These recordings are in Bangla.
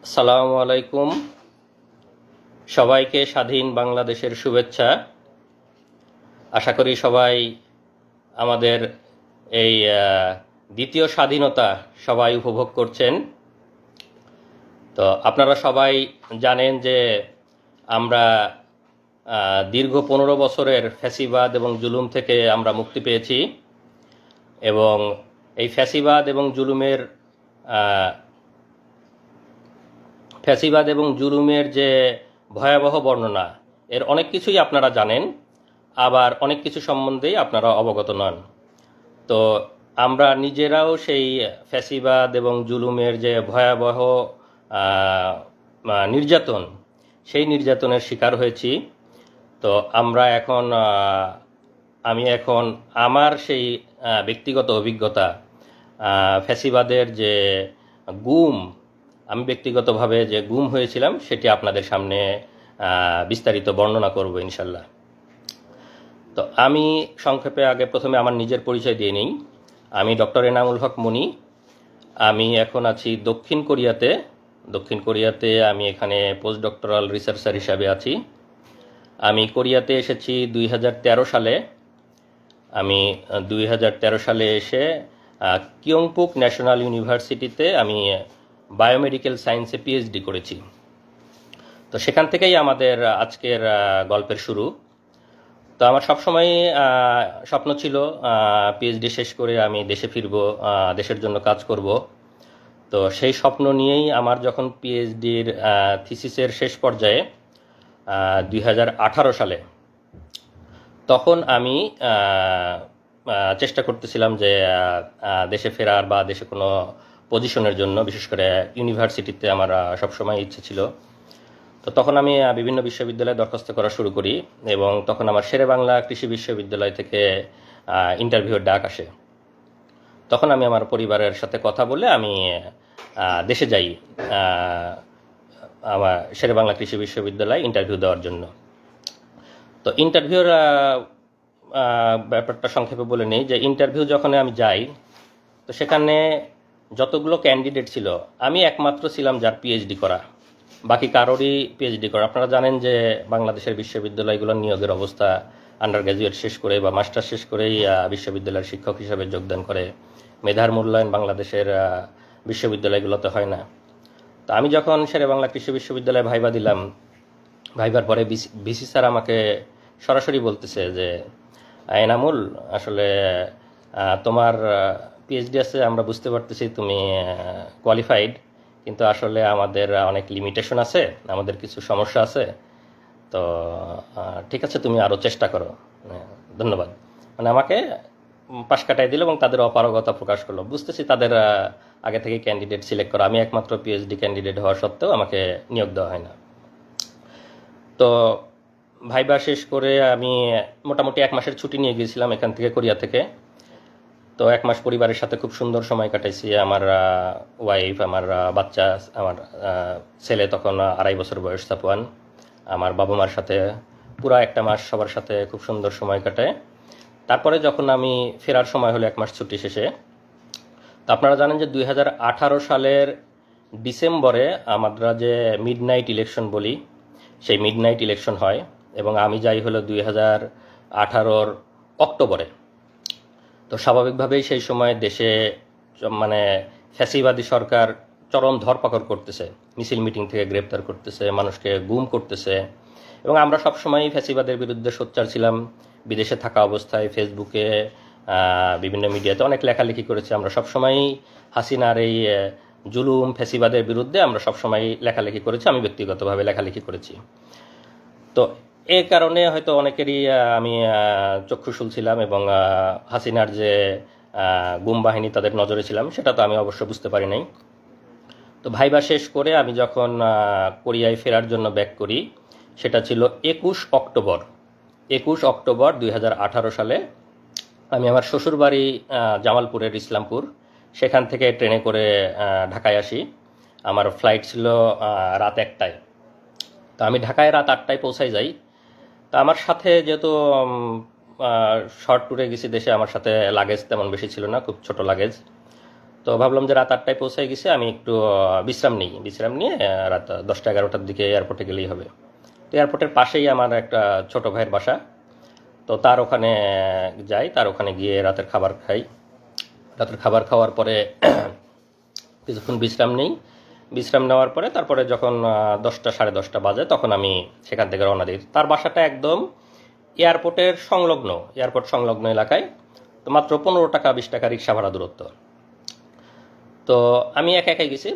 আসসালামু আলাইকুম। সবাইকে স্বাধীন বাংলাদেশের শুভেচ্ছা। আশা করি সবাই আমাদের এই দ্বিতীয় স্বাধীনতা সবাই উপভোগ করছেন। তো আপনারা সবাই জানেন যে আমরা দীর্ঘ 15 বছরের ফ্যাসিবাদ এবং জুলুম থেকে আমরা মুক্তি পেয়েছি, এবং এই ফ্যাসিবাদ এবং জুলুমের যে ভয়াবহ বর্ণনা, এর অনেক কিছুই আপনারা জানেন, আবার অনেক কিছু সম্বন্ধেই আপনারা অবগত নন। তো আমরা নিজেরাও সেই ফ্যাসিবাদ এবং জুলুমের যে ভয়াবহ নির্যাতন, সেই নির্যাতনের শিকার হয়েছি। তো আমি এখন আমার সেই ব্যক্তিগত অভিজ্ঞতা, ফ্যাসিবাদের যে গুম, আমি ব্যক্তিগতভাবে যে গুম হয়েছিলাম সেটি আপনাদের সামনে বিস্তারিত বর্ণনা করব ইনশাল্লাহ। তো আমি সংক্ষেপে প্রথমে আমার নিজের পরিচয় দিয়ে নিই। আমি ডক্টর এনামুল হক মনি। আমি এখন আছি দক্ষিণ কোরিয়াতে। আমি এখানে পোস্ট ডক্টরাল রিসার্চার হিসাবে আছি। আমি কোরিয়াতে এসেছি 2013 সালে। আমি 2013 সালে এসে কিয়ংপুক ন্যাশনাল ইউনিভার্সিটিতে আমি বায়োমেডিক্যাল সায়েন্সে পিএইচডি করেছি। তো সেখান থেকেই আমাদের আজকের গল্পের শুরু। তো আমার সবসময় স্বপ্ন ছিল পিএইচডি শেষ করে আমি দেশে ফিরব, দেশের জন্য কাজ করব। তো সেই স্বপ্ন নিয়েই আমার যখন পিএইচডির থিসিসের শেষ পর্যায়ে 2018 সালে, তখন আমি চেষ্টা করতেছিলাম যে দেশে ফেরার বা দেশে কোনো পজিশনের জন্য, বিশেষ করে ইউনিভার্সিটিতে আমার সবসময় ইচ্ছে ছিল। তো তখন আমি বিভিন্ন বিশ্ববিদ্যালয়ে দরখাস্ত করা শুরু করি, এবং তখন আমার শেরেবাংলা কৃষি বিশ্ববিদ্যালয় থেকে ইন্টারভিউর ডাক আসে। তখন আমি আমার পরিবারের সাথে কথা বলে আমি দেশে যাই আমার শেরেবাংলা কৃষি বিশ্ববিদ্যালয়ে ইন্টারভিউ দেওয়ার জন্য। তো ইন্টারভিউর ব্যাপারটা সংক্ষেপে বলে নেই যে ইন্টারভিউ যখন আমি যাই, তো সেখানে যতগুলো ক্যান্ডিডেট ছিল, আমি একমাত্র ছিলাম যার পিএইচডি করা, বাকি কারোরই পিএইচডি করা। আপনারা জানেন যে বাংলাদেশের বিশ্ববিদ্যালয়গুলোর নিয়োগের অবস্থা, আন্ডার গ্র্যাজুয়েট শেষ করে বা মাস্টার শেষ করেই বিশ্ববিদ্যালয়ের শিক্ষক হিসাবে যোগদান করে। মেধার মূল্যায়ন বাংলাদেশের বিশ্ববিদ্যালয়গুলোতে হয় না। তো আমি যখন শেরেবাংলা কৃষি বিশ্ববিদ্যালয়ে ভাইবা দিলাম, ভাইবার পরে ভিসি স্যার আমাকে সরাসরি বলতেছে যে এনামুল, আসলে তোমার পিএইচডি আছে, আমরা বুঝতে পারতেছি তুমি কোয়ালিফাইড, কিন্তু আসলে আমাদের অনেক লিমিটেশন আছে, আমাদের কিছু সমস্যা আছে। তো ঠিক আছে, তুমি আরও চেষ্টা করো, ধন্যবাদ। মানে আমাকে পাশ কাটাই দিল এবং তাদের অপারগতা প্রকাশ করলো। বুঝতেছি তাদের আগে থেকে ক্যান্ডিডেট সিলেক্ট করা, আমি একমাত্র পিএইচডি ক্যান্ডিডেট হওয়া সত্ত্বেও আমাকে নিয়োগ দেওয়া হয় না। তো ভাইবা শেষ করে আমি মোটামুটি 1 মাসের ছুটি নিয়ে গিয়েছিলাম এখান থেকে, কোরিয়া থেকে। তো 1 মাস পরিবারের সাথে খুব সুন্দর সময় কাটাইছি। আমার ওয়াইফ, আমার বাচ্চা, আমার ছেলে তখন 2.5 বছর বয়স, সাপওয়ান, আমার বাবা মার সাথে পুরা 1 মাস সবার সাথে খুব সুন্দর সময় কাটায়। তারপরে যখন আমি ফেরার সময় হলো 1 মাস ছুটি শেষে, তো আপনারা জানেন যে 2018 সালের ডিসেম্বরে আমরা যে মিডনাইট ইলেকশন বলি, সেই মিডনাইট ইলেকশন হয়, এবং আমি যাই হলো 2018 অক্টোবরে। তো স্বাভাবিকভাবেই সেই সময় দেশে মানে ফ্যাসিবাদী সরকার চরম ধরপাকড় করতেছে, মিছিল মিটিং থেকে গ্রেপ্তার করতেছে, মানুষকে গুম করতেছে। এবং আমরা সবসময়ই ফ্যাসিবাদের বিরুদ্ধে সোচ্চার ছিলাম। বিদেশে থাকা অবস্থায় ফেসবুকে, বিভিন্ন মিডিয়াতে অনেক লেখালেখি করেছি। আমরা সবসময়ই হাসিনার এই জুলুম, ফ্যাসিবাদের বিরুদ্ধে আমরা সবসময় লেখালেখি করেছি, আমি ব্যক্তিগতভাবে লেখালেখি করেছি। তো এই কারণে হয়তো অনেকেরই আমি চক্ষুশূল ছিলাম, এবং হাসিনার যে গুম বাহিনী তাদের নজরে ছিলাম, সেটা তো আমি অবশ্য বুঝতে পারি নাই। তো ভাইবা শেষ করে আমি যখন কোরিয়ায় ফেরার জন্য ব্যাক করি, সেটা ছিল 21 অক্টোবর 2018 সালে। আমি আমার শ্বশুরবাড়ি জামালপুরের ইসলামপুর, সেখান থেকে ট্রেনে করে ঢাকায় আসি। আমার ফ্লাইট ছিল রাত 1টায়। তো আমি ঢাকায় রাত 8টায় পৌঁছাই যাই। তা আমার সাথে যেহেতু শর্ট ট্যুরে গেছি দেশে, আমার সাথে লাগেজ তেমন বেশি ছিল না, খুব ছোট লাগেজ। তো ভাবলাম যে রাত 8টায় পৌঁছায় গেছে, আমি একটু বিশ্রাম নিয়ে রাত 10টা-11টার দিকে এয়ারপোর্টে গেলেই হবে। তো এয়ারপোর্টের পাশেই আমার একটা ছোট ভাইয়ের বাসা, তো তার ওখানে যাই, তার ওখানে গিয়ে রাতের খাবার খাই। রাতের খাবার খাওয়ার পরে কিছুক্ষণ বিশ্রাম নেওয়ার পরে তারপরে যখন 10টা 10:30 বাজে তখন আমি সেখান থেকে রওনা দিই। তার বাসাটা একদম এয়ারপোর্ট সংলগ্ন এলাকায়, তো মাত্র 15 টাকা 20 টাকা রিক্সা ভাড়া দূরত্ব। তো আমি একা একাই গেছি,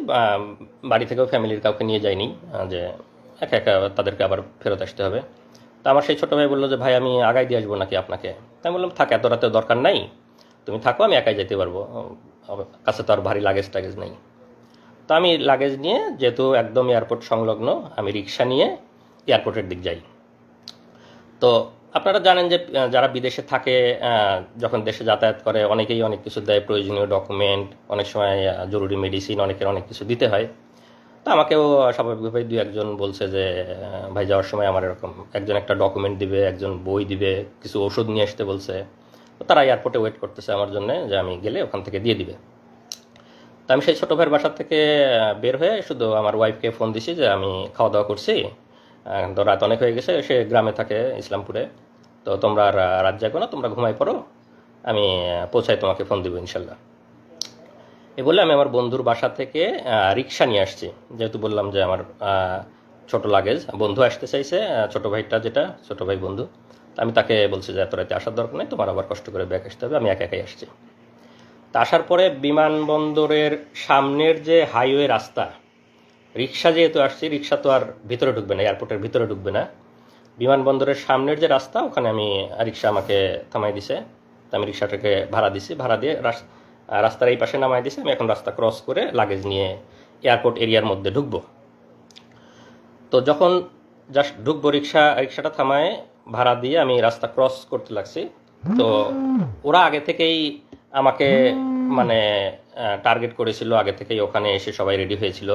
বাড়ি থেকেও ফ্যামিলির কাউকে নিয়ে যাইনি, যে একা একা তাদেরকে আবার ফেরত আসতে হবে। তো আমার সেই ছোটো ভাই বললো যে ভাই আমি আগাই দিয়ে আসবো নাকি আপনাকে। তাই বললাম থাক, এত রাতে দরকার নাই, তুমি থাকো, আমি একাই যেতে পারবো, আমার কাছে তো আর ভারী লাগেজ নেই। তো আমি লাগেজ নিয়ে, যেহেতু একদম এয়ারপোর্ট সংলগ্ন, আমি রিক্সা নিয়ে এয়ারপোর্টের দিক যাই। তো আপনারা জানেন যে যারা বিদেশে থাকে, যখন দেশে যাতায়াত করে অনেকেই অনেক কিছু দেয়, প্রয়োজনীয় ডকুমেন্ট, অনেক সময় জরুরি মেডিসিন, অনেকের অনেক কিছু দিতে হয়। তো আমাকেও স্বাভাবিকভাবে 2-1 জন বলছে যে ভাই যাওয়ার সময় আমার এরকম একজন একটা ডকুমেন্ট দিবে, একজন বই দিবে, কিছু ওষুধ নিয়ে আসতে বলছে। তো তারা এয়ারপোর্টে ওয়েট করতেছে আমার জন্য, যে আমি গেলে ওখান থেকে দিয়ে দিবে। তো আমি সেই ছোটো ভাইয়ের বাসা থেকে বের হয়ে শুধু আমার ওয়াইফকে ফোন দিছি যে আমি খাওয়া দাওয়া করছি, তো রাত অনেক হয়ে গেছে, সে গ্রামে থাকে ইসলামপুরে, তো তোমরা আর রাত জাগো না, তোমরা ঘুমাই পড়ো, আমি পৌঁছাই তোমাকে ফোন দিব ইনশাল্লাহ। এ বলে আমি আমার বন্ধুর বাসা থেকে রিক্সা নিয়ে আসছি, যেহেতু বললাম যে আমার ছোট লাগেজ, বন্ধু আসতে চাইছে, ছোটো ভাইটা যেটা ছোটো ভাই বন্ধু, আমি তাকে বলছি যে এত রাতে আসার দরকার নেই, তোমার আবার কষ্ট করে ব্যাক আসতে হবে, আমি একা একাই আসছি। তা আসার পরে বিমানবন্দরের সামনের যে হাইওয়ে রাস্তা, রিক্সা যেহেতু আসছি, রিক্সা তো আর ভিতরে ঢুকবে না, এয়ারপোর্টের ভিতরে ঢুকবে না, বিমানবন্দরের সামনের যে রাস্তা, ওখানে আমি রিক্সা আমাকে থামাই দিছে। তো আমি রিক্সাটাকে ভাড়া দিয়ে রাস্তার এই পাশে নামাই দিছে। আমি এখন রাস্তা ক্রস করে লাগেজ নিয়ে এয়ারপোর্ট এরিয়ার মধ্যে ঢুকবো। তো যখন জাস্ট ঢুকবো, রিক্সাটা থামায় ভাড়া দিয়ে আমি রাস্তা ক্রস করতে লাগছি, তো ওরা আগে থেকেই আমাকে মানে টার্গেট করেছিল, আগে থেকেই ওখানে এসে সবাই রেডি হয়েছিল।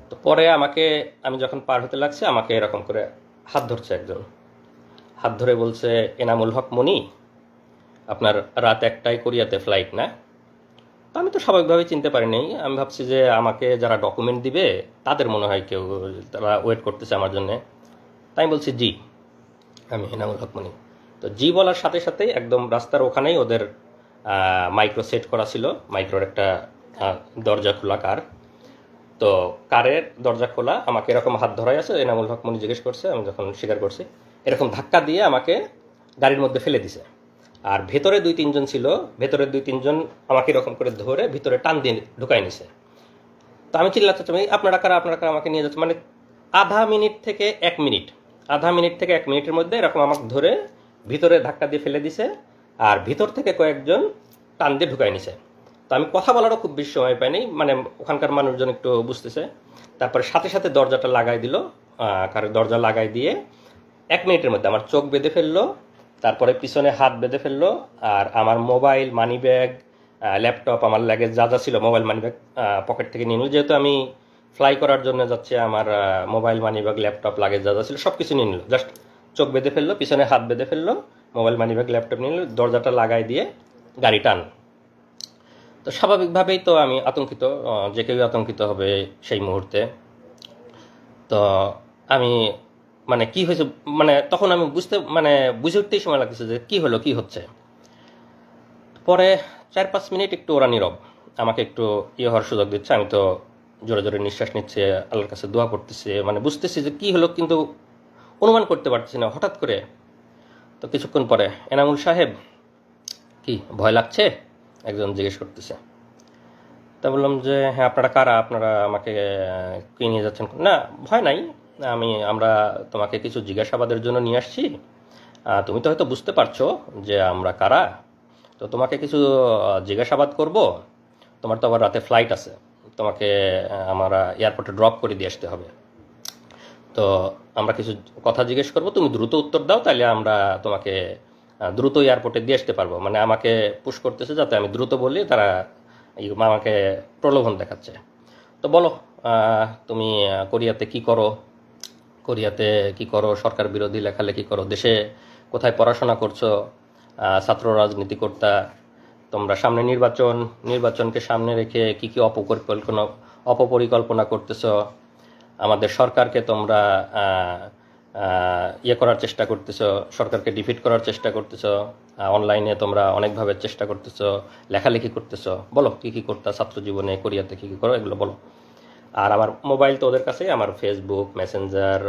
তো পরে আমি যখন পার হতে লাগছে, আমাকে এরকম করে হাত ধরছে একজন, হাত ধরে বলছে এনামুল হক মনি, আপনার রাত 1টায় কোরিয়াতে ফ্লাইট না? তো আমি তো স্বাভাবিকভাবেই চিনতে পারিনি, আমি ভাবছি যে আমাকে যারা ডকুমেন্ট দিবে তাদের মনে হয় কেউ, তারা ওয়েট করতেছে আমার জন্যে। তাই আমি বলছি জি, আমি এনামুল হক মনি। তো জি বলার সাথে সাথেই একদম রাস্তার ওখানেই ওদের মাইক্রো সেট করা ছিল, মাইক্রোর একটা দরজা খোলা কার, তো কারের দরজা খোলা, আমাকে এরকম হাত ধরাই আছে, এনামুল হক মনি জিজ্ঞেস করছে, আমি যখন স্বীকার করছি, এরকম ধাক্কা দিয়ে আমাকে গাড়ির মধ্যে ফেলে দিছে। আর ভেতরে 2-3 জন ছিল, ভেতরের 2-3 জন আমাকে এরকম করে ধরে ভিতরে টান দিয়ে ঢুকাই নিছে। তো আমি চিল্লাচ্ছি, আপনারা কারা আমাকে নিয়ে যাচ্ছে, মানে আধা মিনিট থেকে 1 মিনিটের মধ্যে এরকম আমাকে ধরে ভিতরে ধাক্কা দিয়ে ফেলে দিছে, আর ভিতর থেকে কয়েকজন টান দিয়ে ঢুকাই নিছে। তো আমি কথা বলারও খুব বেশি সময় পাইনি, মানে ওখানকার মানুষজন একটু বুঝতেছে। তারপরে সাথে সাথে দরজাটা লাগাই দিল, কারো দরজা লাগাই দিয়ে 1 মিনিটের মধ্যে আমার চোখ বেঁধে ফেললো, তারপরে পিছনে হাত বেঁধে ফেললো, আর আমার মোবাইল, মানি ব্যাগ, ল্যাপটপ, আমার লাগেজ যা যা ছিল, মোবাইল মানি ব্যাগ পকেট থেকে নিয়ে নিল। যেহেতু আমি ফ্লাই করার জন্য যাচ্ছি, আমার mobile, money bag, laptop, luggage যা যা ছিল সব কিছু নিয়ে নিল, জাস্ট চোখ বেঁধে ফেললো, পিছনে হাত বেঁধে ফেললো, মোবাইল, মানি ব্যাগ, ল্যাপটপ নিয়ে নিল, দরজাটা লাগাই দিয়ে গাড়ি টান। তো স্বাভাবিকভাবেই তো আমি আতঙ্কিত, যে কেউ আতঙ্কিত হবে সেই মুহূর্তে। তো আমি মানে কি হয়েছে, মানে তখন আমি বুঝে উঠতেই সময় লাগতেছে যে কি হচ্ছে। পরে 4-5 মিনিট একটু ওরা নীরব, আমাকে একটু হওয়ার সুযোগ দিচ্ছে। আমি তো জোরে জোরে নিঃশ্বাস নিচ্ছে, আল্লাহর কাছে দোয়া করতেছি, মানে বুঝতেছি যে কি হলো, কিন্তু অনুমান করতে পারতেছি না। হঠাৎ করে তো কিছুক্ষণ পরে, এনামুল সাহেব কি ভয় লাগছে, একজন জিজ্ঞেস করতেছে। তা বললাম যে হ্যাঁ, আপনারা কারা, আপনারা আমাকে কি নিয়ে যাচ্ছেন? না ভয় নাই, আমরা তোমাকে কিছু জিজ্ঞাসাবাদের জন্য নিয়ে আসছি, তুমি তো হয়তো বুঝতে পারছো যে আমরা কারা, তো তোমাকে কিছু জিজ্ঞাসাবাদ করব, তোমার তো আবার রাতে ফ্লাইট আছে, তোমাকে আমরা এয়ারপোর্টে ড্রপ করে দিয়ে আসতে হবে। তো আমরা কিছু কথা জিজ্ঞেস করব, তুমি দ্রুত উত্তর দাও, তাহলে আমরা তোমাকে দ্রুত এয়ারপোর্টে দিয়ে আসতে পারবো। মানে আমাকে পুশ করতেছে যাতে আমি দ্রুত বলি, তারা আমাকে প্রলোভন দেখাচ্ছে। তো বলো, তুমি কোরিয়াতে কি করো, সরকার বিরোধী লেখালেখি করো, দেশে কোথায় পড়াশোনা করছো, ছাত্র রাজনীতি করতা, তোমরা সামনে নির্বাচনকে সামনে রেখে কি কি অপপরিকল্পনা করতেছো, আমাদের সরকারকে তোমরা ইয়ে করার চেষ্টা করতেছো, সরকারকে ডিফিট করার চেষ্টা করতেছো, অনলাইনে তোমরা অনেকভাবে চেষ্টা করতেছো, লেখালেখি করতেছো, বলো কি কি করতে ছাত্র জীবনে কোরিয়াতে কি কি করো এগুলো বলো। আর আমার মোবাইল তো ওদের কাছে, আমার ফেসবুক, মেসেঞ্জার,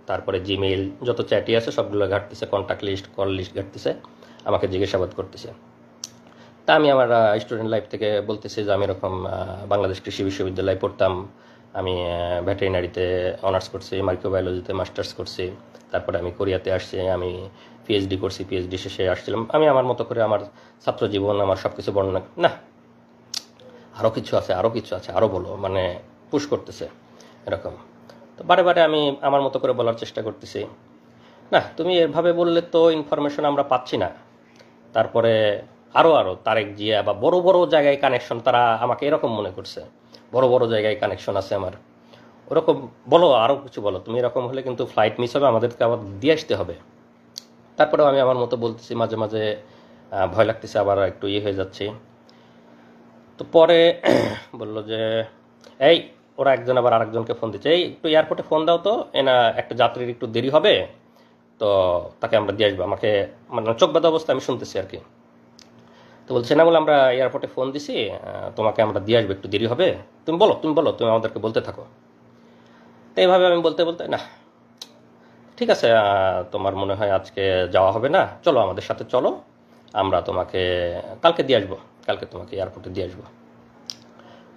তারপরে জিমেইল, যত চ্যাটই আছে সবগুলো ঘাটতেছে, কন্ট্যাক্ট লিস্ট, কল লিস্ট ঘাটতেছে, আমাকে জিজ্ঞাসাবাদ করতেছে। তা আমি আমার স্টুডেন্ট লাইফ থেকে বলতেছি যে আমি এরকম বাংলাদেশ কৃষি বিশ্ববিদ্যালয়ে পড়তাম, আমি ভেটেরিনারিতে অনার্স করছি, মাইক্রোবায়োলজিতে মাস্টার্স করছি, তারপরে আমি কোরিয়াতে আসছি, আমি পিএইচডি করছি, পিএইচডি শেষে আসছিলাম। আমি আমার মতো করে আমার ছাত্র জীবন, আমার সব কিছু বর্ণনা, না আরও কিছু আছে, আরও বলো, মানে পুশ করতেছে এরকম। তো বারে বারে আমি আমার মতো করে বলার চেষ্টা করতেছি, না তুমি এভাবে বললে তো ইনফরমেশন আমরা পাচ্ছি না। তারপরে আরও তারেক জিয়া বা বড় বড় জায়গায় কানেকশন, তারা আমাকে এরকম মনে করছে বড় বড় জায়গায় কানেকশন আছে আমার, ওরকম বলো, আরও কিছু বলো, তুমি এরকম হলে কিন্তু ফ্লাইট মিস হবে, আমাদেরকে আবার দিয়ে আসতে হবে। তারপরেও আমি আমার মতো বলতেছি, মাঝে মাঝে ভয় লাগতেছে, আবার একটু ইয়ে হয়ে যাচ্ছে। তো পরে বললো যে এই, ওরা একজন আবার আরেকজনকে ফোন দিচ্ছে, এই একটু এয়ারপোর্টে ফোন দাও তো, এনা একটা যাত্রীর একটু দেরি হবে, তো তাকে আমরা দিয়ে আসবো। আমাকে মানে চোখ বাঁধা অবস্থা আমি শুনতেছি আর কি। তো বলছে না, বলে আমরা এয়ারপোর্টে ফোন দিছি, তোমাকে আমরা দিয়ে আসবো, একটু দেরি হবে, তুমি বলো তুমি আমাদেরকে বলতে থাকো। তো এইভাবে আমি বলতে বলতে, না ঠিক আছে, তোমার মনে হয় আজকে যাওয়া হবে না, চলো আমাদের সাথে চলো, আমরা তোমাকে কালকে দিয়ে আসবো, কালকে তোমাকে এয়ারপোর্টে দিয়ে আসবো।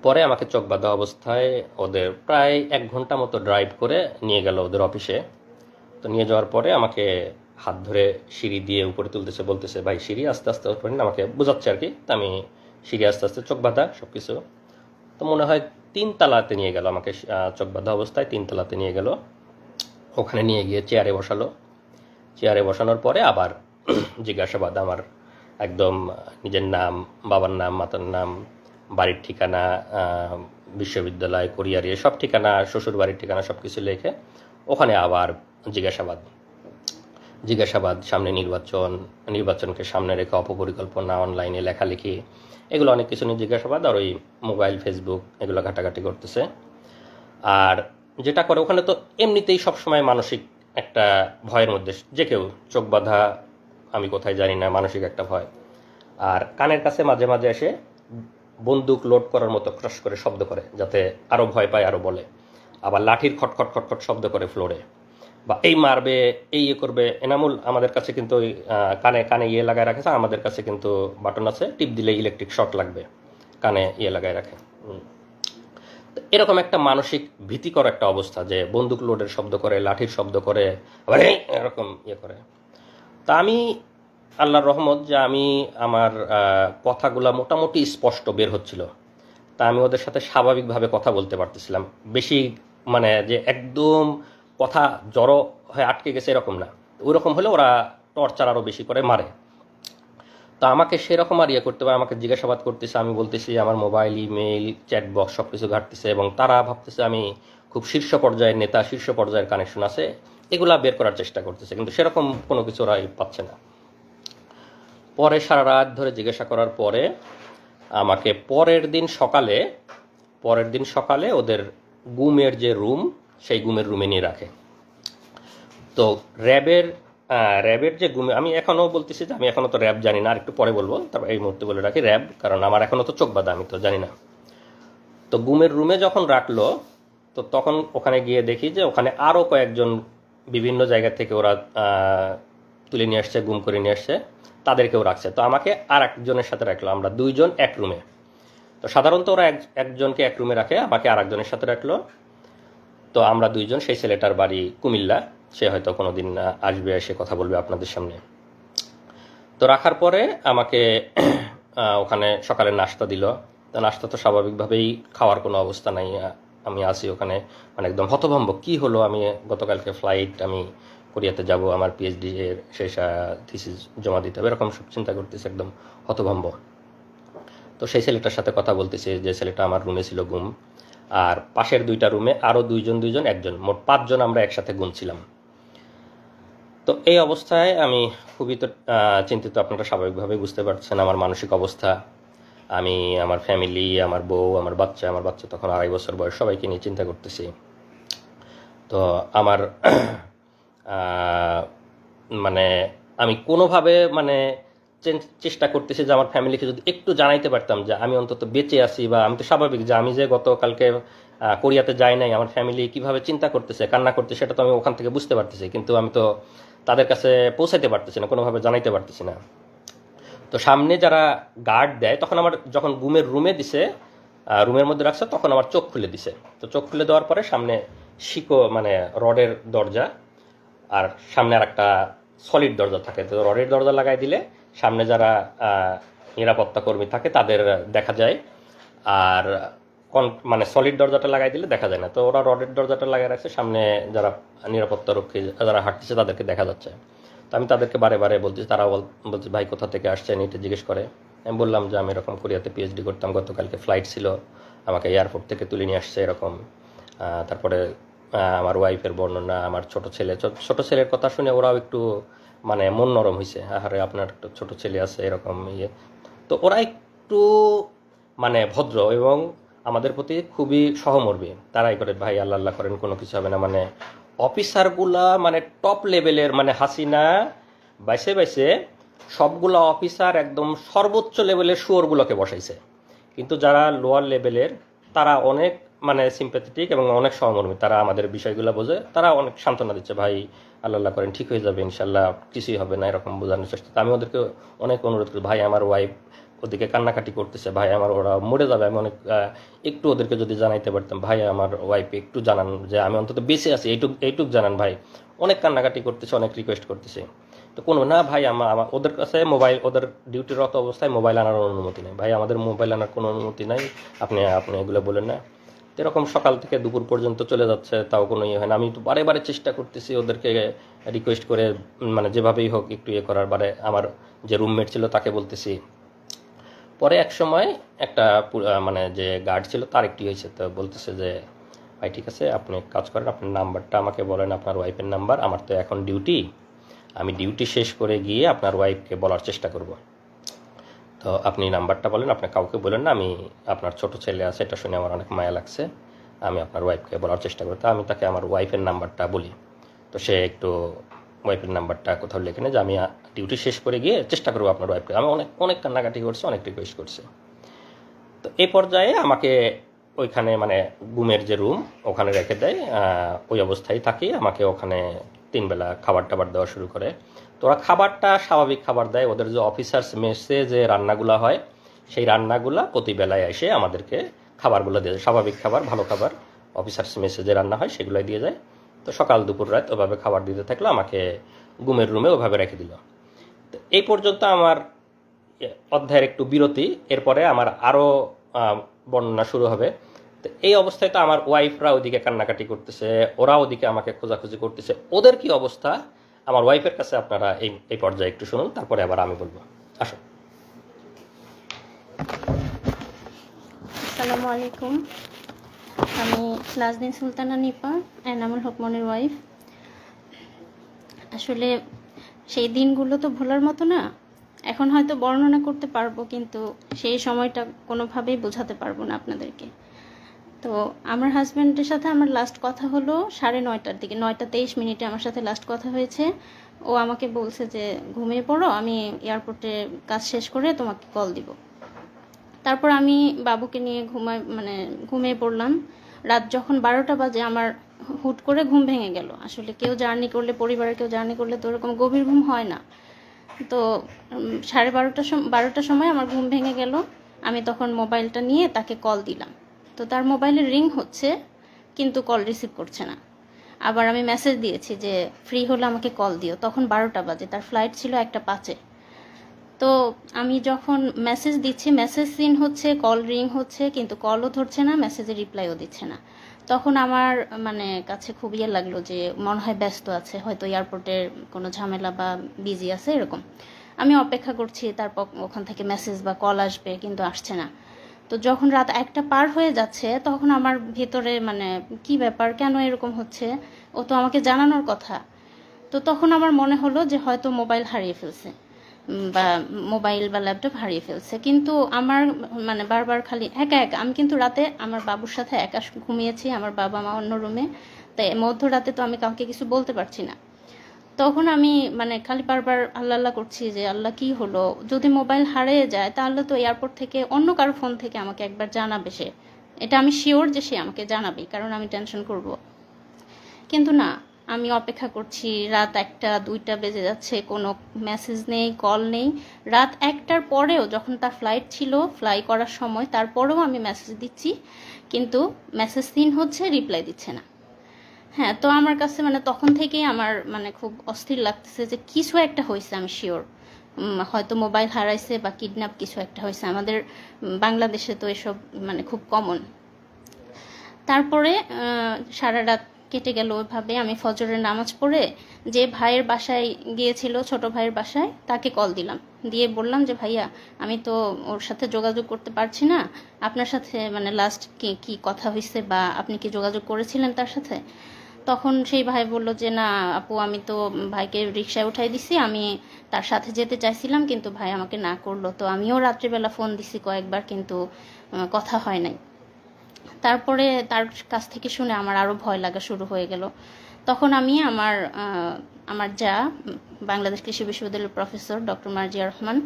পরে আমাকে চোখ বাঁধা অবস্থায় ওদের প্রায় 1 ঘন্টা মতো ড্রাইভ করে নিয়ে গেল ওদের অফিসে। তো নিয়ে যাওয়ার পরে আমাকে হাত ধরে সিঁড়ি দিয়ে উপরে তুলতেছে, বলতেছে ভাই সিঁড়ি আস্তে আস্তে ওপরে নিন, আমাকে বোঝাচ্ছে আর কি। তা আমি সিঁড়ি আস্তে আস্তে, চোখ বাঁধা সব কিছু, তো মনে হয় 3 তলাতে নিয়ে গেল আমাকে, চোখ বাঁধা অবস্থায় 3 তলাতে নিয়ে গেল। ওখানে নিয়ে গিয়ে চেয়ারে বসালো, চেয়ারে বসানোর পরে আবার জিজ্ঞাসাবাদ আমার, একদম নিজের নাম, বাবার নাম, মাতার নাম, বাড়ির ঠিকানা, বিশ্ববিদ্যালয়, কোরিয়ার সব ঠিকানা, শ্বশুর বাড়ির ঠিকানা সব কিছু লিখে ওখানে আবার জিজ্ঞাসাবাদ, সামনে নির্বাচনকে সামনে রেখে অপপরিকল্পনা, অনলাইনে লেখালেখি, এগুলো অনেক কিছু নিয়ে জিজ্ঞাসাবাদ, আর ওই মোবাইল, ফেসবুক এগুলো ঘাটাঘাটি করতেছে। আর যেটা করে ওখানে, তো এমনিতেই সবসময় মানসিক একটা ভয়ের মধ্যে যে কেউ, চোখ বাঁধা, আমি কোথায় জানি না, মানসিক একটা ভয়। আর কানের কাছে মাঝে মাঝে এসে বন্দুক লোড করার মতো ক্রাশ করে শব্দ করে, যাতে আরও ভয় পায়, আরও বলে। আবার লাঠির খটখট খটখট শব্দ করে ফ্লোরে, বা এই মারবে, এই ইয়ে করবে। এনামুল আমাদের কাছে কিন্তু ওই কানে কানে ইয়ে লাগায় রাখেছে, আমাদের কাছে কিন্তু বাটন আছে, টিপ দিলে ইলেকট্রিক শক লাগবে, কানে ইয়ে লাগায় রাখে। এরকম একটা মানসিক ভীতিকর একটা অবস্থা, যে বন্দুক লোডের শব্দ করে, লাঠির শব্দ করে, আবার এরকম ইয়ে করে। তা আমি, আল্লাহর রহমত যে আমি, আমার কথাগুলো মোটামুটি স্পষ্ট বের হচ্ছিল, তা আমি ওদের সাথে স্বাভাবিকভাবে কথা বলতে পারতেছিলাম। বেশি মানে যে একদম কথা জড়ো হয়ে আটকে গেছে এরকম না, ওইরকম হলে ওরা টর্চার আরও বেশি করে মারে। তো আমাকে সেরকম আর ইয়ে করতে হবে, আমাকে জিজ্ঞাসাবাদ করতেছে, আমি বলতেছি আমার মোবাইল, ইমেইল, চ্যাট বক্স সব কিছু ঘাটতেছে, এবং তারা ভাবতেছে আমি খুব শীর্ষ পর্যায়ের নেতা, শীর্ষ পর্যায়ের কানেকশন আছে, এগুলা বের করার চেষ্টা করতেছে, কিন্তু সেরকম কোনো কিছু ওরা পাচ্ছে না। পরে সারা রাত ধরে জিজ্ঞাসা করার পরে আমাকে পরের দিন সকালে ওদের গুমের যে রুম, সেই গুমের রুমে নিয়ে রাখে। তো র্যাবের যে গুমে, আমি এখনও বলতেছি যে আমি এখনও তো র্যাব জানি না, আর একটু পরে বলবো, তারপর এই মুহূর্তে বলে রাখি র্যাব, কারণ আমার এখনও তো চোখ বাঁধা, আমি তো জানি না। তো গুমের রুমে যখন রাখলো, তো তখন ওখানে গিয়ে দেখি যে ওখানে আরও কয়েকজন বিভিন্ন জায়গা থেকে ওরা তুলে নিয়ে আসছে, গুম করে নিয়ে আসছে, তাদেরকেও রাখছে। তো আমাকে আর একজনের সাথে রাখলো, আমরা 2 জন এক রুমে। তো সাধারণত ওরা একজনকে এক রুমে রাখে, আমাকে আর একজনের সাথে রাখলো। তো আমরা 2 জন, সেই ছেলেটার বাড়ি কুমিল্লা, সে হয়তো কোনো দিন আসবে, এসে কথা বলবে আপনাদের সামনে। তো রাখার পরে আমাকে ওখানে সকালে নাস্তা দিল। তো নাস্তা তো স্বাভাবিকভাবেই খাওয়ার কোনো অবস্থা নাই, আমি আসি ওখানে মানে একদম হতভম্ব, কি হলো, আমি গতকালকে ফ্লাইট, আমি কোরিয়াতে যাব, আমার পিএইচডি এর শেষ থিসিস জমা দিতে হবে, এরকম সব চিন্তা করতেছি, একদম হতভম্ব। তো সেই ছেলেটার সাথে কথা বলতেছি, যে ছেলেটা আমার রুমে ছিল গুম, আর পাশের 2টা রুমে আরও 2 জন 1 জন, মোট 5 জন আমরা একসাথে গুম ছিলাম। তো এই অবস্থায় আমি খুবই তো চিন্তিত, আপনারা স্বাভাবিকভাবে বুঝতে পারছেন আমার মানসিক অবস্থা। আমি আমার ফ্যামিলি, আমার বউ, আমার বাচ্চা তখন 2.5 বছর বয়স, সবাইকে নিয়ে চিন্তা করতেছি। তো আমার মানে আমি কোনোভাবে মানে চেষ্টা করতেছি যে আমার ফ্যামিলিকে যদি একটু জানাইতে পারতাম যে আমি অন্তত বেঁচে আছি, বা আমি তো স্বাভাবিক যে আমি যে গতকালকে কোরিয়াতে যাই নাই, আমার ফ্যামিলি কিভাবে চিন্তা করতেছে, কান্না করতেছে, সেটা তো আমি ওখান থেকে বুঝতে পারতেছি, কিন্তু আমি তো তাদের কাছে পৌঁছাইতে পারতেছি না, কোনোভাবে জানাইতে পারতেছি না। তো সামনে যারা গার্ড দেয়, তখন আমার যখন ঘুমের রুমে দিছে, রুমের মধ্যে রাখছে, তখন আমার চোখ খুলে দিছে। তো চোখ খুলে দেওয়ার পরে সামনে মানে রডের দরজা, আর সামনে আর একটা সলিড দরজা থাকে। তো রডের দরজা লাগাই দিলে সামনে যারা নিরাপত্তা কর্মী থাকে তাদের দেখা যায়, আর মানে সলিড দরজাটা লাগাই দিলে দেখা যায় না। তো ওরা রডের দরজাটা লাগাই রাখছে, সামনে যারা নিরাপত্তা রক্ষী যারা হাঁটতেছে তাদেরকে দেখা যাচ্ছে। তো আমি তাদেরকে বারে বারে বলতেছি, তারা বলছে ভাই কোথা থেকে আসছেন এটা জিজ্ঞেস করে। আমি বললাম যে আমি এরকম কোরিয়াতে পিএইচডি করতাম, গতকালকে ফ্লাইট ছিল, আমাকে এয়ারপোর্ট থেকে তুলে নিয়ে আসছে এরকম। তারপরে আমার ওয়াইফের বর্ণনা, আমার ছোট ছেলের কথা শুনে ওরাও একটু মানে মন নরম হয়েছে, আরে আপনার একটা ছোট ছেলে আছে এরকম ইয়ে। তো ওরা একটু মানে ভদ্র এবং আমাদের প্রতি খুবই সহমর্মী। তারাই করে ভাই আল্লাহ আল্লাহ করেন, কোনো কিছু হবে না। মানে অফিসারগুলা মানে টপ লেভেলের, মানে হাসিনা বাইসে বাইসে সবগুলা অফিসার একদম সর্বোচ্চ লেভেলের শুয়োরগুলোকে বসাইছে, কিন্তু যারা লোয়ার লেভেলের তারা অনেক মানে সিম্প্যাথেটিক এবং অনেক সহমর্মী, তারা আমাদের বিষয়গুলো বোঝে, তারা অনেক সান্ত্বনা দিচ্ছে, ভাই আল্লাহ আল্লাহ করেন, ঠিক হয়ে যাবে ইনশাল্লাহ, কিছুই হবে না, এরকম বোঝানোর চেষ্টা। আমি ওদেরকে অনেক অনুরোধ করি, ভাই আমার ওয়াইফ ওদিকে কান্নাকাটি করতেছে, ভাই আমার ওরা মরে যাবে, আমি অনেক একটু ওদেরকে যদি জানাইতে পারতাম, ভাই আমার ওয়াইফ একটু জানান যে আমি অন্তত বেঁচে আছি, এইটুক জানান ভাই। অনেক কান্নাকাটি করতেছে, অনেক রিকোয়েস্ট করতেছে। তো কোনো না ভাই, আমার ওদের কাছে মোবাইল, ওদের ডিউটিরত অবস্থায় মোবাইল আনার অনুমতি নেই, ভাই আমাদের মোবাইল আনার কোনো অনুমতি নাই, আপনি এগুলো বলেন না। এরকম সকাল থেকে দুপুর পর্যন্ত চলে যাচ্ছে, তাও কোনো ইয়ে হয় না। আমি তো বারে বারে চেষ্টা করতেছি ওদেরকে রিকোয়েস্ট করে, মানে যেভাবেই হোক একটু ইয়ে করার। বারে আমার যে রুমমেট ছিল তাকে বলতেছি। পরে এক সময় একটা মানে যে গার্ড ছিল তার একটি হয়েছে, তো বলতেছে যে ভাই ঠিক আছে, আপনি কাজ করেন, আপনার নাম্বারটা আমাকে বলেন, আপনার ওয়াইফের নাম্বার, আমার তো এখন ডিউটি, আমি ডিউটি শেষ করে গিয়ে আপনার ওয়াইফকে বলার চেষ্টা করব। তো আপনি নাম্বারটা বলেন, আপনি কাউকে বলেন না, আমি আপনার ছোট ছেলে আছে, এটা শুনে আমার অনেক মায়া লাগছে, আমি আপনার ওয়াইফকে বলার চেষ্টা করি। তো আমি তাকে আমার ওয়াইফের নাম্বারটা বলি। তো সে একটু ওয়াইফের নাম্বারটা কোথাও লিখে নেয় যে আমি ডিউটি শেষ করে গিয়ে চেষ্টা করবো আপনার ওয়াইফকে। আমি অনেক অনেক কান্নাকাটি করছি, অনেক রিকোয়েস্ট করছি। তো এই পর্যায়ে আমাকে ওইখানে মানে ঘুমের যে রুম ওখানে রেখে দেয়, ওই অবস্থায় থাকি। আমাকে ওখানে 3 বেলা খাবার টাবার দেওয়া শুরু করে। তো ওরা খাবারটা স্বাভাবিক খাবার দেয়, ওদের যে অফিসার্স মেসে যে রান্নাগুলো হয় সেই রান্নাগুলা প্রতি বেলায় এসে আমাদেরকে খাবারগুলো দিয়ে যায়, স্বাভাবিক খাবার, ভালো খাবার, অফিসার্স মেসে যে রান্না হয় সেগুলোই দিয়ে যায়। তো সকাল দুপুর রাত ওভাবে খাবার দিতে থাকলো, আমাকে ঘুমের রুমে ওভাবে রেখে দিল। তো এই পর্যন্ত আমার অধ্যায়ের একটু বিরতি, এরপরে আমার আরও বর্ণনা শুরু হবে। তো এই অবস্থায় তো আমার ওয়াইফরা ওদিকে কান্নাকাটি করতেছে, ওরা ওদিকে আমাকে খোঁজাখুঁজি করতেছে, ওদের কি অবস্থা আমার ওয়াইফের কাছে আপনারা এই পর্যায়ে একটু শুনুন, তারপরে আবার আমি বলবো। আসুন। আসসালামু আলাইকুম, আমি নাজনীন সুলতানা নিপা, এনামুল হকমনের ওয়াইফ। আসলে সেই দিনগুলো তো ভোলার মতো না। এখন হয়তো বর্ণনা করতে পারবো, কিন্তু সেই সময়টা কোনোভাবেই বোঝাতে পারবো না আপনাদেরকে। তো আমার হাজব্যান্ডের সাথে আমার লাস্ট কথা হলো 9:30টার দিকে, 9:23 আমার সাথে লাস্ট কথা হয়েছে। ও আমাকে বলছে যে ঘুমিয়ে পড়ো, আমি এয়ারপোর্টে কাজ শেষ করে তোমাকে কল দিব। তারপর আমি বাবুকে নিয়ে ঘুমিয়ে পড়লাম। রাত যখন 12টা বাজে আমার হুট করে ঘুম ভেঙে গেল। আসলে কেউ জার্নি করলে, পরিবারের কেউ জার্নি করলে তো ওরকম গভীর ঘুম হয় না। তো 12টার সময় আমার ঘুম ভেঙে গেল। আমি তখন মোবাইলটা নিয়ে তাকে কল দিলাম। তো তার মোবাইলে রিং হচ্ছে, কিন্তু কল রিসিভ করছে না। আবার আমি মেসেজ দিয়েছি যে ফ্রি হলে আমাকে কল দিও। তখন 12টা বাজে, তার ফ্লাইট ছিল 1:05-এ। তো আমি যখন মেসেজ দিচ্ছি, মেসেজ সিন হচ্ছে, কল রিং হচ্ছে, কিন্তু কলও ধরছে না, মেসেজের রিপ্লাইও দিচ্ছে না। তখন আমার কাছে খুব ইয়ে লাগলো যে মনে হয় ব্যস্ত আছে, হয়তো এয়ারপোর্টের কোনো ঝামেলা বা বিজি আছে এরকম। আমি অপেক্ষা করছি তারপর ওখান থেকে মেসেজ বা কল আসবে, কিন্তু আসছে না। তো যখন রাত 1টা পার হয়ে যাচ্ছে তখন আমার ভিতরে কি ব্যাপার, কেন এরকম হচ্ছে, ও তো আমাকে জানানোর কথা। তো তখন আমার মনে হলো যে হয়তো মোবাইল হারিয়ে ফেলছে বা মোবাইল বা ল্যাপটপ হারিয়ে ফেলছে, কিন্তু আমার মানে বারবার খালি একা একা। আমি কিন্তু রাতে আমার বাবুর সাথে একা ঘুমিয়েছি, আমার বাবা মা অন্য রুমে, তাই মধ্যরাতে তো আমি কাউকে কিছু বলতে পারছি না। তখন আমি মানে খালি বারবার আল্লাহ আল্লাহ করছি যে আল্লাহ কি হলো, যদি মোবাইল হারিয়ে যায় তাহলে তো এয়ারপোর্ট থেকে অন্য কারো ফোন থেকে আমাকে একবার জানাবে সে, এটা আমি শিওর যে সে আমাকে জানাবে, কারণ আমি টেনশন করব। কিন্তু না, আমি অপেক্ষা করছি, রাত 1টা 2টা বেজে যাচ্ছে, কোনো মেসেজ নেই, কল নেই। রাত 1টার পরেও যখন তার ফ্লাইট ছিল, ফ্লাই করার সময়, তারপরেও আমি মেসেজ দিচ্ছি, কিন্তু মেসেজ সিন হচ্ছে, রিপ্লাই দিচ্ছে না। হ্যাঁ, তো আমার কাছে মানে তখন থেকেই আমার মানে খুব অস্থির লাগতেছে যে কিছু একটা হয়েছে, আমি শিওর। হয়তো মোবাইল হারাইছে বা কিডন্যাপ কিছু একটা হয়েছে। আমাদের বাংলাদেশে তো এসব মানে খুব কমন। তারপরে সারা রাত কেটে গেল ওইভাবে। আমি ফজরের নামাজ পড়ে যে ভাইয়ের বাসায় গিয়েছিল, ছোট ভাইয়ের বাসায়, তাকে কল দিলাম, দিয়ে বললাম যে ভাইয়া আমি তো ওর সাথে যোগাযোগ করতে পারছি না, আপনার সাথে মানে লাস্ট কি কথা হয়েছে বা আপনি কি যোগাযোগ করেছিলেন তার সাথে? তখন সেই ভাই বলল যে না আপু, আমি তো ভাইকে রিকশায় উঠাই দিছি, আমি তার সাথে যেতে চাইছিলাম কিন্তু ভাই আমাকে না করলো। তো আমিও রাত্রিবেলা ফোন দিছি কয়েকবার, কিন্তু কথা হয় নাই। তারপরে তার কাছ থেকে শুনে আমার আরও ভয় লাগা শুরু হয়ে গেল। তখন আমি আমার যা বাংলাদেশ কৃষি বিশ্ববিদ্যালয়ের প্রফেসর ডক্টর মার্জিয়া রহমান,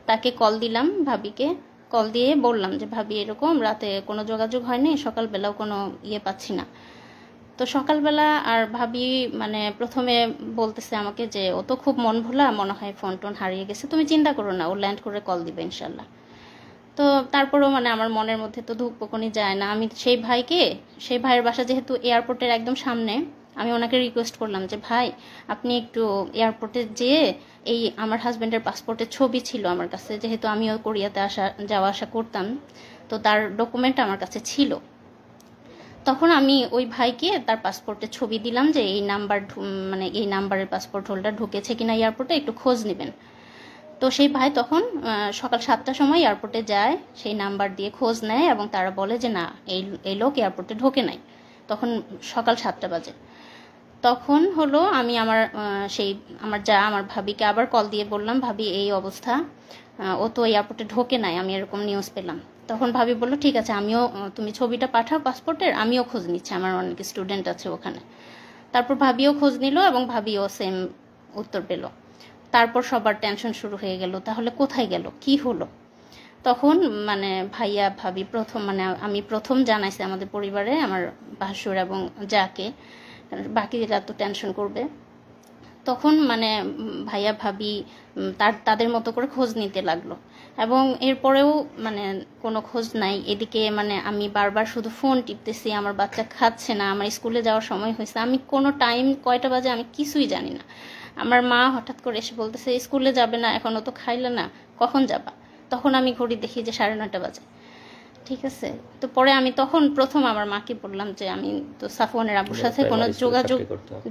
তাকে কল দিলাম, ভাবিকে কল দিয়ে বললাম যে ভাবি এরকম রাতে কোনো যোগাযোগ হয়নি, সকালবেলাও কোনো পাচ্ছি না। তো সকালবেলা আর ভাবি মানে প্রথমে বলতেছে আমাকে যে ও তো খুব মন ভোলা, মনে হয় ফোন টোন হারিয়ে গেছে, তুমি চিন্তা করো না, ও ল্যান্ড করে কল দিবে ইনশাল্লাহ। তো তারপরেও মানে আমার মনের মধ্যে তো ধুকপুকুনি যায় না। আমি সেই ভাইয়ের বাসা যেহেতু এয়ারপোর্টের একদম সামনে, আমি ওনাকে রিকোয়েস্ট করলাম যে ভাই আপনি একটু এয়ারপোর্টে যেয়ে এই আমার হাজব্যান্ডের পাসপোর্টের ছবি ছিল আমার কাছে, যেহেতু আমিও কোরিয়াতে যাওয়া আসা করতাম, তো তার ডকুমেন্ট আমার কাছে ছিল। তখন আমি ওই ভাইকে তার পাসপোর্টের ছবি দিলাম যে এই নাম্বার মানে এই নাম্বারের পাসপোর্ট হোল্ডার ঢুকেছে কিনা এয়ারপোর্টে একটু খোঁজ নেবেন। তো সেই ভাই তখন সকাল 7টার সময় এয়ারপোর্টে যায়, সেই নাম্বার দিয়ে খোঁজ নেয় এবং তারা বলে যে না এই লোক এয়ারপোর্টে ঢোকে নাই। তখন সকাল 7টা বাজে। তখন হলো আমি আমার ভাবিকে আবার কল দিয়ে বললাম ভাবি এই অবস্থা, ও তো এয়ারপোর্টে ঢোকে নাই, আমি এরকম নিউজ পেলাম। তখন ভাবি বলল ঠিক আছে, আমিও তুমি ছবিটা পাঠাও পাসপোর্টের, আমিও খোঁজ নিচ্ছি, আমার অনেক স্টুডেন্ট আছে ওখানে। তারপর ভাবিও খোঁজ নিল এবং ভাবিও সেম উত্তর পেল। তারপর সবার টেনশন শুরু হয়ে গেল, তাহলে কোথায় গেল, কি হলো? তখন মানে ভাইয়া ভাবি মানে আমি প্রথম জানাইছি আমাদের পরিবারে, আমার ভাসুর এবং যাকে, বাকিরা তো টেনশন করবে। তখন মানে ভাইয়া ভাবি তাদের মতো করে খোঁজ নিতে লাগলো, এবং এরপরেও মানে কোনো খোঁজ নাই। এদিকে মানে আমি বারবার শুধু ফোন টিপতেছি, আমার বাচ্চা খাচ্ছে না, আমার স্কুলে যাওয়ার সময় হয়েছে, আমি কোনো টাইম কয়টা বাজে আমি কিছুই জানি না। আমার মা হঠাৎ করে এসে বলতেছে স্কুলে যাবে না, এখনও তো খাইলে না, কখন যাবা? তখন আমি ঘড়ি দেখি যে 9:30 বাজে। ঠিক আছে, তো পরে আমি তখন প্রথম আমার মাকে বললাম যে আমি তো সাফওয়ানের আব্বুর সাথে কোনো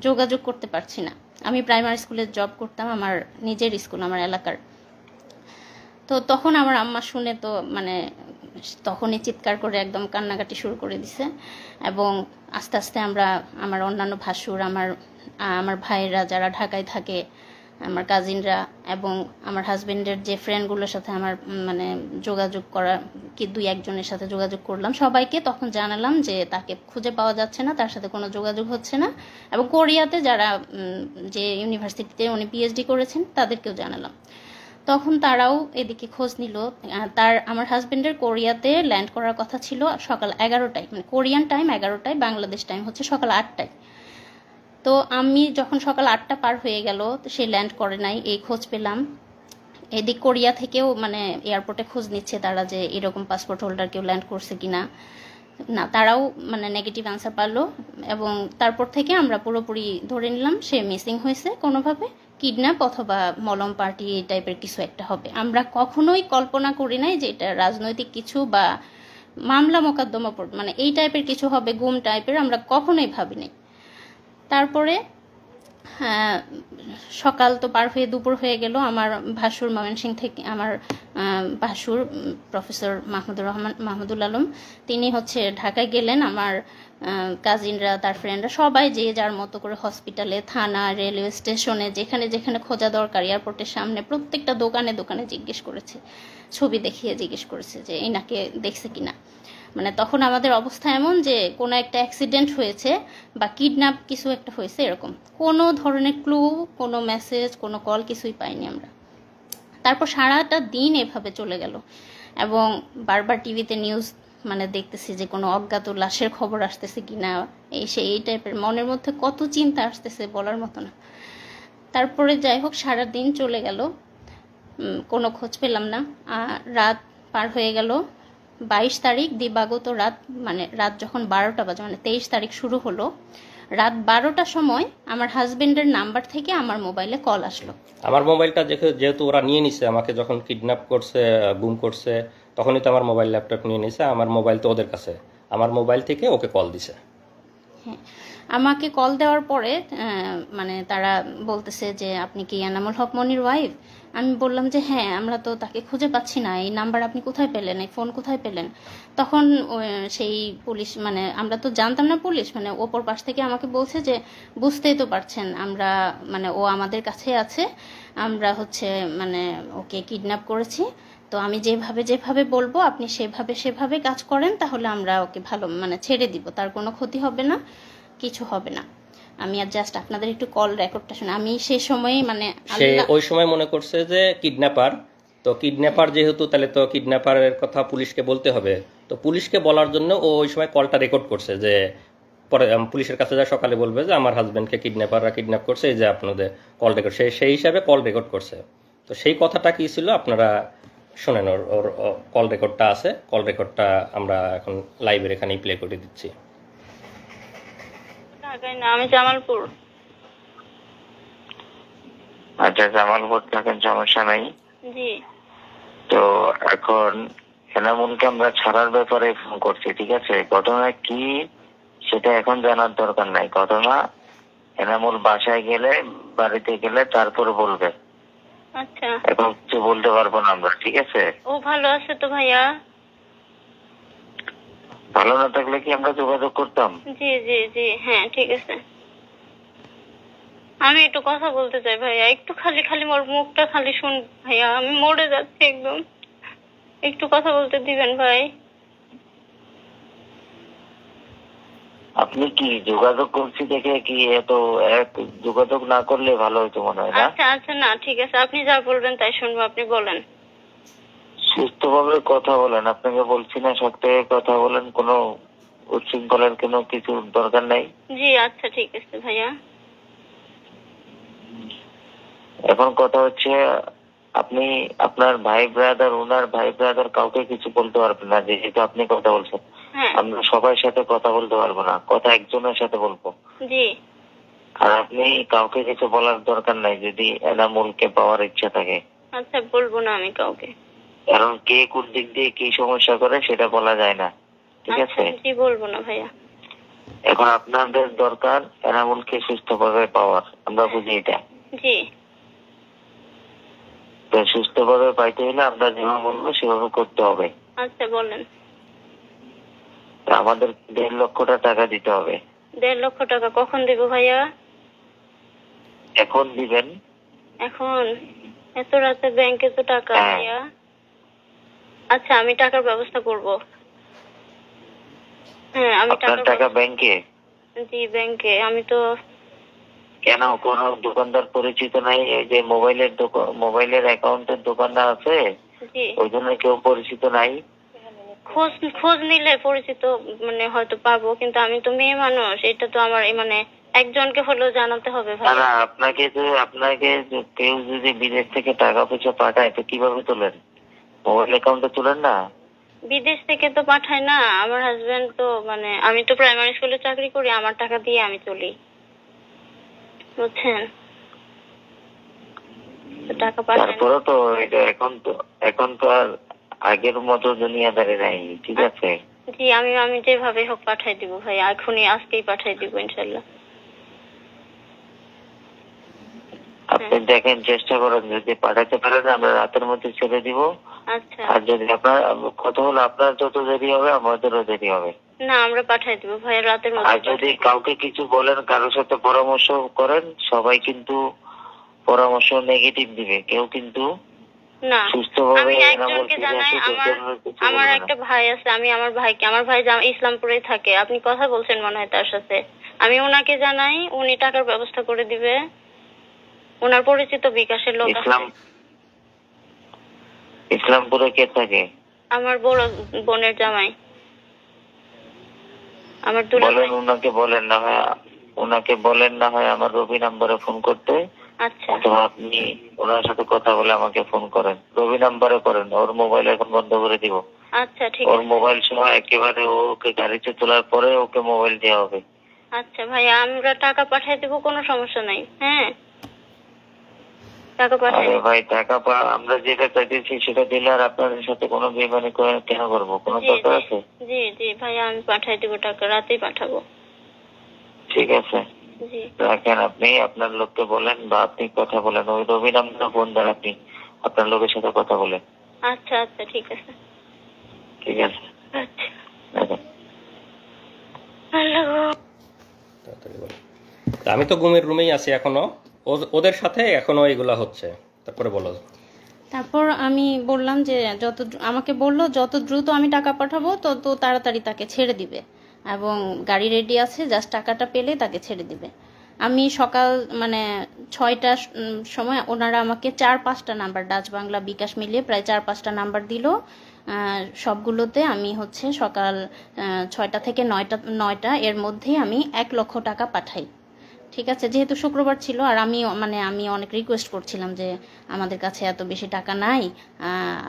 যোগাযোগ করতে পারছি না। আমি প্রাইমারি স্কুলে জব করতাম, আমার নিজের স্কুল, আমার এলাকার। তো তখন আমার আম্মা শুনে তো মানে তখনই চিৎকার করে একদম কান্নাকাটি শুরু করে দিছে, এবং আস্তে আস্তে আমার অন্যান্য ভাসুর, আমার ভাইয়েরা যারা ঢাকায় থাকে, আমার কাজিনরা এবং আমার হাজবেন্ডের যে ফ্রেন্ডগুলোর সাথে আমার মানে যোগাযোগ করা, কি 2-1 জনের সাথে যোগাযোগ করলাম, সবাইকে তখন জানালাম যে তাকে খুঁজে পাওয়া যাচ্ছে না, তার সাথে কোনো যোগাযোগ হচ্ছে না। এবং কোরিয়াতে যারা যে ইউনিভার্সিটিতে উনি পিএইচডি করেছেন তাদেরকেও জানালাম। তখন তারাও এদিকে খোঁজ নিল। আমার হাজবেন্ডের কোরিয়াতে ল্যান্ড করার কথা ছিল সকাল 11টায়, মানে কোরিয়ান টাইম 11টায়, বাংলাদেশ টাইম হচ্ছে সকাল 8টায়। তো আমি যখন সকাল 8টা পার হয়ে গেল, তো সে ল্যান্ড করে নাই, এই খোঁজ পেলাম। এদিক কোরিয়া থেকেও মানে এয়ারপোর্টে খোঁজ নিচ্ছে তারা যে এরকম পাসপোর্ট হোল্ডার কেউ ল্যান্ড করছে কিনা, না তারাও মানে নেগেটিভ অ্যান্সার পারলো। এবং তারপর থেকে আমরা পুরোপুরি ধরে নিলাম সে মিসিং হয়েছে, কোনোভাবে কিডন্যাপ অথবা মলম পার্টি এই টাইপের কিছু একটা হবে। আমরা কখনোই কল্পনা করি নাই যে এটা রাজনৈতিক কিছু বা মামলা মোকদ্দমা মানে এই টাইপের কিছু হবে, গুম টাইপের, আমরা কখনোই ভাবিনি। তারপরে হ্যাঁ, সকাল তো পার হয়ে দুপুর হয়ে গেল। আমার ভাসুর ময়মনসিংহ থেকে, আমার ভাসুর প্রফেসর মাহমুদুল আলম, তিনি হচ্ছে ঢাকায় গেলেন। আমার কাজিনরা, তার ফ্রেন্ডরা সবাই যে যার মতো করে হসপিটালে, থানা, রেলওয়ে স্টেশনে, যেখানে যেখানে খোঁজা দরকার, এয়ারপোর্টের সামনে প্রত্যেকটা দোকানে দোকানে জিজ্ঞেস করেছে, ছবি দেখিয়ে জিজ্ঞেস করেছে যে এনাকে দেখছে কিনা। মানে তখন আমাদের অবস্থা এমন যে কোনো একটা অ্যাক্সিডেন্ট হয়েছে বা কিডন্যাপ কিছু একটা হয়েছে, এরকম কোনো ধরনের ক্লু, কোনো মেসেজ, কোনো কল কিছুই পাইনি আমরা। তারপর সারাটা দিন এভাবে চলে গেল এবং বারবার টিভিতে নিউজ মানে দেখতেছি যে কোনো অজ্ঞাত লাশের খবর আসতেছে কিনা, এই টাইপের মনের মধ্যে কত চিন্তা আসতেছে বলার মতো না। তারপরে যাই হোক সারা দিন চলে গেল, কোনো খোঁজ পেলাম না। রাত পার হয়ে গেল, 22 তারিখ দিবাগত রাত, মানে রাত যখন 12টা বাজে, মানে 23 তারিখ শুরু হলো, রাত 12টার সময় আমার হাজবেন্ডের নাম্বার থেকে আমার মোবাইলে কল আসলো। আমার মোবাইলটা যেহেতু ওরা নিয়ে নিছে, আমাকে যখন কিডন্যাপ করছে, গুম করছে, তখনই তো আমার মোবাইল ল্যাপটপ নিয়ে নিছে। আমার মোবাইল তো ওদের কাছে, আমার মোবাইল থেকে ওকে কল দিছে। হ্যাঁ, আমাকে কল দেওয়ার পরে মানে তারা বলতেছে যে আপনি কি এনামুল হক মনির ওয়াইফ? আমি বললাম যে হ্যাঁ, আমরা তো তাকে খুঁজে পাচ্ছি না, এই নাম্বার আপনি কোথায় পেলেন, এই ফোন কোথায় পেলেন? তখন সেই পুলিশ, মানে আমরা তো জানতাম না পুলিশ, মানে ওপর পাশ থেকে আমাকে বলছে যে বুঝতেই তো পারছেন আমরা, মানে ও আমাদের কাছে আছে, আমরা হচ্ছে মানে ওকে কিডন্যাপ করেছি, তো আমি যেভাবে যেভাবে বলবো আপনি সেভাবে কাজ করেন, তাহলে আমরা ওকে ভালো মানে ছেড়ে দিব, তার কোনো ক্ষতি হবে না, কিছু হবে না। আমি আর জাস্ট আপনাদের একটু কল রেকর্ডটা শুনে, আমি সেই সময় মানে সে ওই সময় মনে করছে যে কিডন্যাপার, তো কিডন্যাপার যেহেতু, তাহলে তো কিডন্যাপারের কথা পুলিশকে বলতে হবে, তো পুলিশকে বলার জন্য ও ওই সময় কলটা রেকর্ড করছে, যে পরে পুলিশের কাছে যা সকালে বলবে যে আমার হাজবেন্ডকে কিডন্যাপাররা কিডন্যাপ করছে, এই যে আপনাদের কল রেকর্ড, সেই হিসাবে কল রেকর্ড করছে। তো সেই কথাটা কি ছিল আপনারা শোনেন, ওর কল রেকর্ডটা আছে, কল রেকর্ডটা আমরা এখন লাইভের এখানেই প্লে করে দিচ্ছি। ঢাকায় না, আমি জামালপুর। আচ্ছা, জামালপুর থাকেন, সমস্যা নাই। জি। তো এখন এনামুলকে আমরা ছাড়ার ব্যাপারে ফোন করছি, ঠিক আছে? ঘটনা কি সেটা এখন জানার দরকার নাই। ঘটনা এনামুল বাসায় গেলে, বাড়িতে গেলে তারপরে বলবে। আচ্ছা, এখন কিছু বলতে পারবো না আমরা, ঠিক আছে? ও ভালো আছে তো ভাইয়া? ভালো না থাকলে কি আমরা যোগাযোগ করতাম? জি জি জি, হ্যাঁ ঠিক আছে। আমি একটু কথা বলতে চাই ভাইয়া, একটু খালি খালি মোর মুখটা খালি শুন ভাইয়া, আমি মরে যাচ্ছি একদম, একটু কথা বলতে দিবেন ভাই? আপনি কি যোগাযোগ করছি দেখে কি এত যোগাযোগ না করলে ভালো হতো মনে হয় না? আচ্ছা আচ্ছা, না ঠিক আছে, আপনি যা বলবেন তাই শুনবো, আপনি বলেন। সুস্থভাবে কথা বলেন, আপনাকে বলছি না সত্যি কথা বলেন, কোনো উচ্ছৃঙ্খলার কোনো কিছু দরকার নাই। জি আচ্ছা ঠিক আছে ভাইয়া। এখন কথা হচ্ছে, আপনি আপনার ভাই ব্রাদার, ওনার ভাই ব্রাদার কাউকে কিছু বলতে পারবেন না, যেহেতু আপনি কথা বলছেন। হ্যাঁ। আমরা সবার সাথে কথা বলতে পারবো না, কথা একজনের সাথে বলবো। জি। আর আপনি কাউকে কিছু বলার দরকার নাই যদি এনামুলকে পাওয়ার ইচ্ছা থাকে। আচ্ছা, বলবো না আমি কাউকে। কারণ কে কোন দিক দিয়ে কি সমস্যা করে সেটা বলা যায় না, ঠিক আছে? জি বলবো না ভাইয়া। এখন আপনাদের দরকার এনামুলকে সুস্থভাবে পাওয়ার, আমরা বুঝি এটা। জি। তো সুস্থভাবে পাইতে হলে আমরা যেভাবে বলবো সেভাবে করতে হবে। আচ্ছা বলেন। আমাদের 1.5 লক্ষ টাকা দিতে হবে। 1.5 লক্ষ টাকা কখন দেব ভাইয়া? এখন দিবেন? এখন? এত রাতে ব্যাংকে তো টাকা ভাইয়া। আচ্ছা, আমি টাকার ব্যবস্থা করব। হ্যাঁ, আমি টাকা ব্যাংকে? জি ব্যাংকে। আমি তো কেন, কোন দোকানদার পরিচিত নাই? এই যে মোবাইলের অ্যাকাউন্টের দোকানদার আছে, জি ওই জন্য কেউ পরিচিত নাই? খোঁজ নিলে পরিচিত মানে হয়তো পাবো, কিন্তু আমি তো মেয়ে মানুষ, এটা তো আমার মানে একজনকে হলেও জানাতে হবে ভাই। না, আপনাকে কেউ যদি বিদেশ থেকে টাকা পয়সা পাঠায় তো কিভাবে তোলেন? মোবাইল অ্যাকাউন্টে তোলেন না? বিদেশ থেকে তো পাঠায় না, আমার হাজবেন্ড তো মানে, আমি তো প্রাইমারি স্কুলে চাকরি করি, আমার টাকা দিয়ে আমি চলি, বুঝছেন? টাকা পাঠায়। তারপরে তো এটা এখন তো আর আগের মতো দুনিয়াদারি নাই, ঠিক আছে? জি, আমি যেভাবে হোক পাঠাই দিব ভাই, এখনই আজকেই পাঠাই দিব ইনশাল্লাহ। আপনি দেখেন, চেষ্টা করেন, যদি পাঠাতে পারেন আমরা রাতের মধ্যে ছেড়ে দিব। আচ্ছা, আর যদি আপনার কথা হলো আপনার যত দেরি হবে আমাদেরও দেরি হবে। না আমরা পাঠাই দিব ভাইয়া রাতের আর মধ্যে। যদি কাউকে কিছু বলেন, কারোর সাথে পরামর্শ করেন, সবাই কিন্তু পরামর্শ নেগেটিভ দিবে, কেউ কিন্তু না সুস্থভাবে আমি এনামুল একজনকে ফিরে জানাই, আসুক আমার এর জন্য কিছু আমার বলবে না। একটা ভাই আছে, আমি আমার ভাইকে, আমার ভাই ইসলামপুরেই থাকে, আপনি কথা বলছেন মনে হয় তার সাথে, আমি ওনাকে জানাই, উনি টাকার ব্যবস্থা করে দিবে। ওনার পরিচিত বিকাশের লোক আছে। ইসলামপুরে কে থাকে? আমার বড় বোনের জামাই, আমার দুলা বলেন, ভাই। ওনাকে বলেন না হয় আমার রবি নাম্বারে ফোন করতে, আচ্ছা অথবা আপনি ওনার সাথে কথা বলে আমাকে ফোন করেন। রবি নাম্বারে করেন, ওর মোবাইল এখন বন্ধ করে দিব। আচ্ছা ঠিক ওর আছে। মোবাইল সহ একেবারে ওকে গাড়িতে তোলার পরে ওকে মোবাইল দেওয়া হবে। আচ্ছা ভাইয়া, আমরা টাকা পাঠিয়ে দেবো, কোনো সমস্যা নাই। হ্যাঁ টাকা পাঠিয়ে আরে ভাই, আমরা যেটা চাইতেছি সেটা দিলে আর আপনাদের সাথে কোনো বেমানি কেন করবো? কোনো জি দরকার জি আছে? জি জি ভাইয়া, আমি পাঠিয়ে দেবো টাকা, রাতেই পাঠাবো। ঠিক আছে, জি রাখেন। আপনি আপনার লোককে বলেন বা আপনি কথা বলেন, ওই রবি নাম্বার ফোন দেন, আপনি আপনার লোকের সাথে কথা বলেন। আচ্ছা আচ্ছা ঠিক আছে। ঠিক আছে, আচ্ছা রাখেন। আল্লাহ গো। তাড়াতাড়ি বলো। তা আমি তো ঘুমের রুমেই আছি এখনো, ওদের সাথে এখনো এগুলা হচ্ছে। তারপরে বলো। তারপর আমি বললাম যে আমাকে বললো যত দ্রুত আমি টাকা পাঠাবো তত তাড়াতাড়ি তাকে ছেড়ে দিবে, এবং গাড়ি রেডি আছে, জাস্ট টাকাটা পেলে তাকে ছেড়ে দিবে। আমি সকাল মানে 6টার সময় ওনারা আমাকে 4-5টা নাম্বার, ডাচ বাংলা বিকাশ মিলিয়ে প্রায় 4-5টা নাম্বার দিল। সবগুলোতে আমি হচ্ছে সকাল 6টা থেকে 9টা এর মধ্যেই আমি 1 লক্ষ টাকা পাঠাই। ঠিক আছে, যেহেতু শুক্রবার ছিল আর আমি অনেক রিকোয়েস্ট করছিলাম যে আমাদের কাছে এত বেশি টাকা নাই,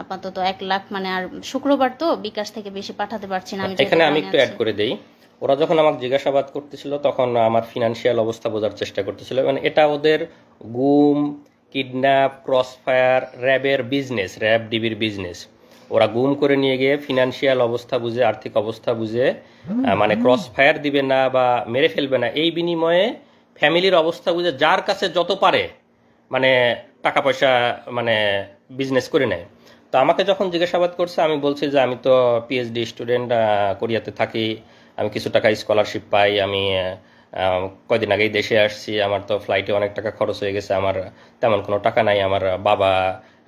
আপাতত 1 লাখ, মানে আর শুক্রবার তো বিকাশ থেকে বেশি পাঠাতে পারছি না। এখানে আমি একটু অ্যাড করে দেই, ওরা যখন আমাকে জিজ্ঞাসাবাদ করতেছিল তখন আমার ফিনান্সিয়াল অবস্থা বোঝার চেষ্টা করতেছিল, মানে এটা ওদের গুম, কিডন্যাপ, ক্রসফায়ার, র্যাবের বিজনেস, র্যাব ডিবির বিজনেস। ওরা গুম করে নিয়ে গিয়ে ফিনান্সিয়াল অবস্থা বুঝে, আর্থিক অবস্থা বুঝে, মানে ক্রসফায়ার দিবে না বা মেরে ফেলবে না, এই বিনিময়ে ফ্যামিলির অবস্থা বুঝে যার কাছে যত পারে মানে টাকা পয়সা মানে বিজনেস করে নেয়। তো আমাকে যখন জিজ্ঞাসাবাদ করছে আমি বলছি যে আমি তো পিএইচডি স্টুডেন্ট, কোরিয়াতে থাকি, আমি কিছু টাকা স্কলারশিপ পাই, আমি কয়দিন আগেই দেশে আসছি, আমার তো ফ্লাইটে অনেক টাকা খরচ হয়ে গেছে, আমার তেমন কোনো টাকা নাই, আমার বাবা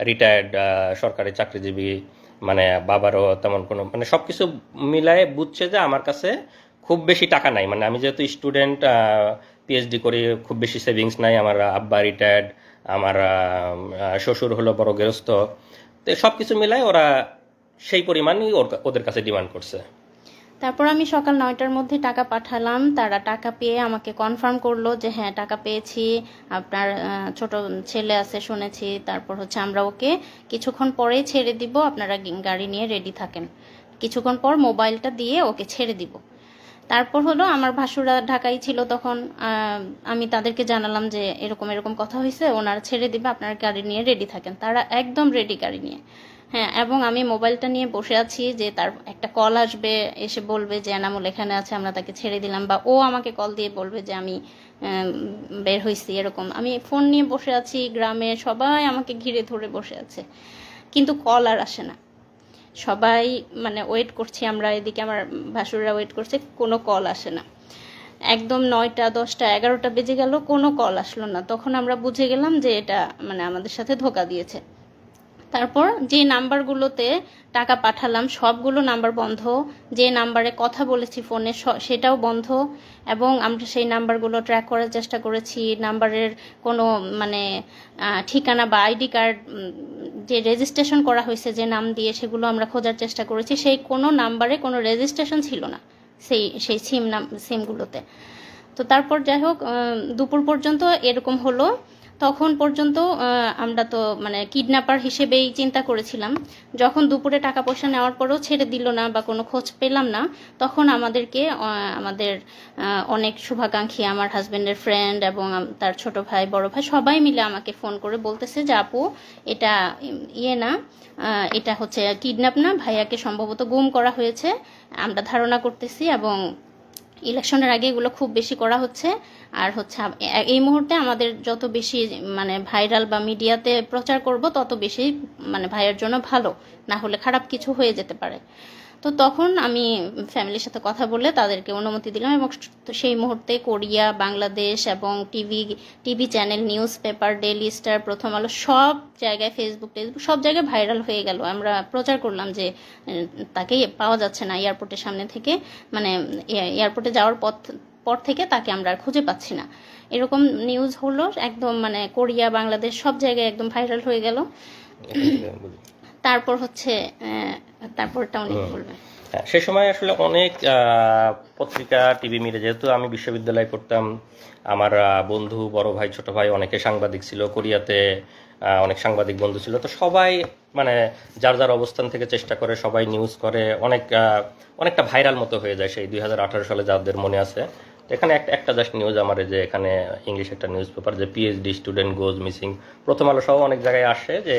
রিটায়ার্ড সরকারি চাকরিজীবী, মানে বাবারও তেমন কোনো, মানে সব কিছু মিলায়ে বুঝছে যে আমার কাছে খুব বেশি টাকা নাই, মানে আমি যেহেতু স্টুডেন্ট পিএইচডি করি, খুব বেশি সেভিংস নাই, আমার আব্বা রিটায়ার্ড, আমার শ্বশুর হলো বড় গৃহস্থ, তো সব কিছু মিলায় ওরা সেই পরিমাণই ওদের কাছে ডিমান্ড করছে। তারপর আমি সকাল 9টার মধ্যে টাকা পাঠালাম, তারা টাকা পেয়ে আমাকে কনফার্ম করলো যে হ্যাঁ টাকা পেয়েছি, আপনার ছোট ছেলে আছে শুনেছি, তারপর হচ্ছে আমরা ওকে কিছুক্ষণ পরেই ছেড়ে দিব, আপনারা গাড়ি নিয়ে রেডি থাকেন, কিছুক্ষণ পর মোবাইলটা দিয়ে ওকে ছেড়ে দিব। তারপর হলো আমার ভাসুরা ঢাকায় ছিল তখন, আমি তাদেরকে জানালাম যে এরকম এরকম কথা হয়েছে, ওনারা ছেড়ে দিবে, আপনারা গাড়ি নিয়ে রেডি থাকেন। তারা একদম রেডি গাড়ি নিয়ে। হ্যাঁ, এবং আমি মোবাইলটা নিয়ে বসে আছি যে তার একটা কল আসবে, এসে বলবে যে এনামুল এখানে আছে, আমরা তাকে ছেড়ে দিলাম, বা ও আমাকে কল দিয়ে বলবে যে আমি বের হয়েছি, এরকম। আমি ফোন নিয়ে বসে আছি, গ্রামে সবাই আমাকে ঘিরে ধরে বসে আছে, কিন্তু কল আর আসে না। সবাই মানে ওয়েট করছি আমরা, এদিকে আমার ভাসুররা ওয়েট করছে, কোনো কল আসে না। একদম 9টা, 10টা, 11টা বেজে গেল, কোনো কল আসলো না। তখন আমরা বুঝে গেলাম যে এটা মানে আমাদের সাথে ধোঁকা দিয়েছে। তারপর যে নাম্বারগুলোতে টাকা পাঠালাম সবগুলো নাম্বার বন্ধ, যে নাম্বারে কথা বলেছি ফোনে সেটাও বন্ধ, এবং আমরা সেই নাম্বারগুলো ট্র্যাক করার চেষ্টা করেছি। নাম্বারের কোনো মানে ঠিকানা বা আইডি কার্ড যে রেজিস্ট্রেশন করা হয়েছে যে নাম দিয়ে, সেগুলো আমরা খোঁজার চেষ্টা করেছি, সেই কোনো নাম্বারে কোনো রেজিস্ট্রেশন ছিল না সেই সিমগুলোতে। তো তারপর যাই হোক, দুপুর পর্যন্ত এরকম হলো। তখন পর্যন্ত আমরা তো মানে কিডন্যাপার হিসেবেই চিন্তা করেছিলাম। যখন দুপুরে টাকা পয়সা নেওয়ার পরেও ছেড়ে দিল না বা কোনো খোঁজ পেলাম না, তখন আমাদেরকে আমাদের অনেক শুভাকাঙ্ক্ষী, আমার হাজব্যান্ডের ফ্রেন্ড এবং তার ছোট ভাই, বড় ভাই, সবাই মিলে আমাকে ফোন করে বলতেছে যে আপু এটা না, এটা হচ্ছে কিডন্যাপ না, ভাইয়াকে সম্ভবত গুম করা হয়েছে, আমরা ধারণা করতেছি, এবং ইলেকশনের আগে এগুলো খুব বেশি করা হচ্ছে। আর হচ্ছে এই মুহূর্তে আমাদের যত বেশি মানে ভাইরাল বা মিডিয়াতে প্রচার করব তত বেশি মানে ভাইয়ের জন্য ভালো, না হলে খারাপ কিছু হয়ে যেতে পারে। তো তখন আমি ফ্যামিলির সাথে কথা বলে তাদেরকে অনুমতি দিলাম, এবং সেই মুহূর্তে কোরিয়া, বাংলাদেশ এবং TV channel, news paper, daily star, প্রথম আলো সব জায়গায়, ফেসবুক সব জায়গায় ভাইরাল হয়ে গেল। আমরা প্রচার করলাম যে তাকে পাওয়া যাচ্ছে না এয়ারপোর্টের সামনে থেকে, মানে এয়ারপোর্টে যাওয়ার পর থেকে তাকে আমরা আর খুঁজে পাচ্ছি না। এরকম নিউজ হলো একদম, মানে কোরিয়া, বাংলাদেশ সব জায়গায় একদম ভাইরাল হয়ে গেল। তারপর হচ্ছে তারপরটা উনি বলবেন। হ্যাঁ, সে সময় আসলে অনেক পত্রিকা, টিভি মিডিয়া, যেহেতু আমি বিশ্ববিদ্যালয়ে পড়তাম, আমার বন্ধু, বড় ভাই, ছোট ভাই অনেকে সাংবাদিক ছিল, কোরিয়াতে অনেক সাংবাদিক বন্ধু ছিল। তো সবাই মানে যার যার অবস্থান থেকে চেষ্টা করে, সবাই নিউজ করে, অনেকটা ভাইরাল মতো হয়ে যায় সেই 2018 সালে, যাদের মনে আছে। তো এখানে একটা জাস্ট নিউজ আমার, যে এখানে ইংলিশ একটা নিউজ পেপার, যে পিএইচডি স্টুডেন্ট গোজ মিসিং, প্রথম আলো সহ অনেক জায়গায় আসে যে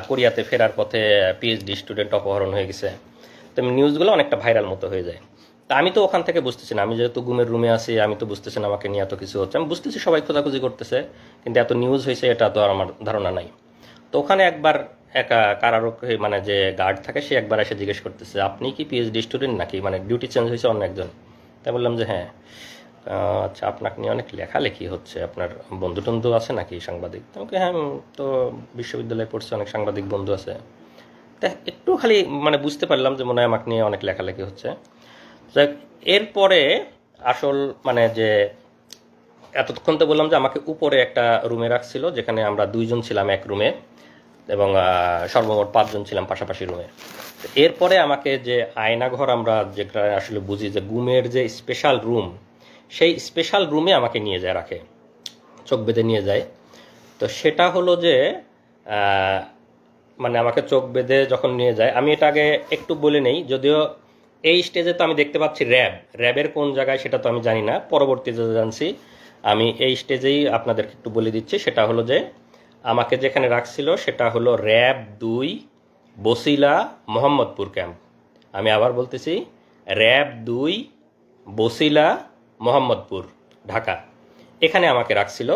কোরিয়াতে ফেরার পথে পিএইচডি স্টুডেন্ট অপহরণ হয়ে গেছে। তো নিউজগুলো অনেকটা ভাইরাল মতো হয়ে যায়। তা আমি তো ওখান থেকে বুঝতেছি না, আমি যেহেতু ঘুমের রুমে আছি, আমি তো বুঝতেছি না আমাকে নিয়ে এত কিছু হচ্ছে। আমি বুঝতেছি সবাই খোঁজাখুঁজি করতেছে, কিন্তু এত নিউজ হয়েছে এটা তো আর আমার ধারণা নাই। তো ওখানে একবার কারারক্ষী, মানে যে গার্ড থাকে, সে একবার এসে জিজ্ঞেস করতেছে, আপনি কি পিএইচডি স্টুডেন্ট নাকি, মানে ডিউটি চেঞ্জ হয়েছে অন্য একজন। তাই বললাম যে হ্যাঁ। আচ্ছা, আপনাকে নিয়ে অনেক লেখালেখি হচ্ছে, আপনার বন্ধু টন্ধু আছে নাকি সাংবাদিক? তোমাকে হ্যাঁ, তো বিশ্ববিদ্যালয়ে পড়ছে, অনেক সাংবাদিক বন্ধু আছে। তা একটু খালি মানে বুঝতে পারলাম যে মনে হয় আমাকে নিয়ে অনেক লেখালেখি হচ্ছে। এরপরে আসল মানে যে এতক্ষণ তো বললাম যে আমাকে উপরে একটা রুমে রাখছিল, যেখানে আমরা 2 জন ছিলাম এক রুমে, এবং সর্বমোট 5 জন ছিলাম পাশাপাশি রুমে। এরপরে আমাকে যে আয়নাঘর আমরা যেটা আসলে বুঝি যে ঘুমের যে স্পেশাল রুম, সেই স্পেশাল রুমে আমাকে নিয়ে যায়, রাখে, চোখ বেঁধে নিয়ে যায়। তো সেটা হলো যে মানে আমাকে চোখ বেঁধে যখন নিয়ে যায়, আমি এটা আগে একটু বলে নেই, যদিও এই স্টেজে তো আমি দেখতে পাচ্ছি র্যাবের কোন জায়গায় সেটা তো আমি জানি না, পরবর্তীতে জানছি। আমি এই স্টেজেই আপনাদেরকে একটু বলে দিচ্ছি। সেটা হলো যে আমাকে যেখানে রাখছিল সেটা হলো র্যাব 2 বসিলা মোহাম্মদপুর ক্যাম্প। আমি আবার বলতেছি, র্যাব 2 বসিলা মোহাম্মদপুর, ঢাকা, এখানে আমাকে রাখছিল।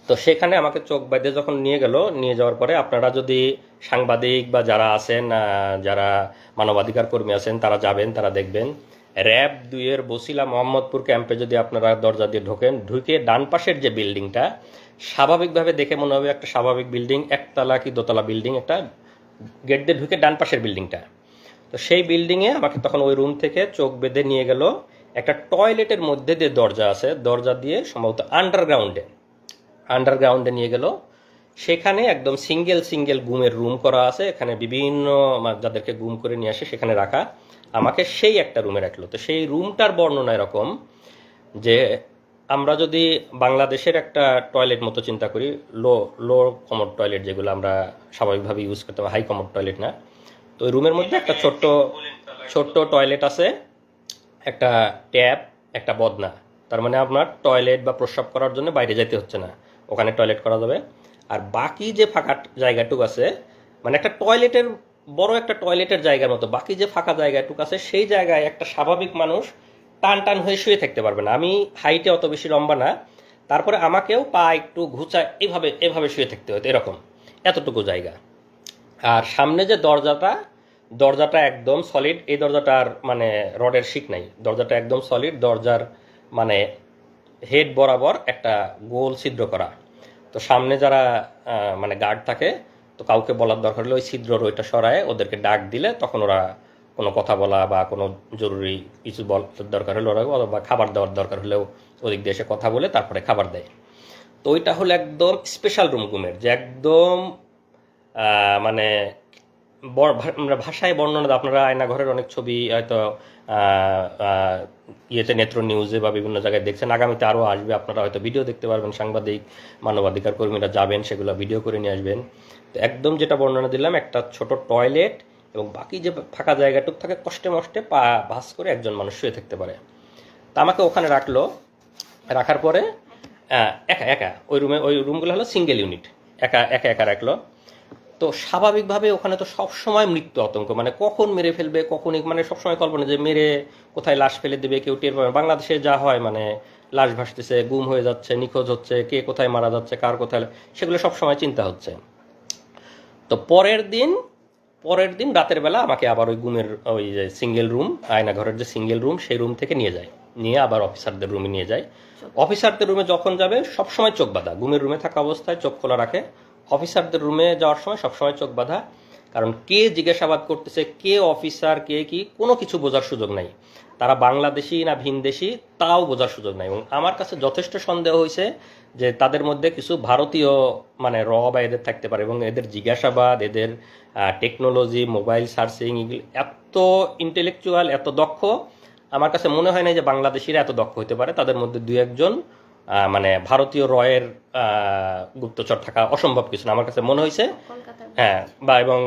তো সেখানে আমাকে চোখ বেঁধে যখন নিয়ে যাওয়ার পরে, আপনারা যদি সাংবাদিক বা যারা আছেন, যারা মানবাধিকার কর্মী আছেন, তারা যাবেন, তারা দেখবেন র্যাব 2 এর বসিলা মোহাম্মদপুর ক্যাম্পে যদি আপনারা দরজা দিয়ে ঢুকে ডান পাশের যে বিল্ডিংটা, স্বাভাবিকভাবে দেখে মনে হবে একটা স্বাভাবিক বিল্ডিং, একতলা কি দোতলা বিল্ডিং, একটা গেট দিয়ে ঢুকে ডান পাশের বিল্ডিংটা। তো সেই বিল্ডিংয়ে আমাকে তখন ওই রুম থেকে চোখ বেঁধে নিয়ে গেল একটা টয়লেটের মধ্যে দিয়ে দরজা আছে, দরজা দিয়ে সম্ভবত আন্ডারগ্রাউন্ডে নিয়ে গেল। সেখানে একদম সিঙ্গেল গুমের রুম করা আছে, এখানে বিভিন্ন যাদেরকে গুম করে নিয়ে আসে সেখানে রাখা। আমাকে সেই একটা রুমে রাখলো। তো সেই রুমটার বর্ণনা এরকম যে, আমরা যদি বাংলাদেশের একটা টয়লেট মতো চিন্তা করি, লো কমোড টয়লেট যেগুলো আমরা স্বাভাবিকভাবে ইউজ করতে পারি, হাই কমোড টয়লেট না। তো ওই রুমের মধ্যে একটা ছোট্ট টয়লেট আছে, একটা ট্যাপ, একটা বদনা। তার মানে আপনার টয়লেট বা প্রস্রাব করার জন্য বাইরে যেতে হচ্ছে না, ওখানে টয়লেট করা যাবে। আর বাকি যে ফাঁকা জায়গাটুকু আছে, মানে একটা টয়লেটের বড় একটা টয়লেটের জায়গার মতো বাকি যে ফাঁকা জায়গাটুকু আছে, সেই জায়গায় একটা স্বাভাবিক মানুষ টান হয়ে শুয়ে থাকতে পারবে না। আমি হাইটে অত বেশি লম্বা না, তারপরে আমাকেও পা একটু ঘুচায় এভাবে শুয়ে থাকতে হতো, এরকম এতটুকু জায়গা। আর সামনে যে দরজাটা একদম সলিড, এই দরজাটার মানে রডের শিক নাই, দরজাটা একদম সলিড, দরজার মানে হেড বরাবর একটা গোল ছিদ্র করা। তো সামনে যারা মানে গার্ড থাকে, তো কাউকে বলার দরকার হলে ওই ছিদ্রর ওইটা সরায় ওদেরকে ডাক দিলে তখন ওরা কোনো কথা বলা বা কোনো জরুরি কিছু দরকার হলে ওরা, বা খাবার দেওয়ার দরকার হলেও ওদিক দিয়ে এসে কথা বলে তারপরে খাবার দেয়। তো ওইটা হলো একদম স্পেশাল রুম ঘুমের, যে একদম মানে ভাষায় বর্ণনা, আপনারা আয়নাঘরের অনেক ছবি হয়তো ইয়েতে নেত্র নিউজে বা বিভিন্ন জায়গায় দেখছেন, আগামীতে আরও আসবে, আপনারা হয়তো ভিডিও দেখতে পারবেন, সাংবাদিক মানবাধিকার কর্মীরা যাবেন, সেগুলো ভিডিও করে নিয়ে আসবেন। তো একদম যেটা বর্ণনা দিলাম, একটা ছোট টয়লেট এবং বাকি যে ফাঁকা জায়গাটুক থাকে, কষ্টে মষ্টে পা ভাঁজ করে একজন মানুষ শুয়ে থাকতে পারে। তা আমাকে ওখানে রাখার পরে একা ওই রুমগুলো হলো সিঙ্গেল ইউনিট, একা রাখলো। তো স্বাভাবিকভাবে ওখানে তো সবসময় মৃত্যু আতঙ্ক, মানে কখন মেরে ফেলবে, কখন মানে সবসময় কল্পনা যে মেরে কোথায় লাশ ফেলে দেবে, কেউ টের পাবে। বাংলাদেশে যা হয় মানে লাশ ভাসতেছে, গুম হয়ে যাচ্ছে, নিখোঁজ হচ্ছে, কে কোথায় মারা যাচ্ছে, কার কোথায়, সেগুলো সবসময় চিন্তা হচ্ছে। তো পরের দিন রাতের বেলা আমাকে আবার ওই গুমের ওই যে সিঙ্গেল রুম, আয়নাঘরের যে সিঙ্গেল রুম, সেই রুম থেকে নিয়ে যায়, নিয়ে আবার অফিসারদের রুমে নিয়ে যায়। অফিসারদের রুমে যখন যাবে সবসময় চোখ বাঁধা, গুমের রুমে থাকা অবস্থায় চোখ খোলা রাখে। অফিসারদের রুমে যাওয়ার সময় সবসময় চোখ বাঁধা, কারণ কে জিজ্ঞাসাবাদ করতেছে, কে অফিসার, কে কি, কোনো কিছু বোঝার সুযোগ নাই। তারা বাংলাদেশি না ভিনদেশি তাও বোঝার সুযোগ নাই। এবং আমার কাছে যথেষ্ট সন্দেহ হয়েছে যে তাদের মধ্যে কিছু ভারতীয় মানে র বা এদের থাকতে পারে, এবং এদের জিজ্ঞাসাবাদ, এদের টেকনোলজি, মোবাইল সার্চিং, এগুলো এত ইন্টেলেকচুয়াল, এত দক্ষ, আমার কাছে মনে হয় না যে বাংলাদেশিরা এত দক্ষ হতে পারে। তাদের মধ্যে দুই একজন মানে ভারতীয় রয়ের গুপ্তচর থাকা অসম্ভব কিছু না, আমার কাছে মনে হয়েছে। কলকাতার হ্যাঁ, বা এবং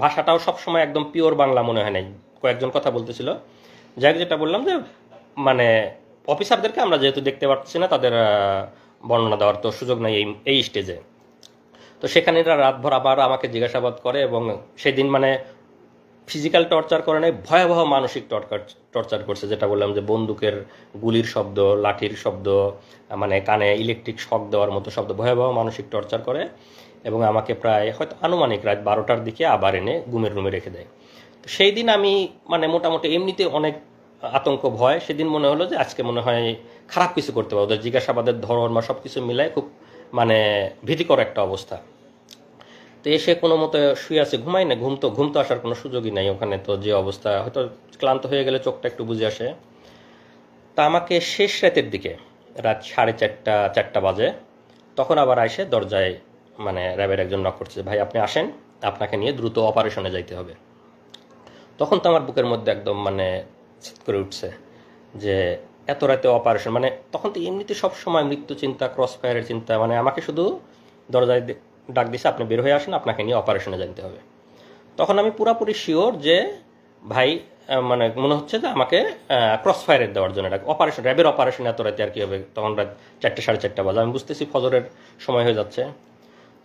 ভাষাটাও সবসময় একদম পিওর বাংলা মনে হয় নাই, কয়েকজন কথা বলতেছিল। যাই হোক, যেটা বললাম যে মানে অফিসারদেরকে আমরা যেহেতু দেখতে পাচ্ছি না, তাদের বর্ণনা দেওয়ার তো সুযোগ নেই এই স্টেজে। তো সেখানে এরা রাতভর আবার আমাকে জিজ্ঞাসাবাদ করে, এবং সেদিন মানে ফিজিক্যাল টর্চার করে নাই, ভয়াবহ মানসিক টর্চার করছে। যেটা বললাম যে বন্দুকের গুলির শব্দ, লাঠির শব্দ, মানে কানে ইলেকট্রিক শক দেওয়ার মতো শব্দ, ভয়াবহ মানসিক টর্চার করে। এবং আমাকে প্রায় হয়তো আনুমানিক রাত 12টার দিকে আবার এনে গুমের রুমে রেখে দেয়। তো সেই দিন আমি মানে মোটামুটি এমনিতে অনেক আতঙ্ক ভয়, সেদিন মনে হলো যে আজকে মনে হয় খারাপ কিছু করতে পারবো। ওদের জিজ্ঞাসাবাদের ধরন বা সব কিছু মিলায় খুব মানে ভীতিকর একটা অবস্থা। তো এসে কোনো মতো শুয়ে আছে, ঘুমাই না, ঘুম তো আসার কোনো সুযোগই নাই ওখানে। তো যে অবস্থা, হয়তো ক্লান্ত হয়ে গেলে চোখটা একটু বুঝে আসে। তা আমাকে শেষ রাতের দিকে, রাত 4:30 বাজে, তখন আবার আইসে দরজায় মানে র্যাবের একজন নক করছে, ভাই আপনি আসেন, আপনাকে নিয়ে দ্রুত অপারেশনে যাইতে হবে। তখন তো আমার বুকের মধ্যে একদম মানে চিৎ করে উঠছে যে এত রাতে অপারেশন, মানে তখন তো এমনিতে সব সময় মৃত্যু চিন্তা, ক্রস ফায়ারের চিন্তা, মানে আমাকে শুধু দরজায় ডাক দিছে, আপনি বের হয়ে আসেন, আপনাকে নিয়ে অপারেশনে জানতে হবে। তখন আমি পুরাপুরি শিওর যে ভাই মানে মনে হচ্ছে যে আমাকে ক্রস ফায়ারের দেওয়ার জন্য ডাক, অপারেশন, র্যাবের অপারেশন এত রাতে আর কি হবে। তখন রাত 4টে 4:30 বাজে, আমি বুঝতেছি ফজরের সময় হয়ে যাচ্ছে।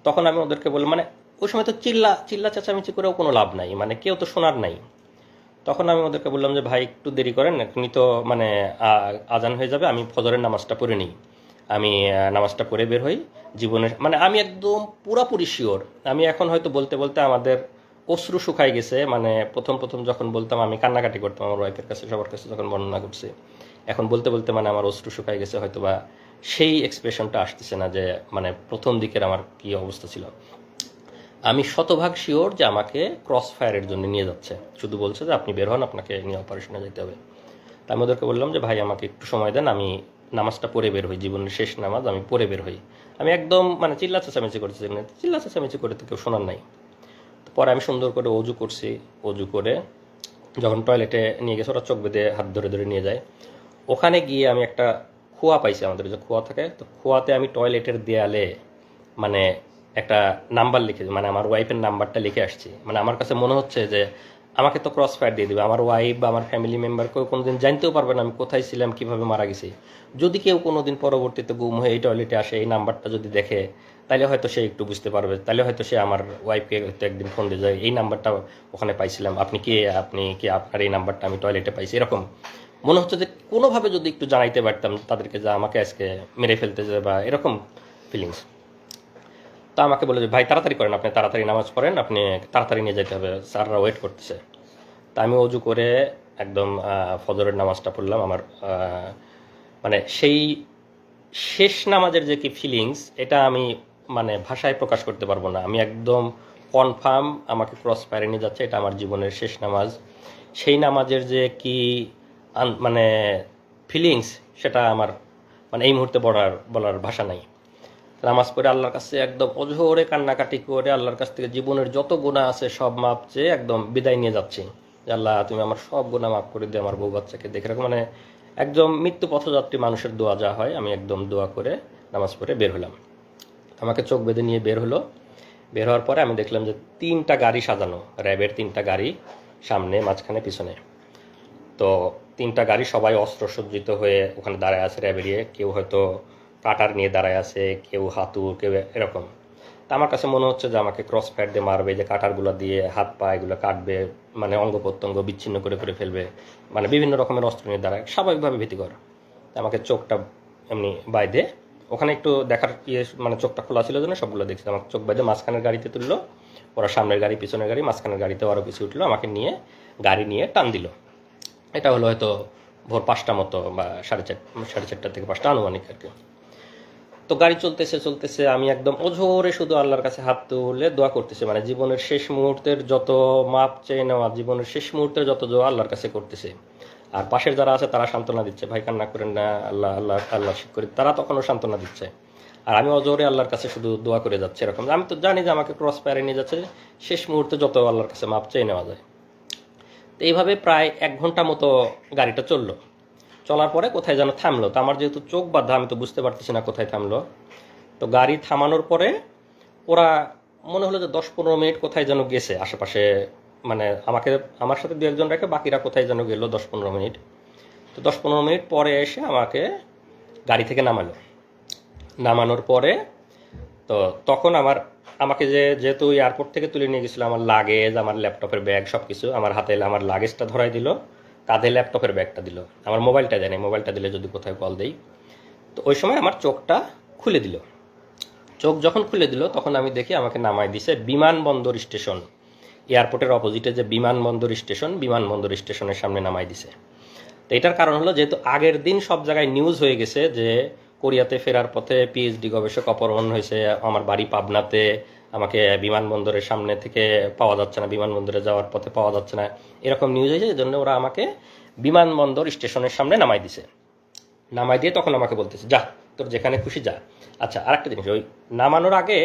তখন আমি ওদেরকে বললাম, মানে ওই সময় তো চিল্লা চেঁচামেচি করেও কোনো লাভ নাই, মানে কেউ তো শোনার নাই। তখন আমি ওদেরকে বললাম যে ভাই একটু দেরি করেন, এখনই তো মানে আজান হয়ে যাবে, আমি ফজরের নামাজটা পড়ে নিই, আমি নামাজটা পড়ে বের হই। জীবনের মানে আমি একদম পুরাপুরি শিওর। আমি এখন হয়তো বলতে বলতে আমাদের অশ্রু শুকাই গেছে, মানে প্রথম যখন বলতাম আমি কান্নাকাটি করতাম আমার ওয়াইফের কাছে, সবার কাছে যখন বর্ণনা করছি, এখন বলতে বলতে মানে আমার অশ্রু শুকাই গেছে, হয়তো বা সেই এক্সপ্রেশনটা আসতেছে না যে মানে প্রথম দিকের আমার কি অবস্থা ছিল। আমি শতভাগ শিওর যে আমাকে ক্রস ফায়ারের জন্য নিয়ে যাচ্ছে, শুধু বলছে যে আপনি বের হন, আপনাকে নিয়ে অপারেশনে যেতে হবে। তা আমি ওদেরকে বললাম যে ভাই আমাকে একটু সময় দেন, আমি নামাজটা পড়ে বের হই, জীবনের শেষ নামাজ আমি পড়ে বের হই। আমি একদম মানে চিল্লা চেঁচামেচি করতেছি, চিল্লা চেঁচামেচি করে তো কেউ শোনার নাই। তো পরে আমি সুন্দর করে অজু করছি, অজু করে যখন টয়লেটে নিয়ে গেছে, ওরা চোখ বেঁধে হাত ধরে ধরে নিয়ে যায়। ওখানে গিয়ে আমি একটা খোয়া পাইছি, আমাদের যে খোয়া থাকে, তো খোয়াতে আমি টয়লেটের দেয়ালে মানে একটা নাম্বার লিখে, মানে আমার ওয়াইফের নাম্বারটা লিখে আসছি। মানে আমার কাছে মনে হচ্ছে যে আমাকে তো ক্রস ফায়ার দিয়ে দেবে, আমার ওয়াইফ বা আমার ফ্যামিলি মেম্বার কেউ কোনোদিন জানতেও পারবে না আমি কোথায় ছিলাম, কিভাবে মারা গেছি। যদি কেউ কোনোদিন পরবর্তীতে গুম হয়ে এই টয়লেটে আসে, এই নাম্বারটা যদি দেখে, তাহলে হয়তো সে একটু বুঝতে পারবে, তাহলে হয়তো সে আমার ওয়াইফকে হয়তো একদিন ফোন দিয়ে যায়, এই নাম্বারটা ওখানে পাইছিলাম, আপনি কি আপনার এই নাম্বারটা আমি টয়লেটে পাইছি। এরকম মনে হচ্ছে যে কোনোভাবে যদি একটু জানাইতে পারতাম তাদেরকে যে আমাকে আজকে মেরে ফেলতে যায়, বা এরকম ফিলিংস। তা আমাকে বলে যে ভাই তাড়াতাড়ি করেন, আপনি তাড়াতাড়ি নামাজ পড়েন, আপনি তাড়াতাড়ি নিয়ে যেতে হবে, স্যাররা ওয়েট করতেছে। তা আমি অজু করে একদম ফজরের নামাজটা পড়লাম। আমার মানে সেই শেষ নামাজের যে কি ফিলিংস, এটা আমি মানে ভাষায় প্রকাশ করতে পারবো না। আমি একদম কনফার্ম আমাকে ক্রস ফায়ারে নিয়ে যাচ্ছে, এটা আমার জীবনের শেষ নামাজ। সেই নামাজের যে কি মানে ফিলিংস, সেটা আমার মানে এই মুহূর্তে বলার ভাষা নাই। নামাজ পড়ে আল্লাহর কাছে একদম অঝোরে কান্নাকাটি করে আল্লাহর কাছ থেকে জীবনের যত গুনাহ আছে সব মাপ চেয়ে একদম বিদায় নিয়ে যাচ্ছি, যে আল্লাহ তুমি আমার সব গুনাহ মাফ করে দিয়ে আমার বউ বাচ্চাকে দেখে রাখো। মানে একদম মৃত্যু পথযাত্রী মানুষের দোয়া যা হয়, আমি একদম দোয়া করে নামাজ পড়ে বের হলাম। আমাকে চোখ বেঁধে নিয়ে বের হলো। বের হওয়ার পরে আমি দেখলাম যে 3টা গাড়ি সাজানো, র্যাবের 3টা গাড়ি, সামনে, মাঝখানে, পিছনে। তো 3টা গাড়ি সবাই অস্ত্রসজ্জিত হয়ে ওখানে দাঁড়ায় আছে র্যাবেরিয়ে, কেউ হয়তো কাটার নিয়ে দাঁড়ায় আছে, কেউ হাতুড়, কেউ এরকম। তা আমার কাছে মনে হচ্ছে যে আমাকে ক্রস ফায়ার দিয়ে মারবে, যে কাটারগুলো দিয়ে হাত পা এগুলো কাটবে, মানে অঙ্গ প্রত্যঙ্গ বিচ্ছিন্ন করে করে ফেলবে, মানে বিভিন্ন রকমের অস্ত্র নিয়ে দাঁড়ায়, স্বাভাবিকভাবে ভীতিকর। আমাকে চোখটা এমনি বাইদে, ওখানে একটু দেখার মানে চোখটা খোলা ছিল জন্য সবগুলো দেখছি। আমাকে চোখ বাইদে মাঝখানের গাড়িতে তুললো, ওরা সামনের গাড়ি পিছনের গাড়ি, মাঝখানের গাড়িতে আরও কিছু উঠলো, আমাকে নিয়ে গাড়ি নিয়ে টান দিল। এটা হলো হয়তো ভোর 5টা মতো বা 4:30 থেকে 5টা আনুমানিক আর কি। তো গাড়ি চলতেছে চলতেছে, আমি একদম অঝোরে শুধু আল্লাহর কাছে হাত তুলে দোয়া করতেছি, মানে জীবনের শেষ মুহূর্তের যত মাপ চেয়ে নেওয়া, জীবনের শেষ মুহূর্তের যত দোয়া আল্লাহর কাছে করতেছে। আর পাশের যারা আছে তারা সান্ত্বনা দিচ্ছে, ভাই কান্না করেন না, আল্লাহ আল্লাহ আল্লাহ শিখ করি, তারা তখনও সান্ত্বনা দিচ্ছে। আর আমি অজোরে আল্লাহর কাছে শুধু দোয়া করে যাচ্ছে এরকম। আমি তো জানি যে আমাকে ক্রস ফায়ারে নিয়ে যাচ্ছে, শেষ মুহূর্তে যত আল্লাহর কাছে মাপ চেয়ে নেওয়া যায়। তো এইভাবে প্রায় 1 ঘন্টা মতো গাড়িটা চললো। চলার পরে কোথায় যেন থামলো। তো আমার যেহেতু চোখ বাঁধা, আমি তো বুঝতে পারতেছি না কোথায় থামলো। তো গাড়ি থামানোর পরে ওরা মনে হলো যে 10-15 মিনিট কোথায় যেন গেছে আশেপাশে, মানে আমার সাথে 2-1জন রেখে বাকিরা কোথায় যেন গেল 10-15 মিনিট। তো 10-15 মিনিট পরে এসে আমাকে গাড়ি থেকে নামানোর পরে তো তখন আমাকে যেহেতু এয়ারপোর্ট থেকে তুলে নিয়ে গেছিলো, আমার লাগেজ, আমার ল্যাপটপের ব্যাগ সব কিছু আমার হাতে, আমার লাগেজটা ধরাই দিল, কাঁধে ল্যাপটপের ব্যাগটা দিল, আমার মোবাইলটা দেয়নি, মোবাইলটা দিলে যদি কোথায় কল দেই। তো ওই সময় আমার চোখটা খুলে দিল। চোখ যখন খুলে দিল তখন আমি দেখি আমাকে নামাই দিছে বিমানবন্দর স্টেশন, এয়ারপোর্টের অপোজিটে যে বিমানবন্দর স্টেশনের সামনে নামাই দিছে। তো এটার কারণ হলো যেহেতু আগের দিন সব জায়গায় নিউজ হয়ে গেছে যে কোরিয়াতে ফেরার পথে পিএইচডি গবেষক অপহরণ হয়েছে, আমার বাড়ি পাবনাতে, আমাকে বিমানবন্দরের সামনে থেকে পাওয়া যাচ্ছে না, বিমানবন্দরে যাওয়ার পথে পাওয়া যাচ্ছে না, এরকম নিউজ হয়েছে। এই জন্য ওরা আমাকে বিমানবন্দর স্টেশনের সামনে নামাই দিয়ে তখন আমাকে বলতেছে যা, তোর যেখানে খুশি যা। আচ্ছা, আরেকটা জিনিস, ওই নামানোর আগে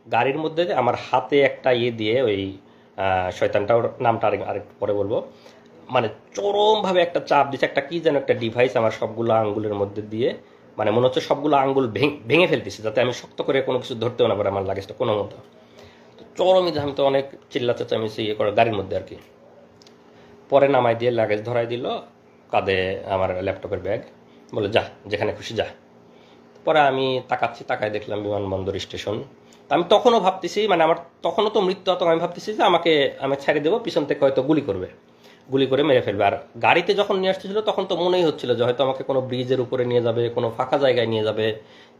গাড়ির মধ্যে আমার হাতে একটা দিয়ে, ওই শয়তানটা, ওর নামটা আরেকটু পরে বলবো, মানে চরমভাবে একটা চাপ দিচ্ছে, একটা কি যেন একটা ডিভাইস আমার সবগুলো আঙ্গুলের মধ্যে দিয়ে, মানে মনে হচ্ছে সবগুলো আঙ্গুল ভেঙে ফেলতেছে যাতে আমি শক্ত করে কোনো কিছু ধরতেও না পারে আমার লাগেজটা কোনো মতো। তো চরমই, আমি তো অনেক চিল্লাতে আমি করে গাড়ির মধ্যে আর কি। পরে নামাই দিয়ে লাগেজ ধরাই দিল, কাঁধে আমার ল্যাপটপের ব্যাগ, বলে যা যেখানে খুশি যা। পরে আমি তাকায় দেখলাম বিমানবন্দর স্টেশন। তা আমি তখনও ভাবতেছি, মানে আমার তখনও তো মৃত্যু হতো, আমি ভাবতেছি যে আমি ছেড়ে দেবো, পিছন থেকে হয়তো গুলি করে মেরে ফেলবে। আর গাড়িতে যখন নিয়ে আসতেছিল তখন তো মনেই হচ্ছিল যে হয়তো আমাকে কোনো ব্রিজের উপরে নিয়ে যাবে, কোনো ফাঁকা জায়গায় নিয়ে যাবে,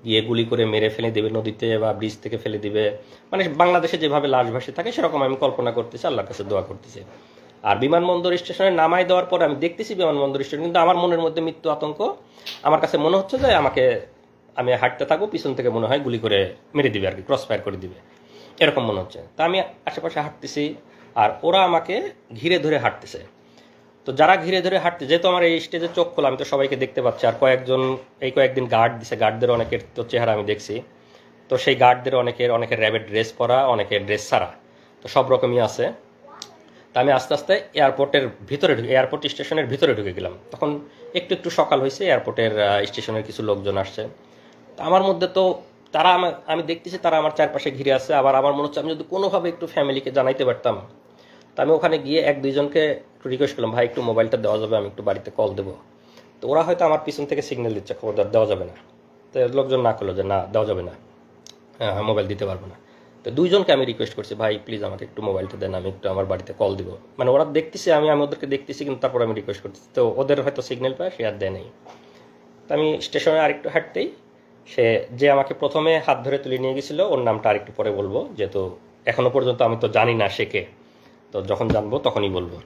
গিয়ে গুলি করে মেরে ফেলে দেবে নদীতে বা ব্রিজ থেকে ফেলে দিবে, মানে বাংলাদেশে যেভাবে লাশ ভাসে থাকে সেরকম আমি কল্পনা করতেছি, আল্লাহর কাছে দোয়া করতেছি। আর বিমানবন্দর স্টেশনে নামাই দেওয়ার পর আমি দেখতেছি বিমানবন্দর স্টেশন, কিন্তু আমার মনের মধ্যে মৃত্যু আতঙ্ক। আমার কাছে মনে হচ্ছে যে আমি হাঁটতে থাকবো, পিছন থেকে মনে হয় গুলি করে মেরে দিবে আর কি, ক্রস ফায়ার করে দিবে, এরকম মনে হচ্ছে। তা আমি আশেপাশে হাঁটতেছি আর ওরা আমাকে ঘিরে ধরে হাঁটতেছে। তো যারা ঘিরে ধরে হাঁটতে, যেহেতু আমার এই স্টেজে চোখ খোলা, আমি তো সবাইকে দেখতে পাচ্ছি। আর কয়েকদিন গার্ড দিছে, গার্ডদের অনেকের তো চেহারা আমি দেখছি। তো সেই গার্ডদের অনেকের র্যাবের ড্রেস পরা, অনেকের ড্রেস ছাড়া, তো সব রকমই আছে। তা আমি আস্তে আস্তে এয়ারপোর্ট স্টেশনের ভিতরে ঢুকে গেলাম। তখন একটু সকাল হয়েছে, এয়ারপোর্টের স্টেশনের কিছু লোকজন আসছে। তা আমার মধ্যে তো আমি দেখতেছি তারা আমার চারপাশে ঘিরে আছে। আবার আমার মনে হচ্ছে আমি যদি কোনোভাবে একটু ফ্যামিলিকে জানাইতে পারতাম। তা আমি ওখানে গিয়ে 1-2জনকে একটু রিকোয়েস্ট করলাম, ভাই একটু মোবাইলটা দেওয়া যাবে, আমি একটু বাড়িতে কল দেবো। তো ওরা হয়তো আমার পিছন থেকে সিগন্যাল দিচ্ছে, খবরদার দেওয়া যাবে না। তো লোকজন না করলো যে না দেওয়া যাবে না, হ্যাঁ মোবাইল দিতে পারবো না। তো 2জনকে আমি রিকোয়েস্ট করছি, ভাই প্লিজ আমাকে একটু মোবাইলটা দেন, আমি একটু আমার বাড়িতে কল দিব। মানে ওরা দেখতেছি, আমি ওদেরকে দেখতেছি, কিন্তু তারপর আমি রিকোয়েস্ট করতেছি। তো ওদের হয়তো সিগন্যাল পায়, সে আর দেয় নেই। তো আমি স্টেশনে আরেকটু হাঁটতেই যে আমাকে প্রথমে হাত ধরে তুলে নিয়ে গেছিল, ওর নামটা আরেকটু পরে বলবো, যেহেতু এখনো পর্যন্ত আমি তো জানি না সে কে, তো যখন জানবো তখনই বলবো।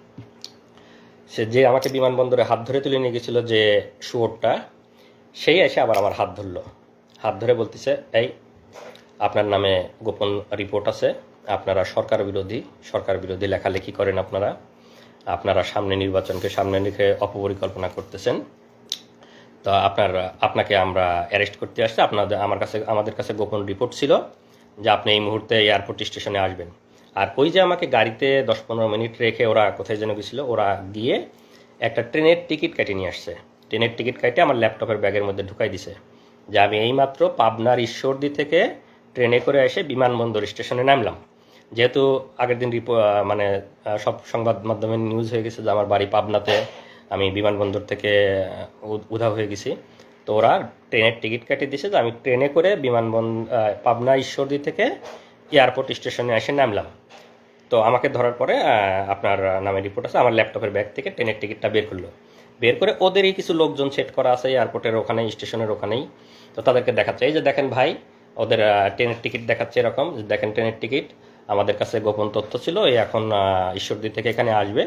যে আমাকে বিমানবন্দরে হাত ধরে তুলে নিয়ে গেছিল, যে শুয়োরটা, সেই এসে আবার আমার হাত ধরে বলতেছে, এই আপনার নামে গোপন রিপোর্ট আছে, আপনারা সরকার বিরোধী লেখালেখি করেন, আপনারা নির্বাচনকে সামনে রেখে অপপরিকল্পনা করতেছেন। তো আপনাকে আমরা অ্যারেস্ট করতে আসছি। আমাদের কাছে গোপন রিপোর্ট ছিল যে আপনি এই মুহূর্তে এয়ারপোর্ট স্টেশনে আসবেন। আর ওই যে আমাকে গাড়িতে 10-15 মিনিট রেখে ওরা কোথায় যেন গেছিলো, ওরা গিয়ে একটা ট্রেনের টিকিট কেটে নিয়ে আসছে। ট্রেনের টিকিট কেটে আমার ল্যাপটপের ব্যাগের মধ্যে ঢুকাই দিছে, যে আমি এইমাত্র পাবনার ঈশ্বরদী থেকে ট্রেনে করে এসে বিমানবন্দর স্টেশনে নামলাম। যেহেতু আগের দিন মানে সব সংবাদ মাধ্যমে নিউজ হয়ে গেছে যে আমার বাড়ি পাবনাতে, আমি বিমানবন্দর থেকে উধাও হয়ে গেছি। তো ওরা ট্রেনের টিকিট কেটে দিয়েছে যে আমি ট্রেনে করে পাবনা ঈশ্বরদী থেকে এয়ারপোর্ট স্টেশনে এসে নামলাম। তো আমাকে ধরার পরে আপনার নামে রিপোর্ট আছে, আমার ল্যাপটপের ব্যাগ থেকে ট্রেনের টিকিটটা বের করলো। বের করে ওদেরই কিছু লোকজন সেট করা আছে এয়ারপোর্টের ওখানে, স্টেশনের ওখানেই। তো তাদেরকে দেখাচ্ছে, এই যে দেখেন ভাই, ওদের ট্রেনের টিকিট দেখাচ্ছে এরকম, যে দেখেন ট্রেনের টিকিট, আমাদের কাছে গোপন তথ্য ছিল, এই এখন ঈশ্বরদী থেকে এখানে আসবে,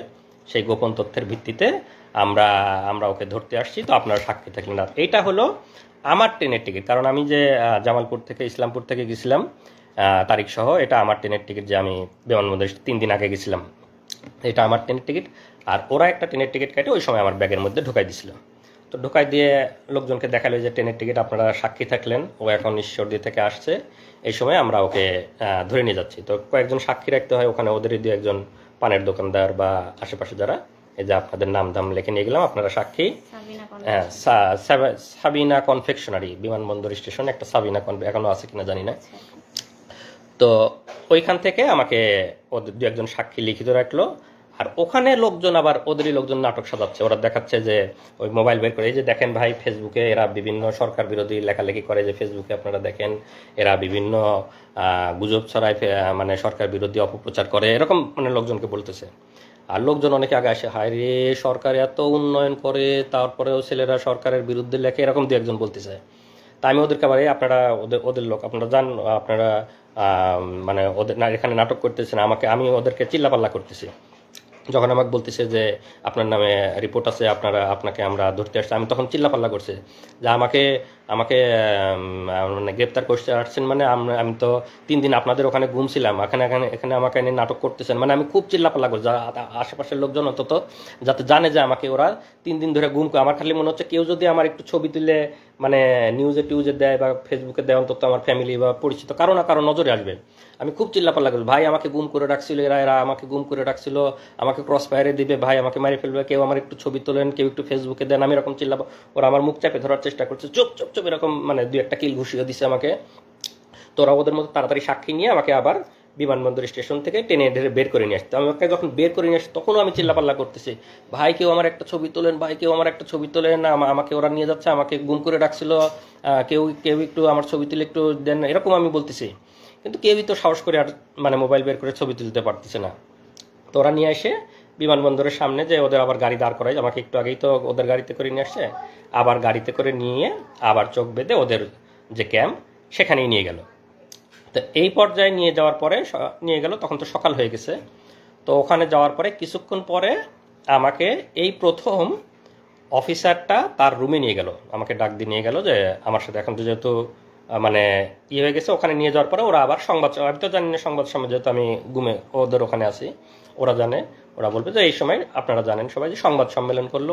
সেই গোপন তথ্যের ভিত্তিতে আমরা ওকে ধরতে আসছি, তো আপনারা সাক্ষী থাকলেন না। এইটা হলো আমার ট্রেনের টিকিট, কারণ আমি যে জামালপুর থেকে ইসলামপুর থেকে গেছিলাম তারিখ সহ, এটা আমার ট্রেনের টিকিট, যে আমি বিমানবন্দরে 3 দিন আগে গেছিলাম, এটা আমার ট্রেনের টিকিট। আর ওরা একটা ট্রেনের টিকিট কেটে ওই সময় আমার ব্যাগের মধ্যে ঢুকাই দিছিল। তো ঢুকাই দিয়ে লোকজনকে দেখালো যে ট্রেনের টিকিট আপনারা সাক্ষী থাকলেন, ও এখন ঈশ্বরদী থেকে আসছে, এই সময় আমরা ওকে ধরে নিয়ে যাচ্ছি। তো কয়েকজন সাক্ষী রাখতে হয় ওখানে, ওদেরই 2-1 পানের দোকানদার বা আশেপাশে যারা, এই যে আপনাদের নাম দাম লিখে নিয়ে গেলাম, আপনারা সাক্ষী। হ্যাঁ, সাবিনা কনফেকশনারি, বিমানবন্দর স্টেশনে একটা সাবিনা এখনো আছে কিনা জানি না। তো ওইখান থেকে আমাকে ওদের 2-1 সাক্ষী লিখিত রাখলো। আর ওখানে লোকজন আবার ওদেরই লোকজন নাটক সাজাচ্ছে, ওরা দেখাচ্ছে যে ওই মোবাইল বের করে, এই যে দেখেন ভাই ফেসবুকে এরা বিভিন্ন সরকার বিরোধী লেখালেখি করে, যে ফেসবুকে আপনারা দেখেন এরা বিভিন্ন গুজব ছড়ায়, মানে সরকার বিরোধী অপপ্রচার করে, এরকম মানে লোকজনকে বলতেছে। আর লোকজন অনেকে আগে আসে, হায় রে সরকার এত উন্নয়ন করে তারপরেও ছেলেরা সরকারের বিরুদ্ধে লেখে, এরকম 2-1 বলতেছে। তা আমি ওদেরকে আবার, আপনারা ওদের লোক, আপনারা জান, আপনারা মানে ওদের এখানে নাটক করতেছেন, আমি ওদেরকে চিল্লাপাল্লা করতেছি। যখন আমাকে বলতেছে যে আপনার নামে রিপোর্ট আছে, আপনাকে আমরা ধরতে আসছি, আমি তখন চিল্লাপাল্লা করছে যে আমাকে মানে গ্রেপ্তার করতে আসছেন, মানে আমি তো 3 দিন আপনাদের ওখানে ঘুমছিলাম, এখানে আমাকে এনে নাটক করতেছেন, মানে আমি খুব চিল্লাপাল্লা করছি। আশেপাশের লোকজন অন্তত যাতে জানে যে আমাকে ওরা 3 দিন ধরে ঘুম করে। আমার খালি মনে হচ্ছে কেউ যদি আমার একটু ছবি তুলে মানে নিউজে দেয় বা ফেসবুকে দেয়, অন্তত আমার ফ্যামিলি বা পরিচিত কারো না কারো নজরে আসবে। আমি খুব চিল্লাপাল্লা করছি, ভাই আমাকে গুম করে রাখছিল, এরা আমাকে গুম করে রাখছিল, আমাকে ক্রস ফায়ারে দিবে, ভাই আমাকে মারি ফেলবে, কেউ আমার একটু ছবি তোলেন, কেউ একটু ফেসবুকে দেন, আমি এরকম ওরা আমার মুখ চাপে ধরার চেষ্টা করছে, চুপ চুপ চুপ এরকম, মানে 2-1 কিল ঘুষিয়ে দিছে আমাকে। তো ওরা ওদের মতো তাড়াতাড়ি সাক্ষী নিয়ে আমাকে আবার বিমানবন্দর স্টেশন থেকে টেনে ধরে বের করে নিয়ে আসতো। আমাকে যখন বের করে নিয়ে আসতো তখনও আমি চিল্লাপাল্লা করতেছি, ভাই কেউ আমার একটা ছবি তোলেন, ভাই কেউ আমার একটা ছবি তোলেন, আমাকে ওরা নিয়ে যাচ্ছে, আমাকে গুম করে রাখছিল, কেউ একটু আমার ছবি তুলে একটু দেন, এরকম আমি বলতেছি। কিন্তু কেউই তো সাহস করে আর মানে মোবাইল বের করে ছবি তুলতে পারতেছে না। তো ওরা নিয়ে এসে বিমানবন্দরের সামনে যে ওদের আবার গাড়ি দাঁড় করায়, আমাকে একটু আগেই তো ওদের গাড়িতে করে নিয়ে আসছে, আবার গাড়িতে করে নিয়ে আবার চোখ বেঁধে ওদের যে ক্যাম্প সেখানেই নিয়ে গেল। তো এই পর্যায়ে নিয়ে যাওয়ার পরে নিয়ে গেল, তখন তো সকাল হয়ে গেছে। তো ওখানে যাওয়ার পরে কিছুক্ষণ পরে আমাকে এই প্রথম অফিসারটা তার রুমে নিয়ে গেল, আমাকে ডাক দিয়ে নিয়ে গেল যে আমার সাথে এখন তো যেহেতু মানে হয়ে গেছে, ওখানে নিয়ে যাওয়ার পরে ওরা আবার আমি তো জানি না সংবাদ সম্মেলন, যেহেতু আমি ঘুমে ওদের ওখানে আছি, ওরা জানে, ওরা বলবে যে এই সময় আপনারা জানেন সবাই যে সংবাদ সম্মেলন করলো।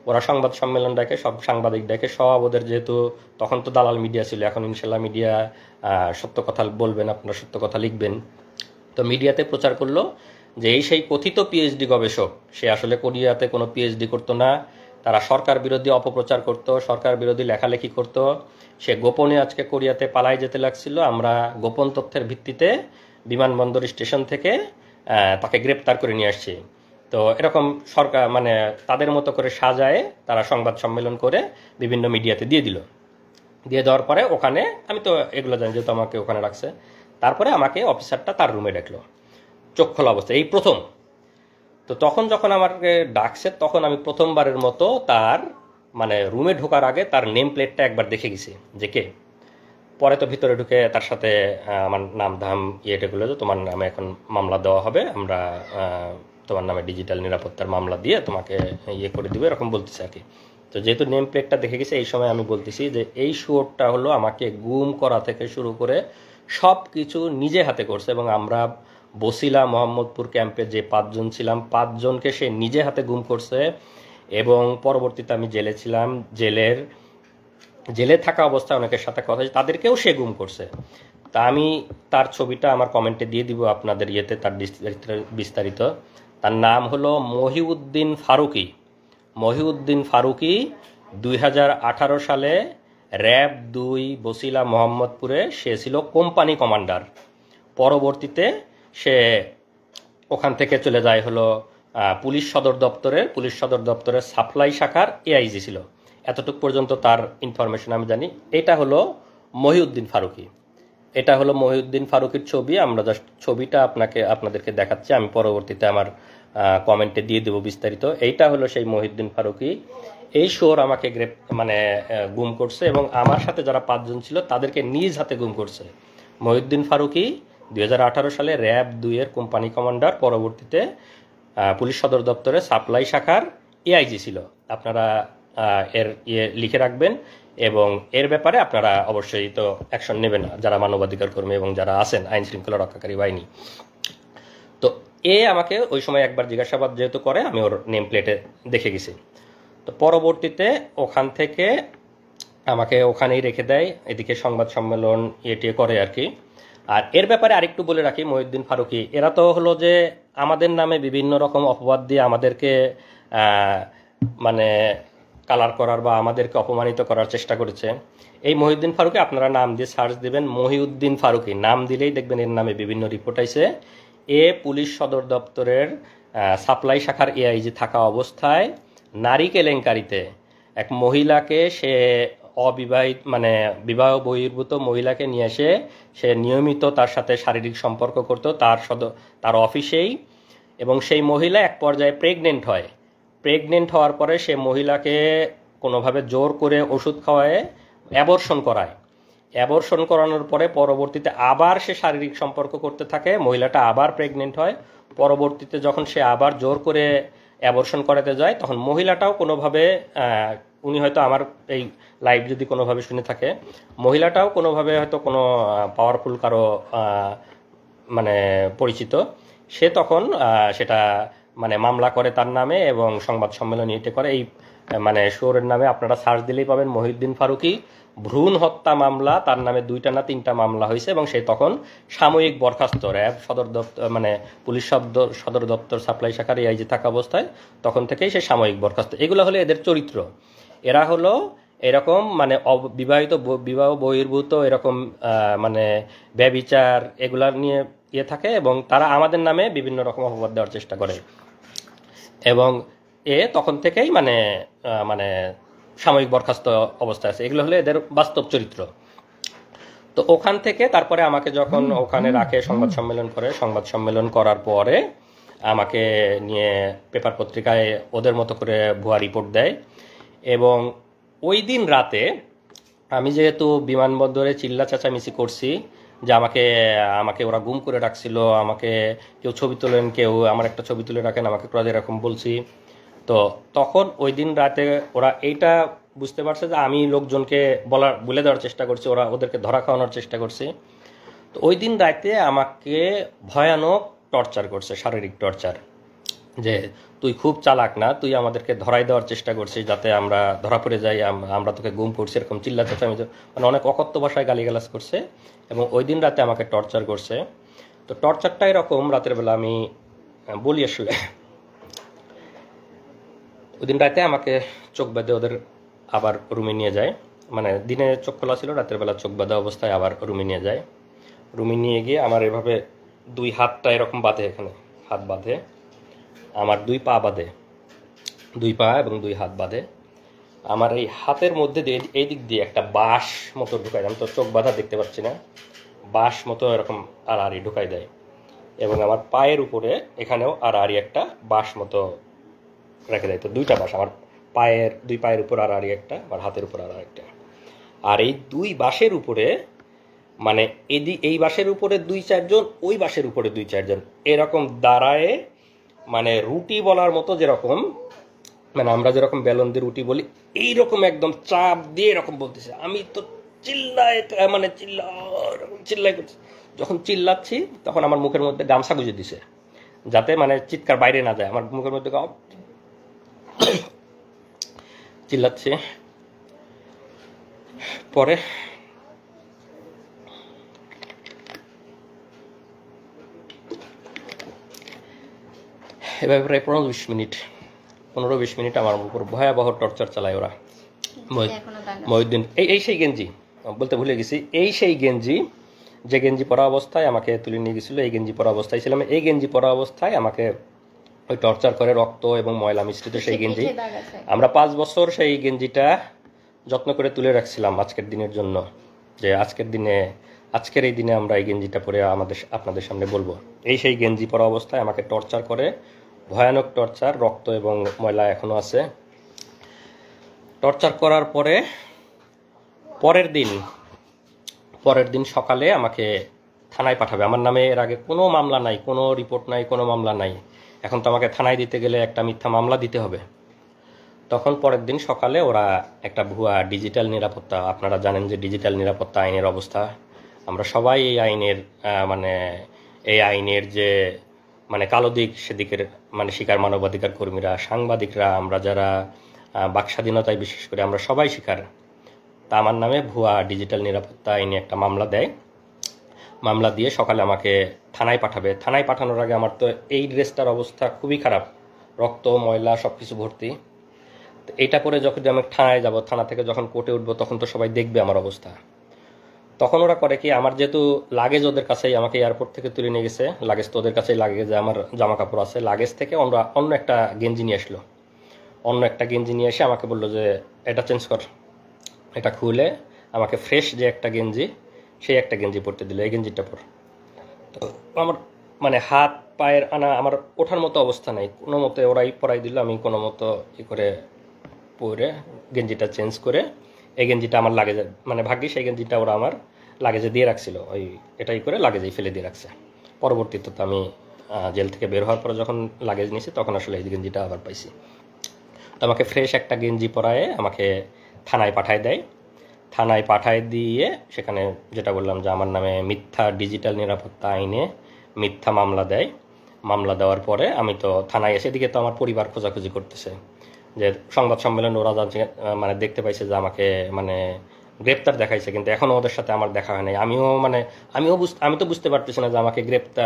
ওরা সংবাদ সম্মেলন ডাকে, সব সাংবাদিক ডাকে, সব ওদের, যেহেতু তখন তো দালাল মিডিয়া ছিল, এখন ইনশাল্লাহ মিডিয়া সত্য কথা বলবেন, আপনারা সত্য কথা লিখবেন। তো মিডিয়াতে প্রচার করলো যে এই সেই কথিত পিএইচডি গবেষক, সে আসলে কোরিয়াতে কোনো পিএইচডি করতো না, তারা সরকার বিরোধী অপপ্রচার করত, সরকার বিরোধী লেখালেখি করত, সে গোপনে আজকে কোরিয়াতে পালাই যেতে লাগছিল, আমরা গোপন তথ্যের ভিত্তিতে বিমানবন্দর স্টেশন থেকে তাকে গ্রেপ্তার করে নিয়ে আসছি। তো এরকম সরকার মানে তাদের মতো করে সাজায় তারা সংবাদ সম্মেলন করে বিভিন্ন মিডিয়াতে দিয়ে দেওয়ার পরে ওখানে আমি তো এগুলো জানি, যেহেতু আমাকে ওখানে রাখছে, তারপরে আমাকে অফিসারটা তার রুমে ডাকলো চোখ খোলা অবস্থায়, এই প্রথম। তো তখন যখন আমাকে ডাকছে তখন আমি প্রথমবারের মতো তার মানে রুমে ঢোকার আগে তার নেম প্লেটটা একবার দেখে গেছি যে কে। পরে তো ভিতরে ঢুকে তার সাথে আমার নাম ধাম ইয়েটাগুলো, তোমার নামে এখন মামলা দেওয়া হবে, আমরা তোমার নামে ডিজিটাল নিরাপত্তার মামলা দিয়ে তোমাকে ইয়ে করে দিবে, এরকম বলতেছে আর কি। তো যেহেতু নেম প্লেটটা দেখে গেছে, এই সময় আমি বলতেছি যে এই শুয়োরটা হলো আমাকে গুম করা থেকে শুরু করে সব কিছু নিজে হাতে করছে, এবং আমরা বসিলা মোহাম্মদপুর ক্যাম্পে যে 5 জন ছিলাম, 5 জনকে সে নিজে হাতে গুম করছে, এবং পরবর্তীতে আমি জেলে ছিলাম, জেলে থাকা অবস্থায় অনেকের সাথে কথা, তাদেরকেও সে গুম করছে। তা আমি তার ছবিটা আমার কমেন্টে দিয়ে দিব আপনাদের ইয়েতে, তার বিস্তারিত। তার নাম হলো মহিউদ্দিন ফারুকি। 2018 সালে র্যাব 2 বসিলা মোহাম্মদপুরে সে ছিল কোম্পানি কমান্ডার। পরবর্তীতে সে ওখান থেকে চলে যায় হলো পুলিশ সদর দপ্তরের সাপ্লাই শাখার এআইজি ছিল। এতটুকু পর্যন্ত তার ইনফরমেশন আমি জানি। এটা হলো মহিউদ্দিন ফারুকি। এটা হলো মহিউদ্দিন ফারুকীর ছবি। আমরা জাস্ট ছবিটা আপনাদেরকে দেখাচ্ছি, আমি পরবর্তীতে আমার কমেন্টে দিয়ে দেবো বিস্তারিত। এইটা হলো সেই মহিউদ্দিন ফারুকী। এই শোর আমাকে গুম করছে এবং আমার সাথে যারা 5 জন ছিল তাদেরকে নিজ হাতে গুম করছে। মহিউদ্দিন ফারুকী 2018 সালে র্যাব 2-এর কোম্পানি কমান্ডার, পরবর্তীতে পুলিশ সদর দপ্তরে সাপ্লাই শাখার এআইজি ছিল। আপনারা এর লিখে রাখবেন এবং এর ব্যাপারে আপনারা অবশ্যই তো অ্যাকশন নেবেন যারা মানবাধিকার কর্মী এবং যারা আছেন আইন শৃঙ্খলা রক্ষাকারী বাহিনী। তো আমাকে ওই সময় একবার জিজ্ঞাসাবাদ যেহেতু করে, আমি ওর নেম প্লেটে দেখে গেছি। তো পরবর্তীতে ওখান থেকে আমাকে ওখানেই রেখে দেয়, এদিকে সংবাদ সম্মেলন এটিয়ে করে আর কি। আর এর ব্যাপারে আরেকটু বলে রাখি, মহিউদ্দিন ফারুকী এরা তো হলো যে আমাদের নামে বিভিন্ন রকম অপবাদ দিয়ে আমাদেরকে মানে কালার করার বা আমাদেরকে অপমানিত করার চেষ্টা করেছে। এই মহিউদ্দিন ফারুকী আপনারা নাম দিয়ে সার্চ দিবেন, মহিউদ্দিন ফারুকী নাম দিলেই দেখবেন এর নামে বিভিন্ন রিপোর্ট আইছে। পুলিশ সদর দপ্তরের সাপ্লাই শাখার এআইজি থাকা অবস্থায় নারী কেলেঙ্কারিতে এক মহিলাকে, সে অবিবাহিত মানে বিবাহ বহির্ভূত মহিলাকে নিয়ে এসে সে নিয়মিত তার সাথে শারীরিক সম্পর্ক করত তার অফিসেই, এবং সেই মহিলা এক পর্যায়ে প্রেগনেন্ট হওয়ার পরে সে মহিলাকে কোনোভাবে জোর করে ওষুধ খাওয়ায় অ্যাবর্শন করানোর পরে পরবর্তীতে আবার সে শারীরিক সম্পর্ক করতে থাকে, মহিলাটা আবার প্রেগনেন্ট হয়। পরবর্তীতে যখন সে আবার জোর করে অ্যাবর্শন করাতে যায় তখন মহিলাটাও কোনোভাবে, উনি হয়তো আমার এই লাইভ যদি কোনোভাবে শুনে থাকে, মহিলাটাও কোনোভাবে হয়তো কোনো পাওয়ারফুল কারো মানে পরিচিত, সে তখন সেটা মানে মামলা করে তার নামে এবং সংবাদ সম্মেলন এটে করে। এই মানে শোরের নামে আপনারা সার্চ দিলেই পাবেন মহিউদ্দিন ফারুকী ভ্রূণ হত্যা মামলা, তার নামে 2টা না 3টা মামলা হয়েছে এবং সে তখন সাময়িক বরখাস্ত। র্যাব সদর দপ্তর মানে পুলিশ সদর দপ্তর সাপ্লাই শাখার এআইজি থাকা অবস্থায় তখন থেকেই সে সাময়িক বরখাস্ত। এগুলো হলো এদের চরিত্র। এরা হলো এরকম মানে বিবাহ বহির্ভূত এরকম মানে ব্যভিচার এগুলা নিয়ে থাকে এবং তারা আমাদের নামে বিভিন্ন রকম অপবাদ দেওয়ার চেষ্টা করে এবং তখন থেকেই মানে মানে সাময়িক বরখাস্ত অবস্থায় আছে। এগুলো হলো এদের বাস্তব চরিত্র। তো ওখান থেকে তারপরে আমাকে যখন ওখানে রাখে, সংবাদ সম্মেলন করার পরে আমাকে নিয়ে পেপার পত্রিকায় ওদের মতো করে ভুয়া রিপোর্ট দেয় এবং ওই দিন রাতে আমি যেহেতু বিমানবন্দরে চিল্লা চেঁচামেচি করছি যে আমাকে ওরা গুম করে রাখছিল, আমাকে কেউ ছবি তোলেন, কেউ আমার একটা ছবি তুলে রাখেন, আমাকে এরকম বলছি। তো তখন ওই দিন রাতে ওরা এইটা বুঝতে পারছে যে আমি লোকজনকে বলে দেওয়ার চেষ্টা করছি, ওদেরকে ধরা খাওয়ানোর চেষ্টা করছি। তো ওই দিন রাতে আমাকে ভয়ানক টর্চার করছে, শারীরিক টর্চার, যে তুই খুব চালাক না, তুই আমাদেরকে ধরাই দেওয়ার চেষ্টা করছিস যাতে আমরা ধরা পড়ে যাই, আমরা তোকে গুম করছি, এরকম চিল্লা চেঁচামেচি মানে অনেক অকথ্য ভাষায় গালিগালাজ করছে এবং ওই দিন রাতে আমাকে টর্চার করছে। তো টর্চারটা এরকম, রাতের বেলা আমি বলি আসলে, ওই দিন রাতে আমাকে চোখ বেঁধে ওদের আবার রুমে নিয়ে যায়, মানে দিনে চোখ খোলা ছিল, রাতের বেলা চোখ বাঁধা অবস্থায় আবার রুমে নিয়ে যায়। রুমে নিয়ে গিয়ে আমার এভাবে 2 হাতটা এরকম বাঁধে, এখানে হাত বাঁধে, আমার 2 পা বাঁধে, 2 পা এবং 2 হাত বাঁধে। আমার এই হাতের মধ্যে দিয়ে এই দিক দিয়ে একটা বাঁশ মতো ঢুকাই দেয়, আমি তো চোখ বাঁধা দেখতে পাচ্ছি না, বাঁশ মতো এরকম আড়াআড়ি ঢুকাই দেয় এবং আমার পায়ের উপরে এখানেও আড়াআড়ি একটা বাঁশ মতো রেখে দেয়। তো 2টা বাঁশ, আমার পায়ের 2 পায়ের উপর আড়াআড়ি একটা, আমার হাতের উপর আড়াআড়ি একটা। আর এই 2 বাঁশের উপরে মানে এই বাঁশের উপরে 2-4 জন, ওই বাঁশের উপরে 2-4 জন এরকম দাঁড়ায়, মানে রুটি বলার মতো, যেরকম মানে আমরা যেরকম বেলন দিয়ে রুটি বলি এইরকম একদম চাপ দিয়ে এরকম বলতেছে। আমি তো চিল্লাই করছি। যখন চিল্লাচ্ছি তখন আমার মুখের মধ্যে গামছা গুঁজে দিছে যাতে মানে চিৎকার বাইরে না যায়, আমার মুখের মধ্যে চিল্লাচ্ছি। পরে এভাবে প্রায় 15-20 মিনিট আমার উপর ভয়াবহ টর্চার চালায় ওরা। মহিউদ্দিন এই সেই গেঞ্জি বলতে ভুলে গেছি, এই সেই গেঞ্জি যে গেঞ্জি পরা অবস্থায় আমাকে তুলে নিয়ে গেছিল, এই গেঞ্জি পরা অবস্থায় ছিলাম, এই গেঞ্জি পরা অবস্থায় আমাকে ওই টর্চার করে, রক্ত এবং ময়লা মিশ্রিত সেই গেঞ্জি। আমরা 5 বছর সেই গেঞ্জিটা যত্ন করে তুলে রাখছিলাম আজকের দিনের জন্য, যে আজকের দিনে আজকের এই দিনে আমরা এই গেঞ্জিটা পরে আপনাদের সামনে বলবো। এই সেই গেঞ্জি পরা অবস্থায় আমাকে টর্চার করে, ভয়ানক টর্চার, রক্ত এবং ময়লা এখনো আছে। টর্চার করার পরে পরের দিন সকালে আমাকে থানায় পাঠাবে। আমার নামে এর আগে কোনো মামলা নাই, কোনো রিপোর্ট নাই, কোনো মামলা নাই। এখন তো আমাকে থানায় দিতে গেলে একটা মিথ্যা মামলা দিতে হবে। তখন পরের দিন সকালে ওরা একটা ভুয়া ডিজিটাল নিরাপত্তা, আপনারা জানেন যে ডিজিটাল নিরাপত্তা আইনের অবস্থা, আমরা সবাই এই আইনের যে কালো দিক, সেদিকের শিকার মানবাধিকার কর্মীরা, সাংবাদিকরা, আমরা যারা বাক স্বাধীনতায় বিশেষ করে আমরা সবাই শিকার। তা আমার নামে ভুয়া ডিজিটাল নিরাপত্তা আইনে একটা মামলা দেয়। মামলা দিয়ে সকালে আমাকে থানায় পাঠাবে। থানায় পাঠানোর আগে আমার তো এই ড্রেসটার অবস্থা খুবই খারাপ, রক্ত ময়লা সব কিছু ভর্তি। তো এইটা পরে যখন আমি থানায় যাব, থানা থেকে যখন কোর্টে উঠবো, তখন তো সবাই দেখবে আমার অবস্থা। তখন ওরা করে কি, আমার যেহেতু লাগেজ ওদের কাছেই, আমাকে এয়ারপোর্ট থেকে তুলে নিয়ে গেছে, লাগেজ তো ওদের কাছেই, লাগেজে আমার জামা কাপড় আছে, লাগেজ থেকে অন্য একটা গেঞ্জি নিয়ে আসলো। অন্য একটা গেঞ্জি নিয়ে এসে আমাকে বললো যে এটা চেঞ্জ কর। এটা খুলে আমাকে ফ্রেশ যে একটা গেঞ্জি, সেই একটা গেঞ্জি পরতে দিল, এই গেঞ্জিটা পর। তো আমার হাত পায়ের আমার ওঠার মতো অবস্থা নাই, কোনো মতে ওরাই পরাই দিল। আমি কোনো মতো করে পরে গেঞ্জিটা চেঞ্জ করে এই গেঞ্জিটা আমার লাগেজে, ভাগ্যিস এই গেঞ্জিটা ওরা আমার লাগেজে দিয়ে রাখছিল, এটাই করে লাগেজেই ফেলে দিয়ে রাখছে। পরবর্তীতে তো আমি জেল থেকে বের হওয়ার পরে যখন লাগেজ নিয়েছি, তখন আসলে এই গেঞ্জিটা আবার পাইছি। তো আমাকে ফ্রেশ একটা গেঞ্জি পরায়ে আমাকে থানায় পাঠায় দেয়। থানায় পাঠায় দিয়ে সেখানে যেটা বললাম যে আমার নামে মিথ্যা ডিজিটাল নিরাপত্তা আইনে মিথ্যা মামলা দেয়। মামলা দেওয়ার পরে আমি তো থানায় এসে, দিকে তো আমার পরিবার খোঁজাখুঁজি করতেছে যে সংবাদ সম্মেলন ওরা যাচ্ছে, দেখতে পাইছে যে আমাকে গ্রেপ্তার দেখাইছে, কিন্তু এখনও ওদের সাথে আমার দেখা হয় নাই। আমি তো বুঝতে পারতেছি না যে আমাকে গ্রেপ্তার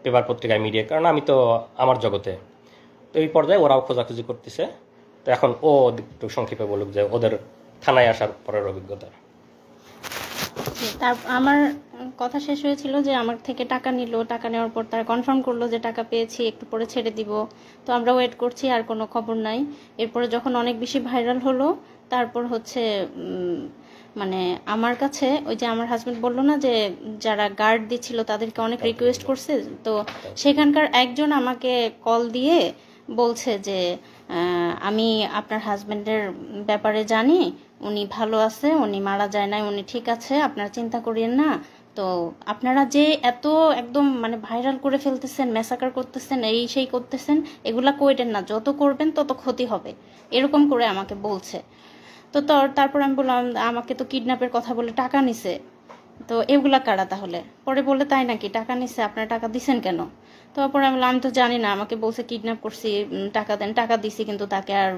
পেপার পত্রিকায় মিডিয়া, কারণ আমি তো আমার জগতে। তো এই পর্যায়ে ওরাও খোঁজাখুঁজি করতেছে। তো এখন ও একটু সংক্ষেপে বলুক যে ওদের থানায় আসার পরের অভিজ্ঞতা। তার আমার কথা শেষ হয়েছিল যে আমার থেকে টাকা নিল, টাকা নেওয়ার পর তারা কনফার্ম করলো যে টাকা পেয়েছি, একটু পরে ছেড়ে দিব। তো আমরা ওয়েট করছি, আর কোনো খবর নাই। এরপরে যখন অনেক বেশি ভাইরাল হলো, তারপর হচ্ছে আমার কাছে ওই যে আমার হাজবেন্ড বললো না যে যারা গার্ড দিচ্ছিল তাদেরকে অনেক রিকোয়েস্ট করছে, তো সেখানকার একজন আমাকে কল দিয়ে বলছে যে আমি আপনার হাজবেন্ডের ব্যাপারে জানি, উনি ভালো আছে, উনি মারা যায় নাই, উনি ঠিক আছে, আপনারা চিন্তা করিয়েন না। তো আপনারা যে এত একদম ভাইরাল করে ফেলতেছেন, ম্যাসাকার করতেছেন, এই সেই করতেছেন, এগুলা কইরেন না, যত করবেন তত ক্ষতি হবে, এরকম করে আমাকে বলছে। তো তারপর আমি বললাম আমাকে তো কিডন্যাপের কথা বলে টাকা নিছে, তো এগুলা কারা তাহলে? পরে বলে তাই নাকি, টাকা নিছে, আপনারা টাকা দিছেন কেন? তারপরে আমি বললাম আমি তো জানি না, আমাকে বলছে কিডন্যাপ করছি, টাকা দেন, টাকা দিছি, কিন্তু তাকে আর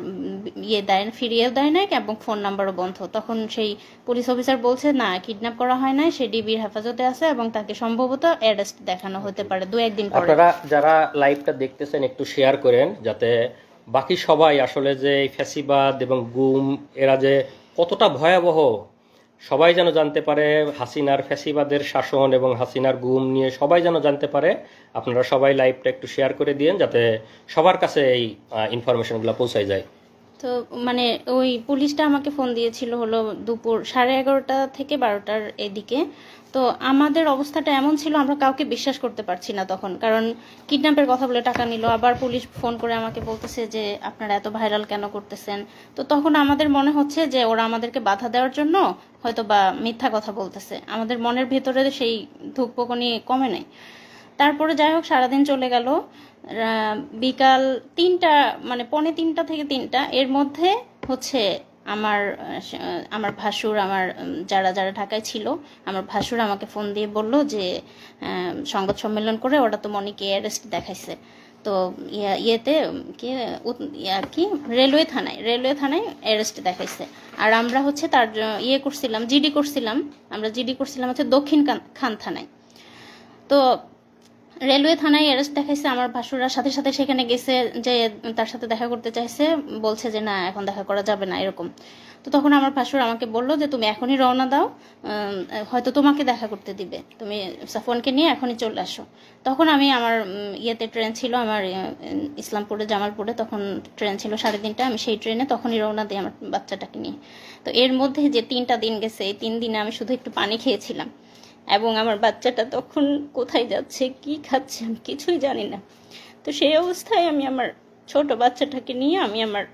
ফিরিয়েও দেয় নাই এবং ফোন নাম্বারও বন্ধ। তখন সেই পুলিশ অফিসার বলছে না, কিডন্যাপ করা হয় নাই, সে ডিবির হেফাজতে আছে এবং তাকে সম্ভবত অ্যারেস্ট দেখানো হতে পারে 2-1 দিন পরে। আপনারা যারা লাইভটা দেখতেছেন একটু শেয়ার করেন, যাতে বাকি সবাই আসলে যে ফ্যাসিবাদ এবং গুম এরা যে কতটা ভয়াবহ, সবাই যেন জানতে পারে। হাসিনার ফ্যাসিবাদের শাসন এবং হাসিনার গুম নিয়ে সবাই যেন জানতে পারে। আপনারা সবাই লাইভটা একটু শেয়ার করে দিন, যাতে সবার কাছে এই ইনফরমেশনগুলো পৌঁছায় যায়। তো ওই পুলিশটা আমাকে ফোন দিয়েছিল হলো দুপুর 11:30 থেকে 12টার এদিকে। তো আমাদের অবস্থাটা এমন ছিল, আমরা কাউকে বিশ্বাস করতে পারছি না তখন, কারণ কিডন্যাপের কথা বলে টাকা নিল, আবার পুলিশ ফোন করে আমাকে বলতেছে যে আপনারা এত ভাইরাল কেন করতেছেন। তো তখন আমাদের মনে হচ্ছে যে ওরা আমাদেরকে বাধা দেওয়ার জন্য হয়তো বা মিথ্যা কথা বলতেছে, আমাদের মনের ভেতরে সেই ধুকপুকুনি কমে নাই। তারপরে যাই হোক সারাদিন চলে গেল। বিকাল 3টা 2:45 থেকে 3টা এর মধ্যে হচ্ছে আমার ভাসুর, আমার যারা ঢাকায় ছিল, আমার ভাসুর আমাকে ফোন দিয়ে বলল যে সংবাদ সম্মেলন করে ওরা তো মনিকে অ্যারেস্ট দেখাইছে। তো ইয়েতে কি রেলওয়ে থানায় অ্যারেস্ট দেখাইছে। আর আমরা হচ্ছে তার জিডি করছিলাম হচ্ছে দক্ষিণ খান থানায়। তো রেলওয়ে থানায় অ্যারেস্ট দেখাইছে। আমার ভাসুরা সাথে সাথে সেখানে গেছে, যে তার সাথে দেখা করতে চাইছে, বলছে যে না এখন দেখা করা যাবে না এরকম। তো তখন আমার ভাসুর আমাকে বললো যে তুমি এখনই রওনা দাও, হয়তো তোমাকে দেখা করতে দিবে, তুমি সাফওয়ানকে নিয়ে এখনই চলে আসো। তখন আমি আমার ট্রেন ছিল আমার ইসলামপুরে জামালপুরে, তখন ট্রেন ছিল 3:30, আমি সেই ট্রেনে তখনই রওনা দিই আমার বাচ্চাটাকে নিয়ে। তো এর মধ্যে যে 3টা দিন গেছে, এই 3 দিনে আমি শুধু একটু পানি খেয়েছিলাম। এবং আমার বাচ্চাটা তখন কোথায় যাচ্ছে, কি খাচ্ছে, আমি কিছুই জানি না। তো সেই অবস্থায় আমি আমার ছোট বাচ্চাটাকে নিয়ে আমি আমার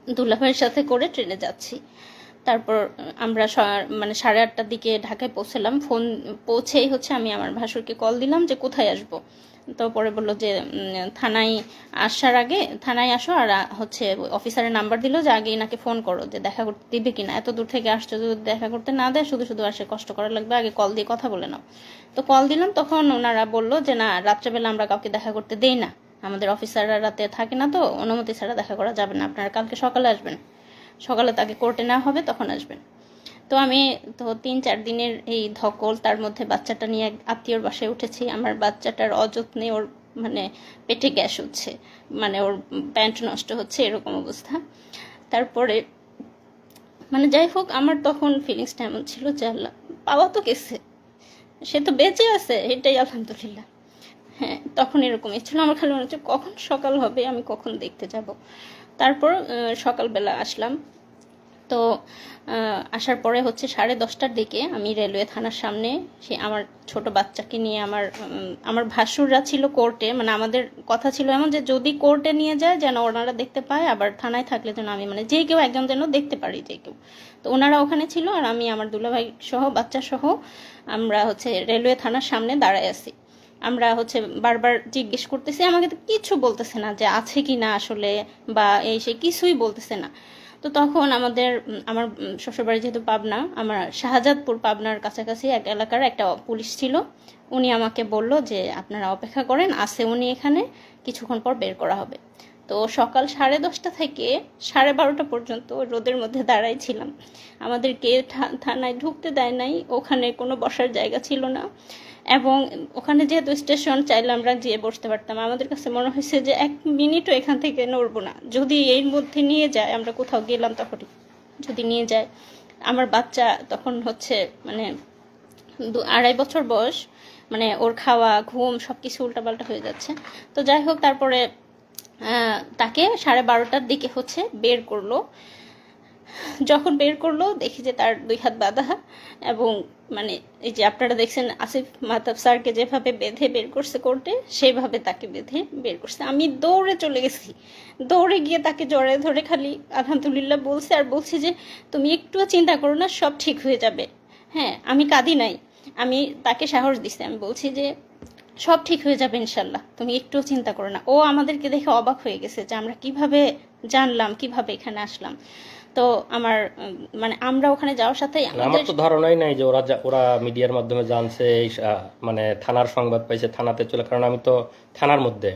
দুলাভাইয়ের সাথে করে ট্রেনে যাচ্ছি। তারপর আমরা মানে 8:30টার দিকে ঢাকায় পৌঁছলাম। পৌঁছেই হচ্ছে আমি আমার ভাসুরকে কল দিলাম যে কোথায় আসব। তো পরে বললো যে থানায় আসার আগে থানায় আসো, আর হচ্ছে অফিসারের নাম্বার দিল যে আগে এনাকে ফোন করো যে দেখা করতে দিবে কিনা, এত দূর থেকে আসছো, যদি দেখা করতে না দেয় শুধু শুধু আসে কষ্ট করা লাগবে, আগে কল দিয়ে কথা বলে নাও। তো কল দিলাম, তখন ওনারা বললো যে না, রাত্রেবেলা আমরা কাউকে দেখা করতে দেই না, আমাদের অফিসাররা রাতে থাকে না, তো অনুমতি ছাড়া দেখা করা যাবে না, আপনারা কালকে সকালে আসবেন, সকালে তাকে কোর্টে নেওয়া হবে তখন আসবেন। তো আমি তো 3-4 দিনের এই ধকল, তার মধ্যে বাচ্চাটা নিয়ে এক আত্মীয়র বাসায় উঠেছি। আমার বাচ্চাটার অযত্নে ওর মানে পেটে গ্যাস হচ্ছে, মানে ওর প্যান্ট নষ্ট হচ্ছে, এরকম অবস্থা। তারপরে মানে যাই হোক, আমার তখন ফিলিংসটা এমন ছিল যে আল্লাহ, পাওয়া তো গেছে, সে তো বেঁচে আছে, এটাই আলহামদুলিল্লাহ। হ্যাঁ, তখন এরকমই ছিল। আমার খালি মনে হচ্ছে কখন সকাল হবে, আমি কখন দেখতে যাব। তারপর সকালবেলা আসলাম। তো আসার পরে হচ্ছে 10:30টার দিকে আমি রেলওয়ে থানার সামনে আমার ছোট বাচ্চাকে নিয়ে আমার ভাসুররা ছিল কোর্টে, মানে আমাদের কথা ছিল এমন যে যদি কোর্টে নিয়ে যায় যেন ওনারা দেখতে পায়, আবার থানায় থাকলে যেন আমি মানে যে কেউ একজন যেন দেখতে পারি, যে কেউ। তো ওনারা ওখানে ছিল, আর আমি আমার দুলাভাই সহ বাচ্চা সহ আমরা হচ্ছে রেলওয়ে থানার সামনে দাঁড়ায় আছি। আমরা হচ্ছে বারবার জিজ্ঞেস করতেছি, আমাকে তো কিছু বলতেছে না যে আছে কি না আসলে, বা এই সে কিছুই বলতেছে না। তো তখন আমার শ্বশুরবাড়ি যেহেতু পাবনা, আমার শাহজাদপুর পাবনার কাছাকাছি এক এলাকার একটা পুলিশ ছিল, উনি আমাকে বলল যে আপনারা অপেক্ষা করেন, আছে উনি এখানে, কিছুক্ষণ পর বের করা হবে। তো সকাল 10:30 থেকে 12:30 পর্যন্ত রোদের মধ্যে দাঁড়াই ছিলাম। আমাদেরকে থানায় ঢুকতে দেয় নাই, ওখানে কোনো বসার জায়গা ছিল না, এবং ওখানে যেহেতু স্টেশন, চাইলে আমরা যেয়ে বসতে পারতাম। আমাদের কাছে মনে হয়েছে যে 1 মিনিটও এখান থেকে নড়বো না, যদি এর মধ্যে নিয়ে যায়, আমরা কোথাও গেলাম তখন যদি নিয়ে যায়। আমার বাচ্চা তখন হচ্ছে মানে 2-2.5 বছর বয়স, মানে ওর খাওয়া ঘুম সব কিছু উল্টাপাল্টা হয়ে যাচ্ছে। তো যাই হোক, তারপরে তাকে 12:30টার দিকে হচ্ছে বের করলো। যখন বের করলো দেখি যে তার 2 হাত বাঁধা, এবং মানে এই যে আপনারা দেখছেন আসিফ মাহতাব স্যারকে যেভাবে বেঁধে বের করছে কোর্টে, সেইভাবে তাকে বেঁধে বের করছে। আমি দৌড়ে চলে গেছি, দৌড়ে গিয়ে তাকে জড়ায় ধরে খালি আলহামদুলিল্লাহ বলছে, আর বলছি যে তুমি একটুও চিন্তা করো না, সব ঠিক হয়ে যাবে। হ্যাঁ, আমি কাঁদি নাই, আমি তাকে সাহস দিচ্ছি, আমি বলছি যে সব ঠিক হয়ে যাবে ইনশাল্লাহ, তুমি একটুও চিন্তা করো না। ও আমাদেরকে দেখে অবাক হয়ে গেছে যে আমরা কিভাবে জানলাম, কিভাবে এখানে আসলাম। তো আমার মানে আমরা ওখানে যাওয়ার সাথে আমার তো ধারণাই নাই যে ওরা মিডিয়ার মাধ্যমে জানছে, মানে থানার সংবাদ পাইছে, থানাতে চলে, কারণ আমি তো থানার মধ্যে,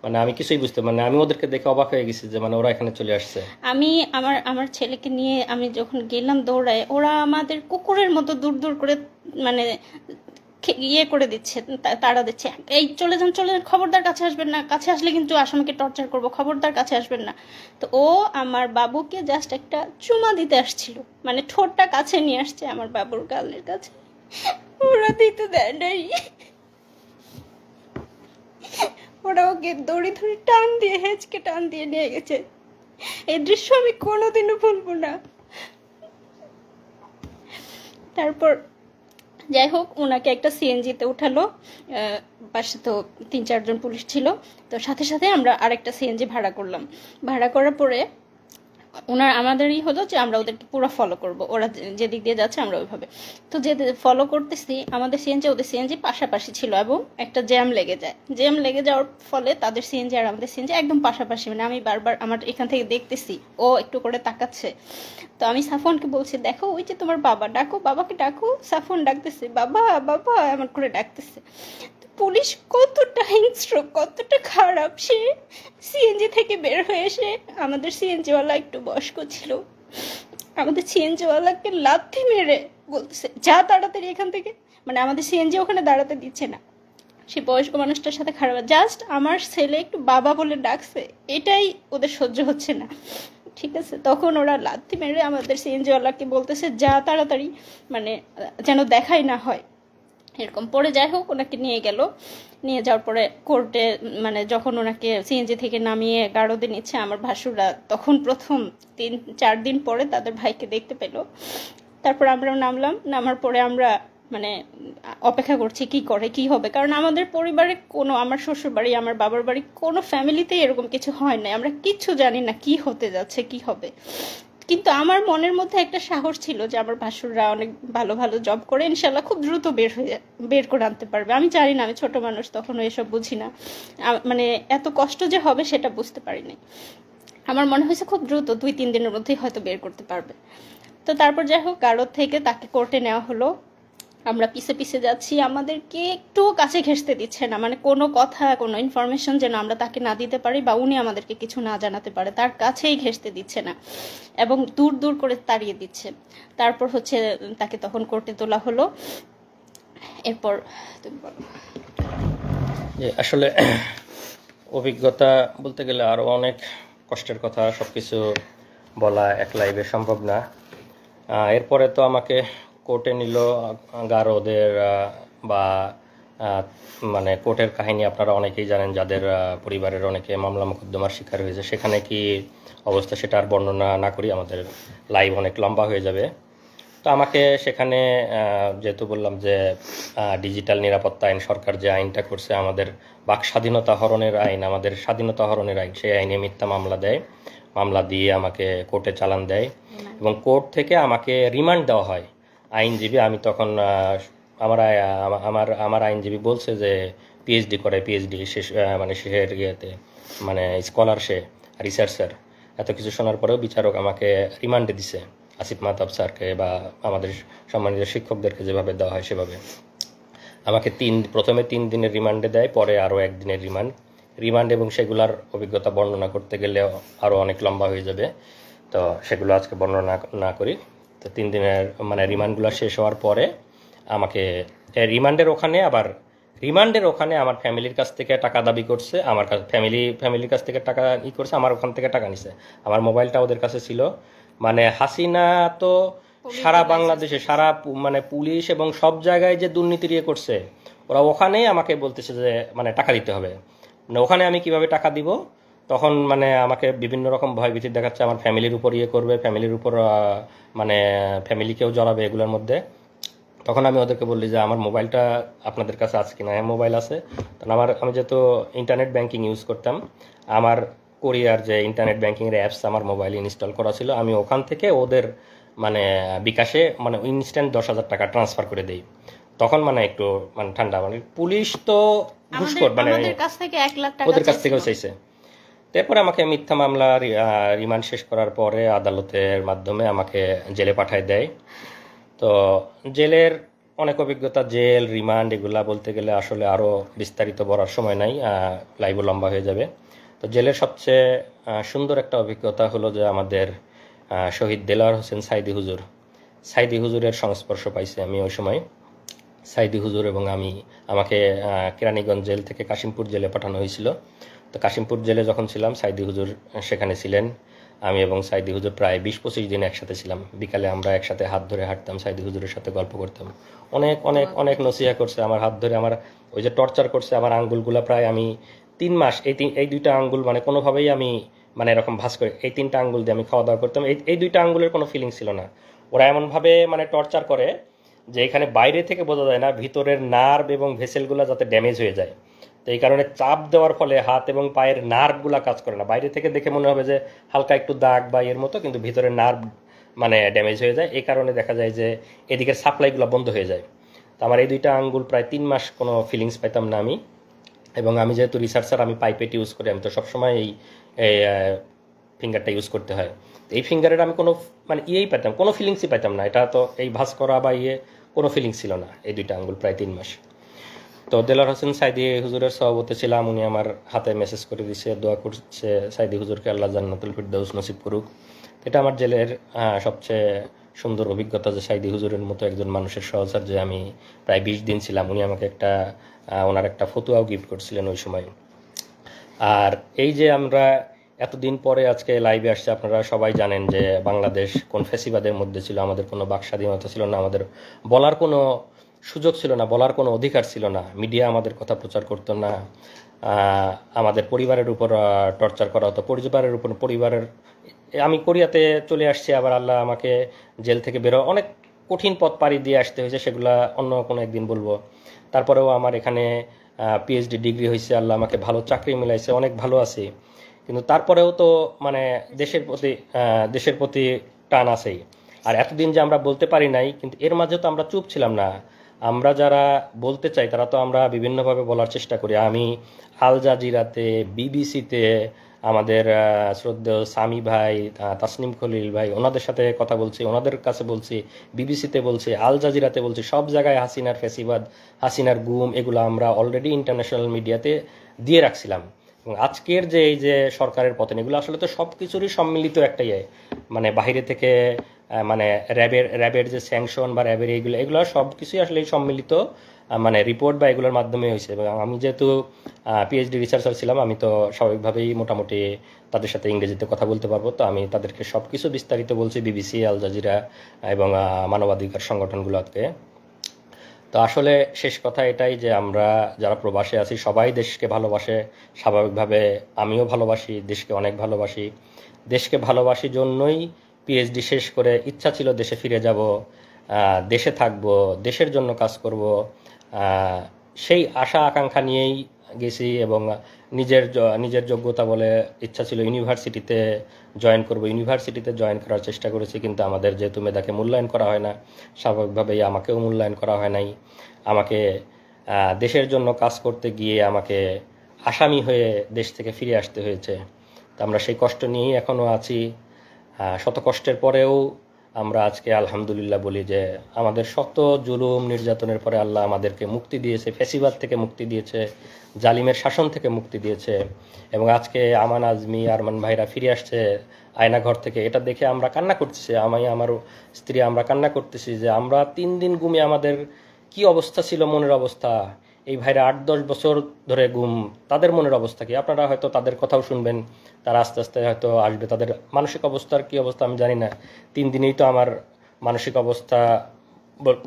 মানে আমি কিছুই বুঝতে, মানে আমি ওদেরকে দেখে অবাক হয়ে গেছি যে মানে ওরা এখানে চলে আসছে। আমি আমার ছেলেকে নিয়ে আমি যখন গেলাম দৌড়ায়, ওরা আমাদের কুকুরের মতো দূর দূর করে মানে ইয়ে করে দিচ্ছে, তাড়া দিচ্ছে, এই চলে যান চলে যান, খবরদার কাছে আসবেন না, কাছে আসলে কিন্তু আসামিকে টর্চার করবো, খবরদার কাছে আসবেন না। তো ও আমার বাবুকে জাস্ট একটা চুমা দিতে আসছিল, মানে ঠোঁটটা কাছে নিয়ে আসছে আমার বাবুর গালের কাছে, ওরা দিতে দেয় নাই। ওরা ওকে দড়ি ধরে টান দিয়ে হেঁচকে টান দিয়ে নিয়ে গেছে। এই দৃশ্য আমি কোনোদিনও ভুলবো না। তারপর যাই হোক, ওনাকে একটা সিএনজিতে উঠালো, পাশে তো 3-4 জন পুলিশ ছিল, তো সাথে সাথে আমরা আরেকটা সিএনজি ভাড়া করলাম। ভাড়া করার পরে আমাদেরই হলো যে আমরা ওদেরকে পুরো ফলো করব, ওরা যেদিক দিয়ে যাচ্ছে আমরা ওইভাবে। তো যে ফলো করতেছি, আমাদের সিএনজি ওদের সিএনজি পাশাপাশি ছিল, এবং একটা জ্যাম লেগে যায়। জ্যাম লেগে যাওয়ার ফলে তাদের সিএনজি আর আমাদের সিএনজি একদম পাশাপাশি, মানে আমি বারবার আমার এখান থেকে দেখতেছি, ও একটু করে তাকাচ্ছে। তো আমি সাফওয়ানকে বলছি, দেখো ওই যে তোমার বাবা, ডাকো, বাবাকে ডাকো। সাফওয়ান ডাকতেছে, বাবা বাবা এমন করে ডাকতেছে। পুলিশ কতটা হিংস্র, কতটা খারাপ, সে সিএনজি থেকে বের হয়ে এসে, আমাদের সিএনজিওয়ালা একটু বয়স্ক ছিল, আমাদের সিএনজিওয়ালাকে লাথি মেরে বলতেছে যা তাড়াতাড়ি এখান থেকে, মানে আমাদের সিএনজি ওখানে দাঁড়াতে দিচ্ছে না। সে বয়স্ক মানুষটার সাথে খারাপ, জাস্ট আমার ছেলে একটু বাবা বলে ডাকছে, এটাই ওদের সহ্য হচ্ছে না। ঠিক আছে, তখন ওরা লাথি মেরে আমাদের সিএনজিওয়ালাকে বলতেছে যা তাড়াতাড়ি, মানে যেন দেখাই না হয় এরকম। পরে যাই হোক, ওনাকে নিয়ে গেল। নিয়ে যাওয়ার পরে কোর্টে, মানে যখন ওনাকে সিএনজি থেকে নামিয়ে গারদে নিচ্ছে, আমার ভাসুররা তখন প্রথম 3-4 দিন পরে তাদের ভাইকে দেখতে পেল। তারপর আমরাও নামলাম। নামার পরে আমরা মানে অপেক্ষা করছি কি করে কি হবে, কারণ আমাদের পরিবারে কোনো, আমার শ্বশুর বাড়ি আমার বাবার বাড়ি কোনো ফ্যামিলিতেই এরকম কিছু হয় না, আমরা কিচ্ছু জানি না কি হতে যাচ্ছে কি হবে। কিন্তু আমার মনের মধ্যে একটা সাহস ছিল যে আমার ভাসুররা অনেক ভালো ভালো জব করে ইনশাল্লাহ খুব দ্রুত বের করে আনতে পারবে। আমি জানি না, আমি ছোট মানুষ, তখন এসব বুঝি না, মানে এত কষ্ট যে হবে সেটা বুঝতে পারিনি। আমার মনে হয়েছে খুব দ্রুত 2-3 দিনের মধ্যেই হয়তো বের করতে পারবে। তো তারপর যাই হোক, গারদ থেকে তাকে কোর্টে নেওয়া হলো। আমরা পিছে পিছে যাচ্ছি, আমাদেরকে একটু কাছে ঘেঁষতে দিচ্ছে না, মানে কোনো কথা কোনো ইনফরমেশন যেন আমরা তাকে না দিতে পারি বা উনি আমাদেরকে কিছু না জানাতে পারে, তার কাছেই ঘেঁষতে দিচ্ছে না এবং দূর দূর করে তাড়িয়ে দিচ্ছে। তারপর হচ্ছে তাকে তখন কোর্টে তোলা হলো। এরপর তুমি বলো। আসলে অভিজ্ঞতা বলতে গেলে আরও অনেক কষ্টের কথা, সব কিছু বলা এক লাইভে সম্ভব না। এরপরে তো আমাকে কোর্টে নিল গারদের বা মানে কোর্টের কাহিনী আপনারা অনেকেই জানেন, যাদের পরিবারের অনেকে মামলা মোকদ্দমার শিকার হয়েছে। সেখানে কি অবস্থা সেটা আর বর্ণনা না করি, আমাদের লাইভ অনেক লম্বা হয়ে যাবে। তো আমাকে সেখানে যেহেতু বললাম যে ডিজিটাল নিরাপত্তা আইন, সরকার যে আইনটা করছে আমাদের বাক স্বাধীনতা হরণের আইন, আমাদের স্বাধীনতা হরণের আইন, সেই আইনে মিথ্যা মামলা দেয়। মামলা দিয়ে আমাকে কোর্টে চালান দেয় এবং কোর্ট থেকে আমাকে রিমান্ড দেওয়া হয়। আইনজীবী, আমি তখন আমার আইনজীবী বলছে যে পিএইচডি করে, পিএইচডি শেষ মানে শেষের ইয়েতে মানে স্কলার, সে রিসার্চার। এত কিছু শোনার পরেও বিচারক আমাকে রিমান্ডে দিছে, আসিফ মাহতাব স্যারকে বা আমাদের সম্মানিত শিক্ষকদেরকে যেভাবে দেওয়া হয় সেভাবে আমাকে প্রথমে 3 দিনের রিমান্ডে দেয়, পরে আরও 1 দিনের রিমান্ড এবং সেগুলার অভিজ্ঞতা বর্ণনা করতে গেলে আরও অনেক লম্বা হয়ে যাবে। তো সেগুলো আজকে বর্ণনা না করি। তো 3 দিনের মানে রিমান্ডগুলো শেষ হওয়ার পরে আমাকে রিমান্ডের ওখানে আমার ফ্যামিলির কাছ থেকে টাকা দাবি করছে, আমার কাছে ফ্যামিলির কাছ থেকে টাকা করছে, আমার ওখান থেকে টাকা নিছে। আমার মোবাইলটা ওদের কাছে ছিল। মানে হাসিনা তো সারা বাংলাদেশে মানে পুলিশ এবং সব জায়গায় যে দুর্নীতি করছে, ওরা ওখানেই আমাকে বলতেছে যে মানে টাকা দিতে হবে। মানে ওখানে আমি কিভাবে টাকা দিব, তখন মানে আমাকে বিভিন্ন রকম ভয়ভীতি দেখাচ্ছে, আমার ফ্যামিলির উপর করবে, ফ্যামিলির উপর মানে ফ্যামিলিকেও জড়াবে এগুলোর মধ্যে। তখন আমি ওদেরকে বললি যে আমার মোবাইলটা আপনাদের কাছে আছে কিনা। হ্যাঁ, মোবাইল আছে। তখন আমি যেহেতু ইন্টারনেট ব্যাংকিং ইউজ করতাম, আমার কোরিয়ার যে ইন্টারনেট ব্যাংকিংয়ের অ্যাপস আমার মোবাইলে ইনস্টল করা ছিল, আমি ওখান থেকে ওদের মানে বিকাশে মানে ইনস্ট্যান্ট 10,000 টাকা ট্রান্সফার করে দেই। তখন মানে একটু মানে ঠান্ডা, মানে পুলিশ তো ঘুষখোর, মানে ওদের কাছ থেকে 1 লাখ টাকা ওদের কাছ থেকেও চাইছে। তারপরে আমাকে মিথ্যা মামলা রিমান্ড শেষ করার পরে আদালতের মাধ্যমে আমাকে জেলে পাঠায় দেয়। তো জেলের অনেক অভিজ্ঞতা, জেল, রিমান্ড এগুলা বলতে গেলে আসলে আরও বিস্তারিত বলার সময় নাই, লাইভও লম্বা হয়ে যাবে। তো জেলের সবচেয়ে সুন্দর একটা অভিজ্ঞতা হলো যে আমাদের শহীদ দেলোয়ার হোসেন সাইদি হুজুরের সংস্পর্শ পাইছি আমি ওই সময়। সাইদি হুজুর এবং আমাকে কেরানীগঞ্জ জেল থেকে কাশিমপুর জেলে পাঠানো হয়েছিল। তো কাশিমপুর জেলে যখন ছিলাম, সাইদি হুজুর সেখানে ছিলেন। আমি এবং সাইদি হুজুর প্রায় 20-25 দিন একসাথে ছিলাম। বিকালে আমরা একসাথে হাত ধরে হাঁটতাম, সাইদি হুজুরের সাথে গল্প করতাম। অনেক অনেক অনেক নসিহা করছে, আমার হাত ধরে আমার ওই যে টর্চার করছে, আমার আঙ্গুলগুলা প্রায় আমি 3 মাস এই 2টা আঙ্গুল মানে কোনোভাবেই আমি মানে এরকম ভাঁজ করে এই 3টা আঙ্গুল দিয়ে আমি খাওয়া দাওয়া করতাম। এই 2টা আঙ্গুলের কোনো ফিলিং ছিল না। ওরা এমনভাবে মানে টর্চার করে যে এখানে বাইরে থেকে বোঝা যায় না, ভিতরের নার্ভ এবং ভেসেলগুলো যাতে ড্যামেজ হয়ে যায়। তো এই কারণে চাপ দেওয়ার ফলে হাত এবং পায়ের নার্ভগুলো কাজ করে না। বাইরে থেকে দেখে মনে হবে যে হালকা একটু দাগ বা এর মতো, কিন্তু ভিতরের নার্ভ মানে ড্যামেজ হয়ে যায়। এই কারণে দেখা যায় যে এদিকের সাপ্লাইগুলো বন্ধ হয়ে যায়। তো আমার এই 2টা আঙ্গুল প্রায় 3 মাস কোনো ফিলিংস পাইতাম না আমি। এবং আমি যেহেতু রিসার্চার, আমি পাইপেট ইউজ করি, আমি তো সবসময় এই ফিঙ্গারটা ইউজ করতে হয়। এই ফিঙ্গারের আমি কোনো মানে পাইতাম, কোনো ফিলিংসই পাইতাম না। এটা তো এই ভাঁজ করা বা কোনো ফিলিংস ছিল না এই 2টা আঙ্গুল প্রায় 3 মাস। তো দেলোয়ার হোসেন সাইদি হুজুরের সভাপতি ছিলাম। উনি আমার হাতে মেসেজ করে দিছে, দোয়া করছে সাইদি হুজুরকে আল্লাহ জান্নাতুল ফিরদাউস নসিব করুক। এটা আমার জেলের সবচেয়ে সুন্দর অভিজ্ঞতা যে সাইদি হুজুরের মতো একজন মানুষের সহচর্যে আমি প্রায় 20 দিন ছিলাম। উনি আমাকে ওনার একটা ফতুয়াও গিফট করছিলেন ওই সময়। আর এই যে আমরা এতদিন পরে আজকে লাইভে আসছে, আপনারা সবাই জানেন যে বাংলাদেশ কোন ফ্যাসিবাদের মধ্যে ছিল। আমাদের কোনো বাক স্বাধীনতা ছিল না, আমাদের বলার কোনো সুযোগ ছিল না, বলার কোনো অধিকার ছিল না। মিডিয়া আমাদের কথা প্রচার করতো না। আমাদের পরিবারের উপর টর্চার করা হতো, আমি কোরিয়াতে চলে আসছি, আবার আল্লাহ আমাকে জেল থেকে অনেক কঠিন পথ পাড়ি দিয়ে আসতে হয়েছে, সেগুলা অন্য কোনো একদিন বলবো। তারপরেও আমার এখানে পিএইচডি ডিগ্রি হয়েছে, আল্লাহ আমাকে ভালো চাকরি মিলাইছে, অনেক ভালো আছি। কিন্তু তারপরেও তো মানে দেশের প্রতি টান আছেই। আর এতদিন যে আমরা বলতে পারি নাই, কিন্তু এর মাঝে তো আমরা চুপ ছিলাম না। আমরা যারা বলতে চাই তারা তো আমরা বিভিন্নভাবে বলার চেষ্টা করি। আমি আল জাজিরাতে, বিবিসিতে, আমাদের শ্রদ্ধেয় সামি ভাই, তাসনিম খলিল ভাই, ওনাদের সাথে কথা বলছি, ওনাদের কাছে বলছি, বিবিসিতে বলছি, আল জাজিরাতে বলছি, সব জায়গায় হাসিনার ফ্যাসিবাদ, হাসিনার গুম, এগুলো আমরা অলরেডি ইন্টারন্যাশনাল মিডিয়াতে দিয়ে রাখছিলাম। এবং আজকের যে এই যে সরকারের পতন, এগুলো আসলে তো সব কিছুরই সম্মিলিত একটা মানে বাইরে থেকে মানে র্যাবের যে স্যাংশন বা র্যাবের এগুলো সব কিছুই আসলে এই সম্মিলিত মানে রিপোর্ট বা এগুলোর মাধ্যমে হয়েছে। এবং আমি যেহেতু পিএইচডি রিসার্চার ছিলাম, আমি তো স্বাভাবিকভাবেই মোটামুটি তাদের সাথে ইংরেজিতে কথা বলতে পারবো। তো আমি তাদেরকে সব কিছু বিস্তারিত বলছি, বিবিসি, আল জাজিরা এবং মানবাধিকার সংগঠনগুলোকে। তো আসলে শেষ কথা এটাই যে আমরা যারা প্রবাসে আছি সবাই দেশকে ভালোবাসে, স্বাভাবিকভাবে আমিও ভালোবাসি, দেশকে অনেক ভালোবাসি। দেশকে ভালোবাসি জন্যই পিএইচডি শেষ করে ইচ্ছা ছিল দেশে ফিরে যাব, দেশে থাকব, দেশের জন্য কাজ করব, সেই আশা আকাঙ্ক্ষা নিয়েই গেছি। এবং নিজের যোগ্যতা বলে ইচ্ছা ছিল ইউনিভার্সিটিতে জয়েন করব, ইউনিভার্সিটিতে জয়েন করার চেষ্টা করেছি। কিন্তু আমাদের যেহেতু মেধাকে মূল্যায়ন করা হয় না, স্বাভাবিকভাবেই আমাকেও মূল্যায়ন করা হয় নাই। আমাকে দেশের জন্য কাজ করতে গিয়ে আমাকে আসামি হয়ে দেশ থেকে ফিরে আসতে হয়েছে। তো আমরা সেই কষ্ট নিয়েই এখনও আছি। শত কষ্টের পরেও আমরা আজকে আলহামদুলিল্লাহ বলি যে আমাদের শত জুলুম নির্যাতনের পরে আল্লাহ আমাদেরকে মুক্তি দিয়েছে, ফ্যাসিবাদ থেকে মুক্তি দিয়েছে, জালিমের শাসন থেকে মুক্তি দিয়েছে। এবং আজকে আমান, আজমি, আরমান ভাইরা ফিরে আসছে আয়নাঘর থেকে, এটা দেখে আমরা কান্না করতেছি। আমি, আমার স্ত্রী, আমরা কান্না করতেছি যে আমরা 3 দিন ঘুমিয়ে আমাদের কি অবস্থা ছিল, মনের অবস্থা। এই ভাইরা 8-10 বছর ধরে গুম, তাদের মনের অবস্থা কি? আপনারা হয়তো তাদের কথাও শুনবেন, তারা আস্তে আস্তে হয়তো আসবে। তাদের মানসিক অবস্থার কি অবস্থা আমি জানি না। 3 দিনেই তো আমার মানসিক অবস্থা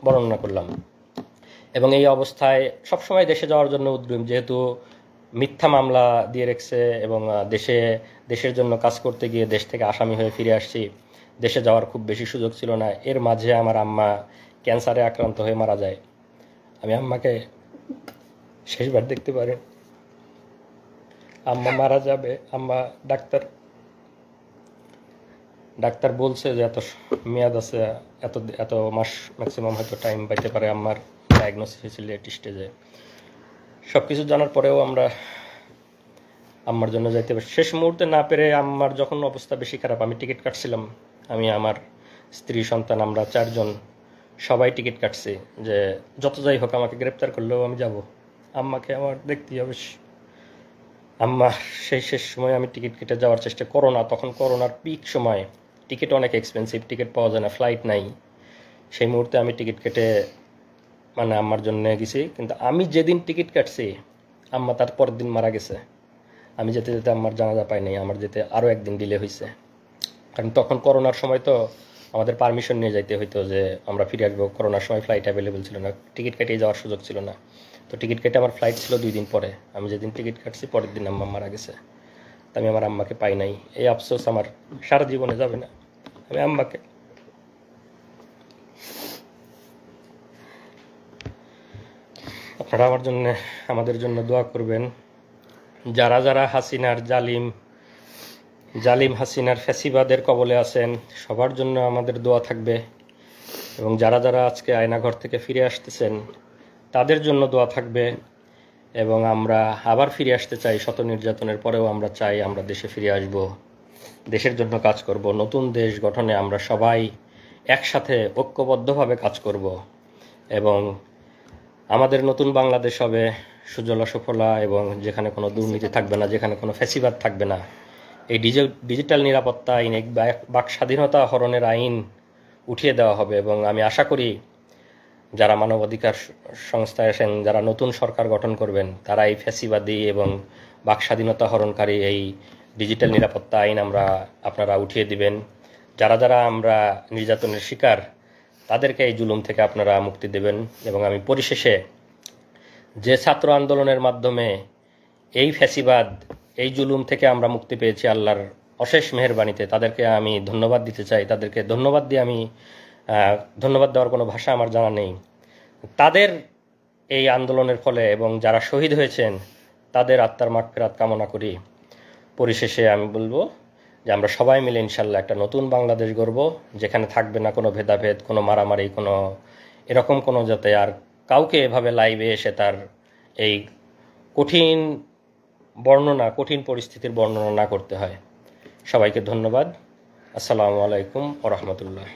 বর্ণনা করলাম। এবং এই অবস্থায় সবসময় দেশে যাওয়ার জন্য উদ্গ্রীব, যেহেতু মিথ্যা মামলা দিয়ে রেখেছে এবং দেশের জন্য কাজ করতে গিয়ে দেশ থেকে আসামি হয়ে ফিরে আসছি। দেশে যাওয়ার খুব বেশি সুযোগ ছিল না। এর মাঝে আমার আম্মা ক্যান্সারে আক্রান্ত হয়ে মারা যায়। আমি আম্মাকে শেষবার দেখতে পারি। আম্মা মারা যাবে, আম্মা ডাক্তার বলছে যে এত মেয়াদ আছে, এত মাস ম্যাক্সিমাম হয়তো টাইম পাইতে পারে। আম্মার ডায়াগনোসিস হয়েছিল লেট স্টেজে। সব কিছু জানার পরেও আমরা আম্মার জন্য যাইতে পারি। শেষ মুহূর্তে না পেরে আম্মার যখন অবস্থা বেশি খারাপ, আমি টিকিট কাটছিলাম। আমি, আমার স্ত্রী, সন্তান, আমরা 4 জন সবাই টিকিট কাটছি যে যত যাই হোক আমাকে গ্রেপ্তার করলেও আমি যাব, আম্মাকে আমার দেখতেই হবে। আম্মা সেই শেষ সময় আমি টিকিট কেটে যাওয়ার চেষ্টা, তখন করোনার পিক সময়, টিকিট অনেক এক্সপেন্সিভ, টিকিট পাওয়া যায় না, ফ্লাইট নাই। সেই মুহূর্তে আমি টিকিট কেটে মানে আম্মার জন্য গেছি। কিন্তু আমি যেদিন টিকিট কাটছি আম্মা তার পরের দিন মারা গেছে। আমি যেতে যেতে আম্মার জানাজা পাই নাই, আমার যেতে আরও একদিন ডিলে হয়েছে। কারণ তখন করোনার সময় তো আমাদের পারমিশন নিয়ে যাইতে হইতো যে আমরা ফিরে আসবো। করোনার সময় ফ্লাইট অ্যাভেলেবেল ছিল না, টিকিট কেটে যাওয়ার সুযোগ ছিল না। তো টিকিট কেটে আমার ফ্লাইট ছিল 2 দিন পরে। আমি যেদিন টিকিট কাটছি পরের দিন আম্মা মারা গেছে। তো আমি আমার আম্মাকে পাই নাই। এই আফসোস আমার সারা জীবনে যাবে না। আমি আম্মাকে, আপনারা আমাদের জন্য দোয়া করবেন। যারা যারা হাসিনার জালিম হাসিনার ফ্যাসিবাদের কবলে আছেন সবার জন্য আমাদের দোয়া থাকবে। এবং যারা যারা আজকে আয়নাঘর থেকে ফিরে আসতেছেন তাদের জন্য দোয়া থাকবে। এবং আমরা আবার ফিরে আসতে চাই, শত নির্যাতনের পরেও আমরা চাই আমরা দেশে ফিরে আসব, দেশের জন্য কাজ করব। নতুন দেশ গঠনে আমরা সবাই একসাথে ঐক্যবদ্ধভাবে কাজ করব এবং আমাদের নতুন বাংলাদেশ হবে সুজলা সুফলা, এবং যেখানে কোনো দুর্নীতি থাকবে না, যেখানে কোনো ফ্যাসিবাদ থাকবে না। এই ডিজিটাল নিরাপত্তা আইন, এক বাক স্বাধীনতা হরণের আইন উঠিয়ে দেওয়া হবে। এবং আমি আশা করি যারা মানবাধিকার সংস্থায় আছেন, যারা নতুন সরকার গঠন করবেন, তারা এই ফ্যাসিবাদী এবং বাক স্বাধীনতা হরণকারী এই ডিজিটাল নিরাপত্তা আইন আপনারা উঠিয়ে দিবেন। যারা যারা আমরা নির্যাতনের শিকার তাদেরকে এই জুলুম থেকে আপনারা মুক্তি দেবেন। এবং আমি পরিশেষে যে ছাত্র আন্দোলনের মাধ্যমে এই ফ্যাসিবাদ, এই জুলুম থেকে আমরা মুক্তি পেয়েছি আল্লাহর অশেষ মেহেরবানিতে, তাদেরকে আমি ধন্যবাদ দিতে চাই। তাদেরকে ধন্যবাদ দিয়ে আমি ধন্যবাদ দেওয়ার কোনো ভাষা আমার জানা নেই। তাদের এই আন্দোলনের ফলে এবং যারা শহীদ হয়েছেন তাদের আত্মার মাগফিরাত কামনা করি। পরিশেষে আমি বলবো যে আমরা সবাই মিলে ইনশাল্লাহ একটা নতুন বাংলাদেশ গড়ব, যেখানে থাকবে না কোনো ভেদাভেদ, কোনো মারামারি, কোনো এরকম কোনো যাতে আর কাউকে এভাবে লাইভে এসে তার এই কঠিন কঠিন পরিস্থিতির বর্ণনা না করতে হয়। সবাইকে ধন্যবাদ। আসসালামু আলাইকুম ওয়া রাহমাতুল্লাহ।